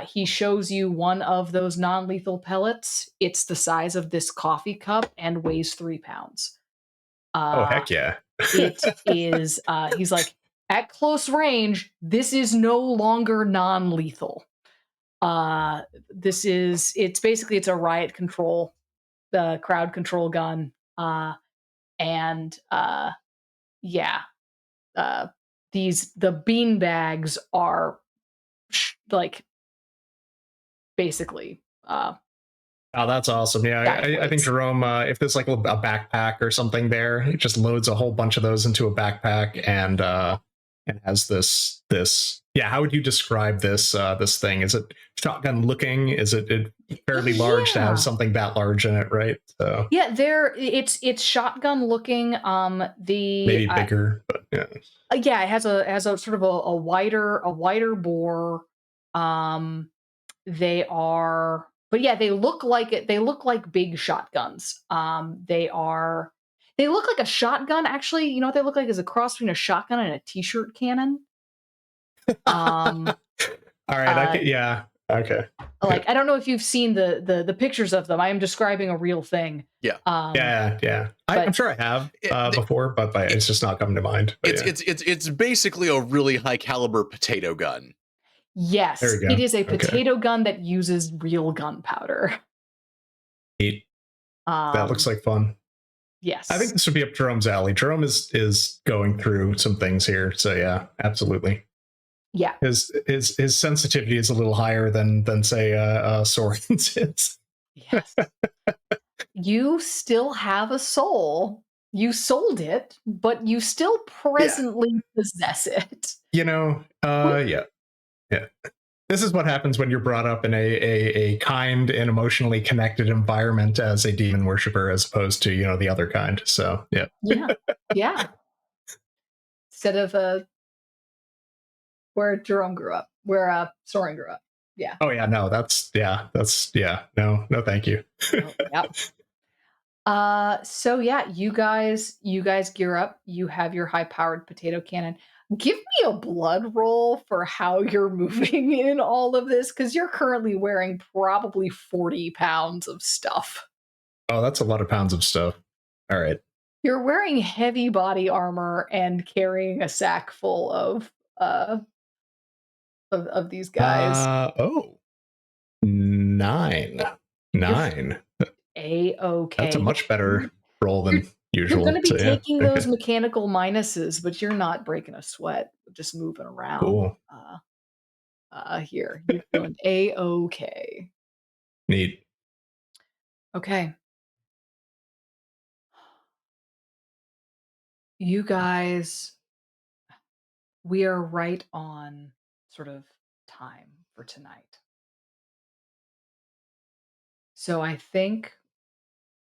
He shows you one of those non-lethal pellets. It's the size of this coffee cup and weighs 3 pounds. Oh heck yeah. It is. He's like, at close range, this is no longer non-lethal. It's basically it's a riot control, the crowd control gun. And yeah, the bean bags are like basically Oh, that's awesome. Yeah, I think weights. Jerome, if there's like a backpack or something there, it just loads a whole bunch of those into a backpack and has this. Yeah, how would you describe this thing? Is it shotgun looking? Is it fairly large to have Yeah. something that large in it? Right. So Yeah, it's shotgun looking. maybe bigger, but yeah. Yeah, it has a sort of a wider bore. They are, but yeah, they look like it. They look like big shotguns. They look like a shotgun. Actually, you know what they look like is a cross between a shotgun and a t-shirt cannon. Um, All right. Yeah. Okay. like I don't know if you've seen the pictures of them. I am describing a real thing. Yeah. Yeah. I'm sure I have before, but it's just not coming to mind. It's basically a really high caliber potato gun. Yes, There you go. it is a potato gun that uses real gunpowder. Neat. That looks like fun. Yes, I think this would be up Jerome's alley. Jerome is going through some things here, so yeah, absolutely. Yeah, His sensitivity is a little higher than say Soren's is. yes. You still have a soul. You sold it, but you still presently possess it. You know, yeah. This is what happens when you're brought up in a kind and emotionally connected environment as a demon worshiper, as opposed to the other kind. So yeah. Yeah. Instead of where Jerome grew up, where Soren grew up. Yeah. Oh yeah, no, that's no, thank you. Yep. So yeah, you guys gear up. You have your high-powered potato cannon. Give me a blood roll for how you're moving in all of this, because you're currently wearing probably 40 pounds of stuff. Oh, that's a lot of pounds of stuff. All right. You're wearing heavy body armor and carrying a sack full uh of these guys. Oh, 9. You're 9. That's a A-okay. much better roll You're than you're usual. gonna be So yeah, taking okay, those mechanical minuses, but you're not breaking a sweat, just moving around. cool, Here. You're doing A-okay. neat. Okay. You guys, we are right on sort of time for tonight. So I think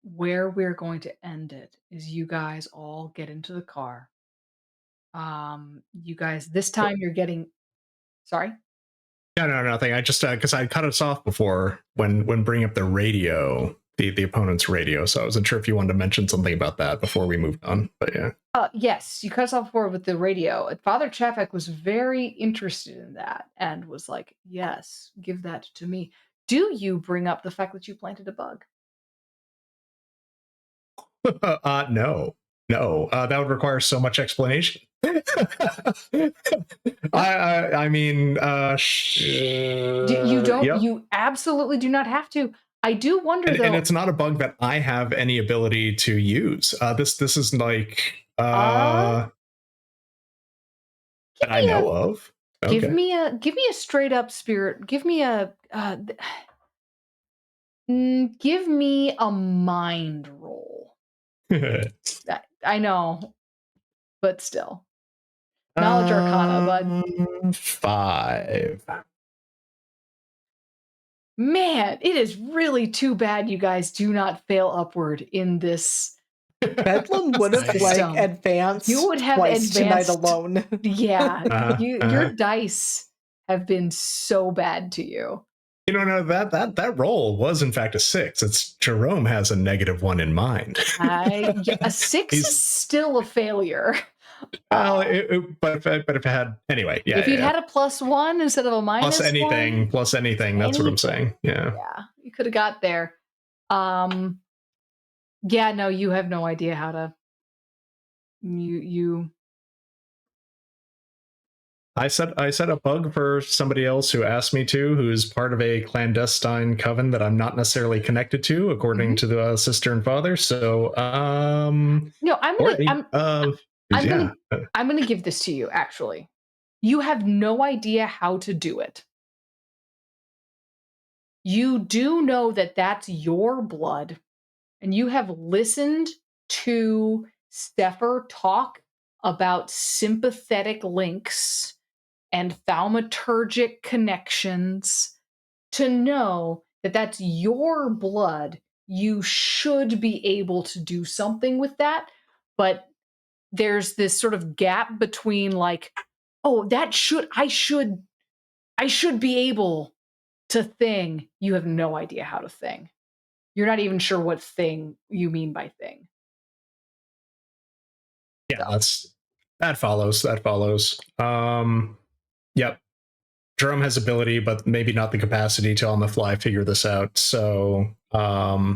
where we're going to end it is you guys all get into the car. You guys, this time you're getting, sorry? No, no, nothing. I just because I cut us off before when bringing up the radio, the opponent's radio. So I wasn't sure if you wanted to mention something about that before we moved on. But yeah. Yes, you cut us off forward with the radio. Father Chafek was very interested in that and was like, yes, give that to me. Do you bring up the fact that you planted a bug? No, no, that would require so much explanation. I mean, You don't, yep. you absolutely do not have to. I do wonder And though, it's not a bug that I have any ability to use. This is like uh, give that I me a know of. Okay. give me a straight up spirit. Give me a give me a mind roll. I know, but still. Knowledge Arcana, bud. 5. Man, it is really too bad you guys do not fail upward in this Bedlam would have system. advanced You would have twice tonight advanced. alone. Yeah, your Uh-huh. dice have been so bad to you. You know, no, that roll was in fact a 6. It's Jerome has a -1 in mind. Yeah, a 6 is still a failure. Well, but if it had anyway, yeah, If you'd yeah, had a +1 instead of a -1, plus anything. That's what I'm saying. Yeah. yeah, you could have got there. Yeah, no, you have no idea how to. You. I set a bug for somebody else who asked me to, who's part of a clandestine coven that I'm not necessarily connected to, according to the sister and father. So, No, or I'm gonna yeah, I'm gonna give this to you. Actually, you have no idea how to do it. You do know that that's your blood, and you have listened to Sefer talk about sympathetic links and thaumaturgic connections to know that that's your blood. You should be able to do something with that, but there's this sort of gap between like, oh, I should be able to thing. You have no idea how to thing. You're not even sure what thing you mean by thing. yeah, So, that follows. That follows. Yep. Jerome has ability, but maybe not the capacity to on the fly figure this out. So, yeah.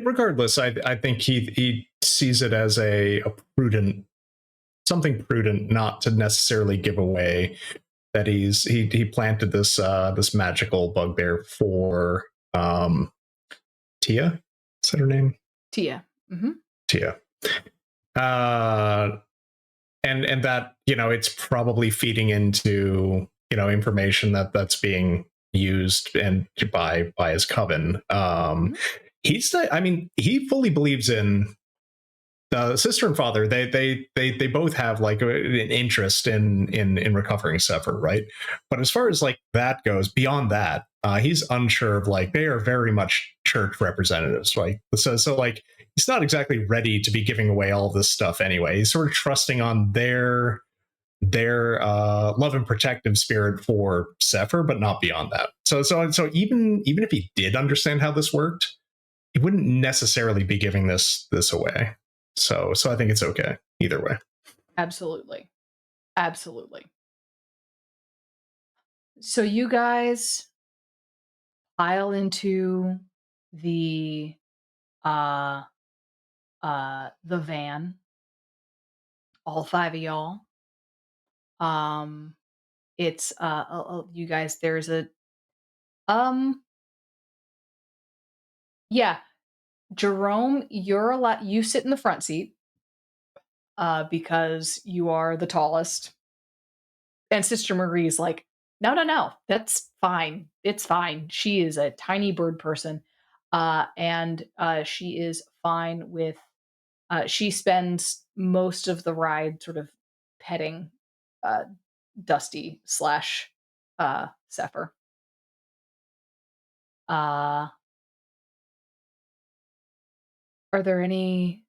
Regardless, I think he sees it as a prudent, something prudent, not to necessarily give away that he planted this magical bugbear for Tia. Is that her name? Tia. Tia. And that, you know, it's probably feeding into, you know, information that's being used and by his coven. I mean, he fully believes in the sister and father. They both have like an interest in recovering Sefer, right? But as far as like that goes, beyond that, he's unsure of like they are very much church representatives, right? So like he's not exactly ready to be giving away all this stuff anyway. He's sort of trusting on their love and protective spirit for Sefer, but not beyond that. So even if he did understand how this worked, he wouldn't necessarily be giving this away. So I think it's okay either way. Absolutely. Absolutely. So you guys pile into the uh the van, all 5 of y'all. It's, you guys, there's a um, yeah, Jerome, you sit in the front seat, because you are the tallest, and Sister Marie's like, "No, no, no, that's fine. It's fine." She is a tiny bird person, and, she is fine with she spends most of the ride sort of petting, uh, Dusty slash, Sefer. Uh, are there any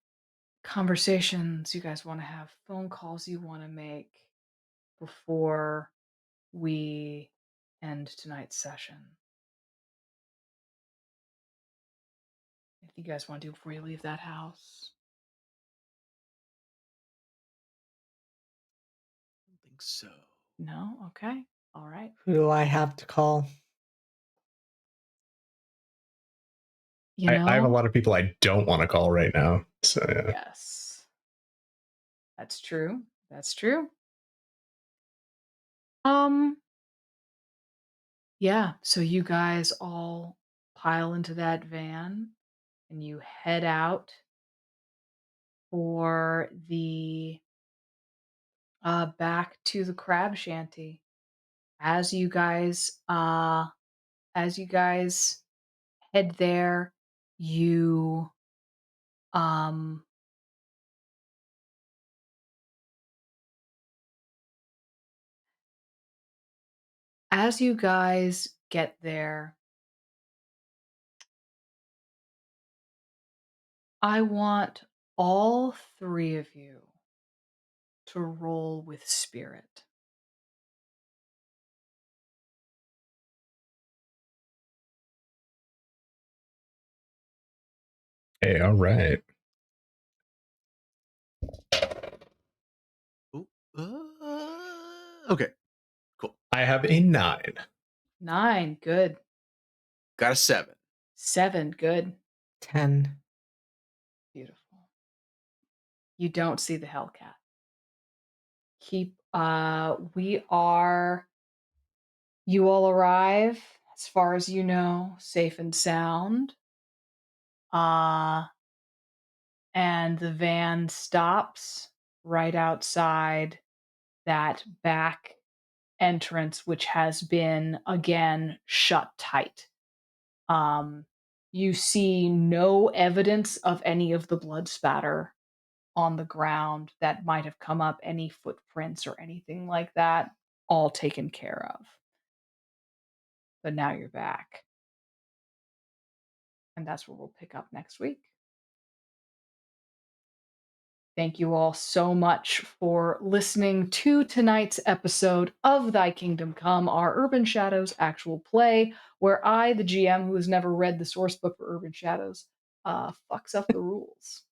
conversations you guys wanna have, phone calls you wanna make before we end tonight's session? If you guys wanna do before you leave that house? I don't think so. No? Okay. Alright. Who do I have to call? You I have a know? lot of people I don't want to call right now. So yeah. Yes. That's true. That's true. Um, yeah, so you guys all pile into that van and you head out for the back to the crab shanty. As you guys as you guys head there, you um as you guys get there, I want all 3 of you to roll with spirit. Hey, all right. Ooh, okay, cool. I have a 9. 9, good. Got a 7. 7, good. 10. Beautiful. You don't see the Hellcat. You all arrive, as far as you know, safe and sound. Uh, and the van stops right outside that back entrance, which has been again shut tight. Um, you see no evidence of any of the blood spatter on the ground that might have come up, any footprints or anything like that, all taken care of. But now you're back. And that's where we'll pick up next week. Thank you all so much for listening to tonight's episode of Thy Kingdom Come, our Urban Shadows actual play, where I, the GM who has never read the source book for Urban Shadows, fucks up the rules.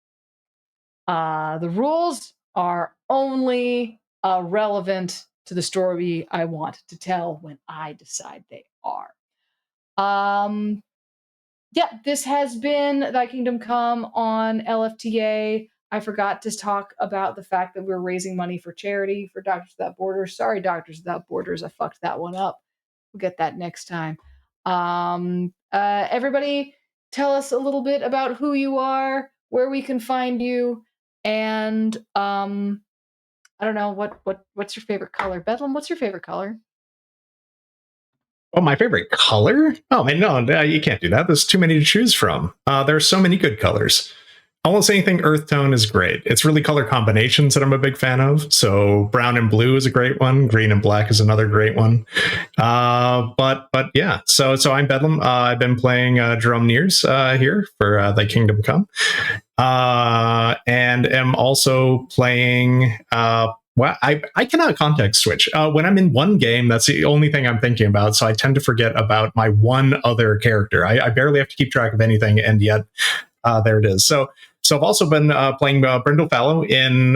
The rules are only relevant to the story I want to tell when I decide they are. Yeah, this has been Thy Kingdom Come on LFTA. I forgot to talk about the fact that we're raising money for charity for Doctors Without Borders. Sorry, Doctors Without Borders, I fucked that one up. We'll get that next time. Everybody, tell us a little bit about who you are, where we can find you, and I don't know what's your favorite color. Bedlam, what's your favorite color? Oh, my favorite color? Oh, man, no, you can't do that. There's too many to choose from. There are so many good colors. Almost anything earth tone is great. It's really color combinations that I'm a big fan of. So brown and blue is a great one. Green and black is another great one. But yeah. So I'm Bedlam. I've been playing Jerome Nears here for Thy Kingdom Come, and am also playing. Well, I cannot context switch. When I'm in one game, that's the only thing I'm thinking about. So I tend to forget about my one other character. I barely have to keep track of anything, and yet there it is. So I've also been playing Brindle Fallow in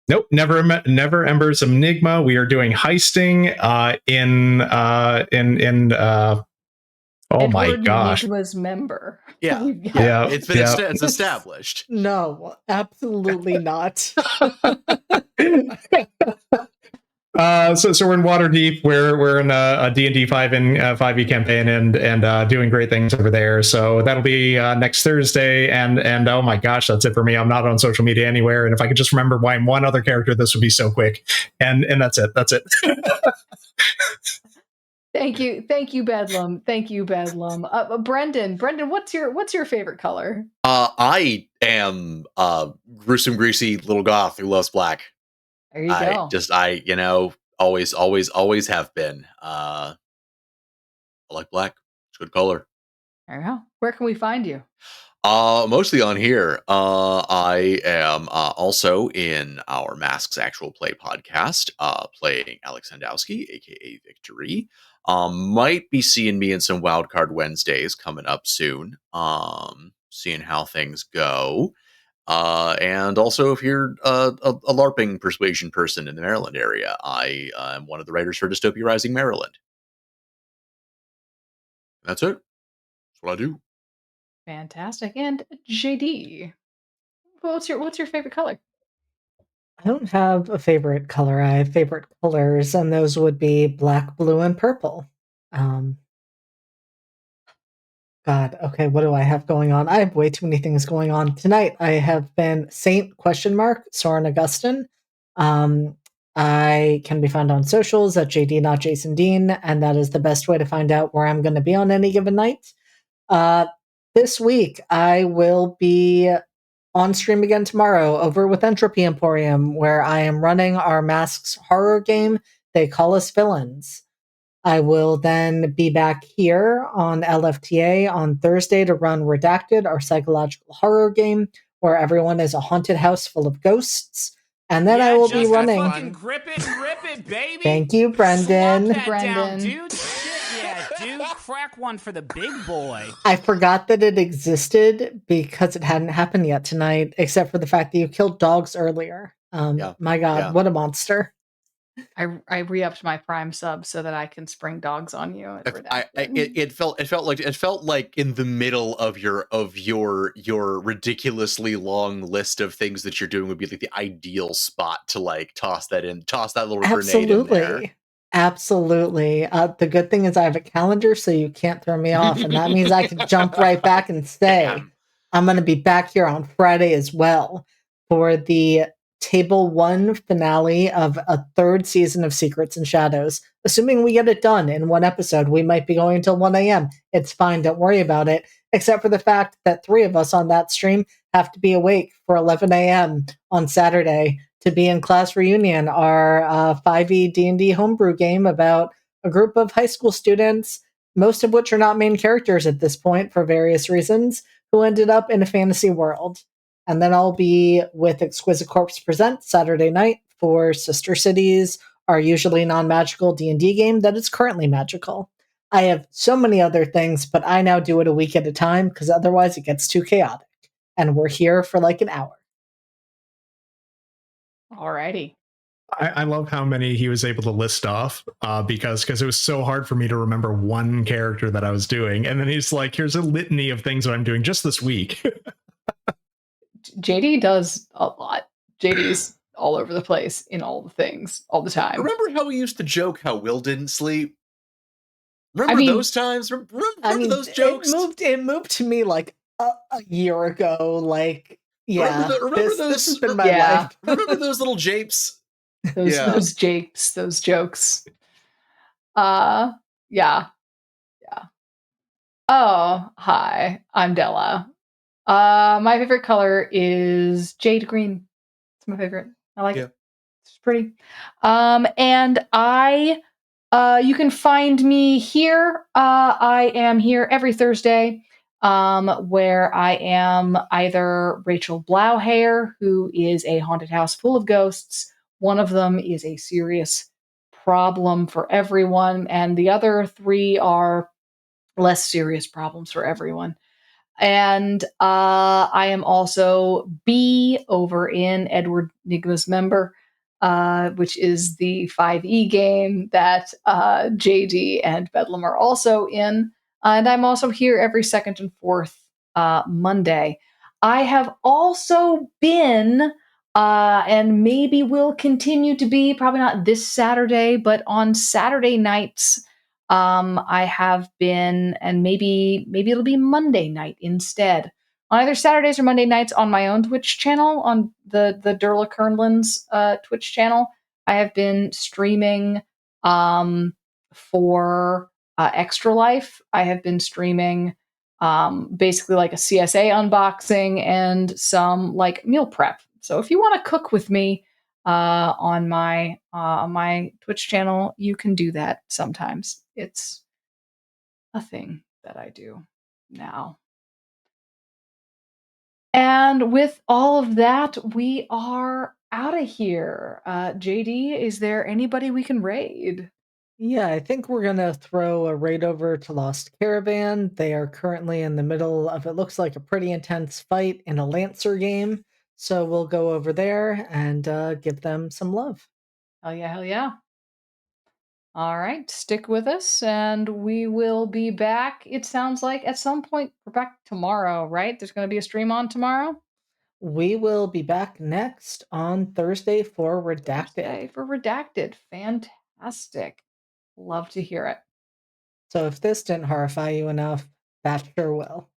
nope, Never Embers Enigma. We are doing heisting in Oh my Edward gosh. Nigma's member. Yeah, We've got- Yeah, it's established. No, absolutely not. So we're in Waterdeep. We're in a D&D 5e campaign and doing great things over there. So that'll be next Thursday. And oh my gosh, that's it for me. I'm not on social media anywhere. And if I could just remember why I'm one other character, this would be so quick. And that's it. That's it. Thank you, Bedlam. Thank you, Bedlam. Brendan, what's your favorite color? I am gruesome, greasy little goth who loves black. There you go. Always have been. I like black. It's a good color. There you go. Where can we find you? Mostly on here. I am also in our Masks Actual Play podcast, playing Alex Sandowski, aka Victory. Might be seeing me in some Wildcard Wednesdays coming up soon. Seeing how things go. And also, if you're a LARPing persuasion person in the Maryland area, I am one of the writers for Dystopia Rising Maryland. That's it. That's what I do. Fantastic. And JD, what's your favorite color? I don't have a favorite color. I have favorite colors, and those would be black, blue, and purple. God, okay, what do I have going on? I have way too many things going on. Tonight I have been Saint Soren Augustine. I can be found on socials at JD not Jason Dean, and that is the best way to find out where I'm gonna be on any given night. This week I will be on stream again tomorrow over with Entropy Emporium, where I am running our Masks horror game, They Call Us Villains. I will then be back here on LFTA on Thursday to run Redacted, our psychological horror game, where everyone is a haunted house full of ghosts. And then I will be running. Fucking grip it and rip it, baby. Thank you, Brendan. Slop that Brendan. down, dude. Shit, yeah, dude. Crack one for the big boy. I forgot that it existed because it hadn't happened yet tonight, except for the fact that you killed dogs earlier. My God, what a monster. I re-upped my Prime sub so that I can spring dogs on you. It felt like in the middle of your ridiculously long list of things that you're doing would be like the ideal spot to like toss that little grenade in there. Absolutely. The good thing is I have a calendar, so you can't throw me off, and that means I can jump right back and say, Damn. I'm going to be back here on Friday as well for the Table 1 finale of a third season of Secrets and Shadows. Assuming we get it done in one episode, we might be going until 1 a.m. It's fine, don't worry about it, except for the fact that 3 of us on that stream have to be awake for 11 a.m. on Saturday to be in Class Reunion, our 5e D&D homebrew game about a group of high school students, most of which are not main characters at this point for various reasons, who ended up in a fantasy world. And then I'll be with Exquisite Corpse Presents Saturday night for Sister Cities, our usually non-magical D&D game that is currently magical. I have so many other things, but I now do it a week at a time because otherwise it gets too chaotic. And we're here for like an hour. Alrighty. I love how many he was able to list off because it was so hard for me to remember one character that I was doing. And then he's like, here's a litany of things that I'm doing just this week. JD does a lot. JD's all over the place in all the things all the time. Remember how we used to joke how Will didn't sleep? Remember those times? Remember those jokes? It moved to me like a year ago. Like, yeah, this has been my life. Remember those little japes? Those japes, those jokes. Yeah. Oh, hi, I'm Della. My favorite color is jade green. It's my favorite. I like it. It's pretty. And you can find me here. I am here every Thursday, where I am either Rachel Blauhair, who is a haunted house full of ghosts. One of them is a serious problem for everyone, and the other 3 are less serious problems for everyone. And I am also B over in Edward Nigma's Member, which is the 5e game that JD and Bedlam are also in. And I'm also here every second and fourth Monday. I have also been, and maybe will continue to be, probably not this Saturday, but on Saturday nights, I have been, and maybe it'll be Monday night instead. On either Saturdays or Monday nights on my own Twitch channel, on the Durla Kernlands Twitch channel, I have been streaming for Extra Life. I have been streaming basically like a CSA unboxing and some like meal prep. So if you want to cook with me on my Twitch channel, you can do that sometimes. It's a thing that I do now. And with all of that, we are out of here. JD, is there anybody we can raid? Yeah, I think we're gonna throw a raid over to Lost Caravan. They are currently in the middle of it looks like a pretty intense fight in a Lancer game. So we'll go over there and give them some love. Hell yeah, hell yeah. All right, stick with us and we will be back. It sounds like at some point we're back tomorrow, right? There's going to be a stream on tomorrow. We will be back next on Thursday for Redacted. Thursday for Redacted. Fantastic. Love to hear it. So if this didn't horrify you enough, that sure will.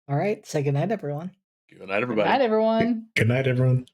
All right, say goodnight, everyone. Good night, everybody. Good night, everyone. Good night, everyone.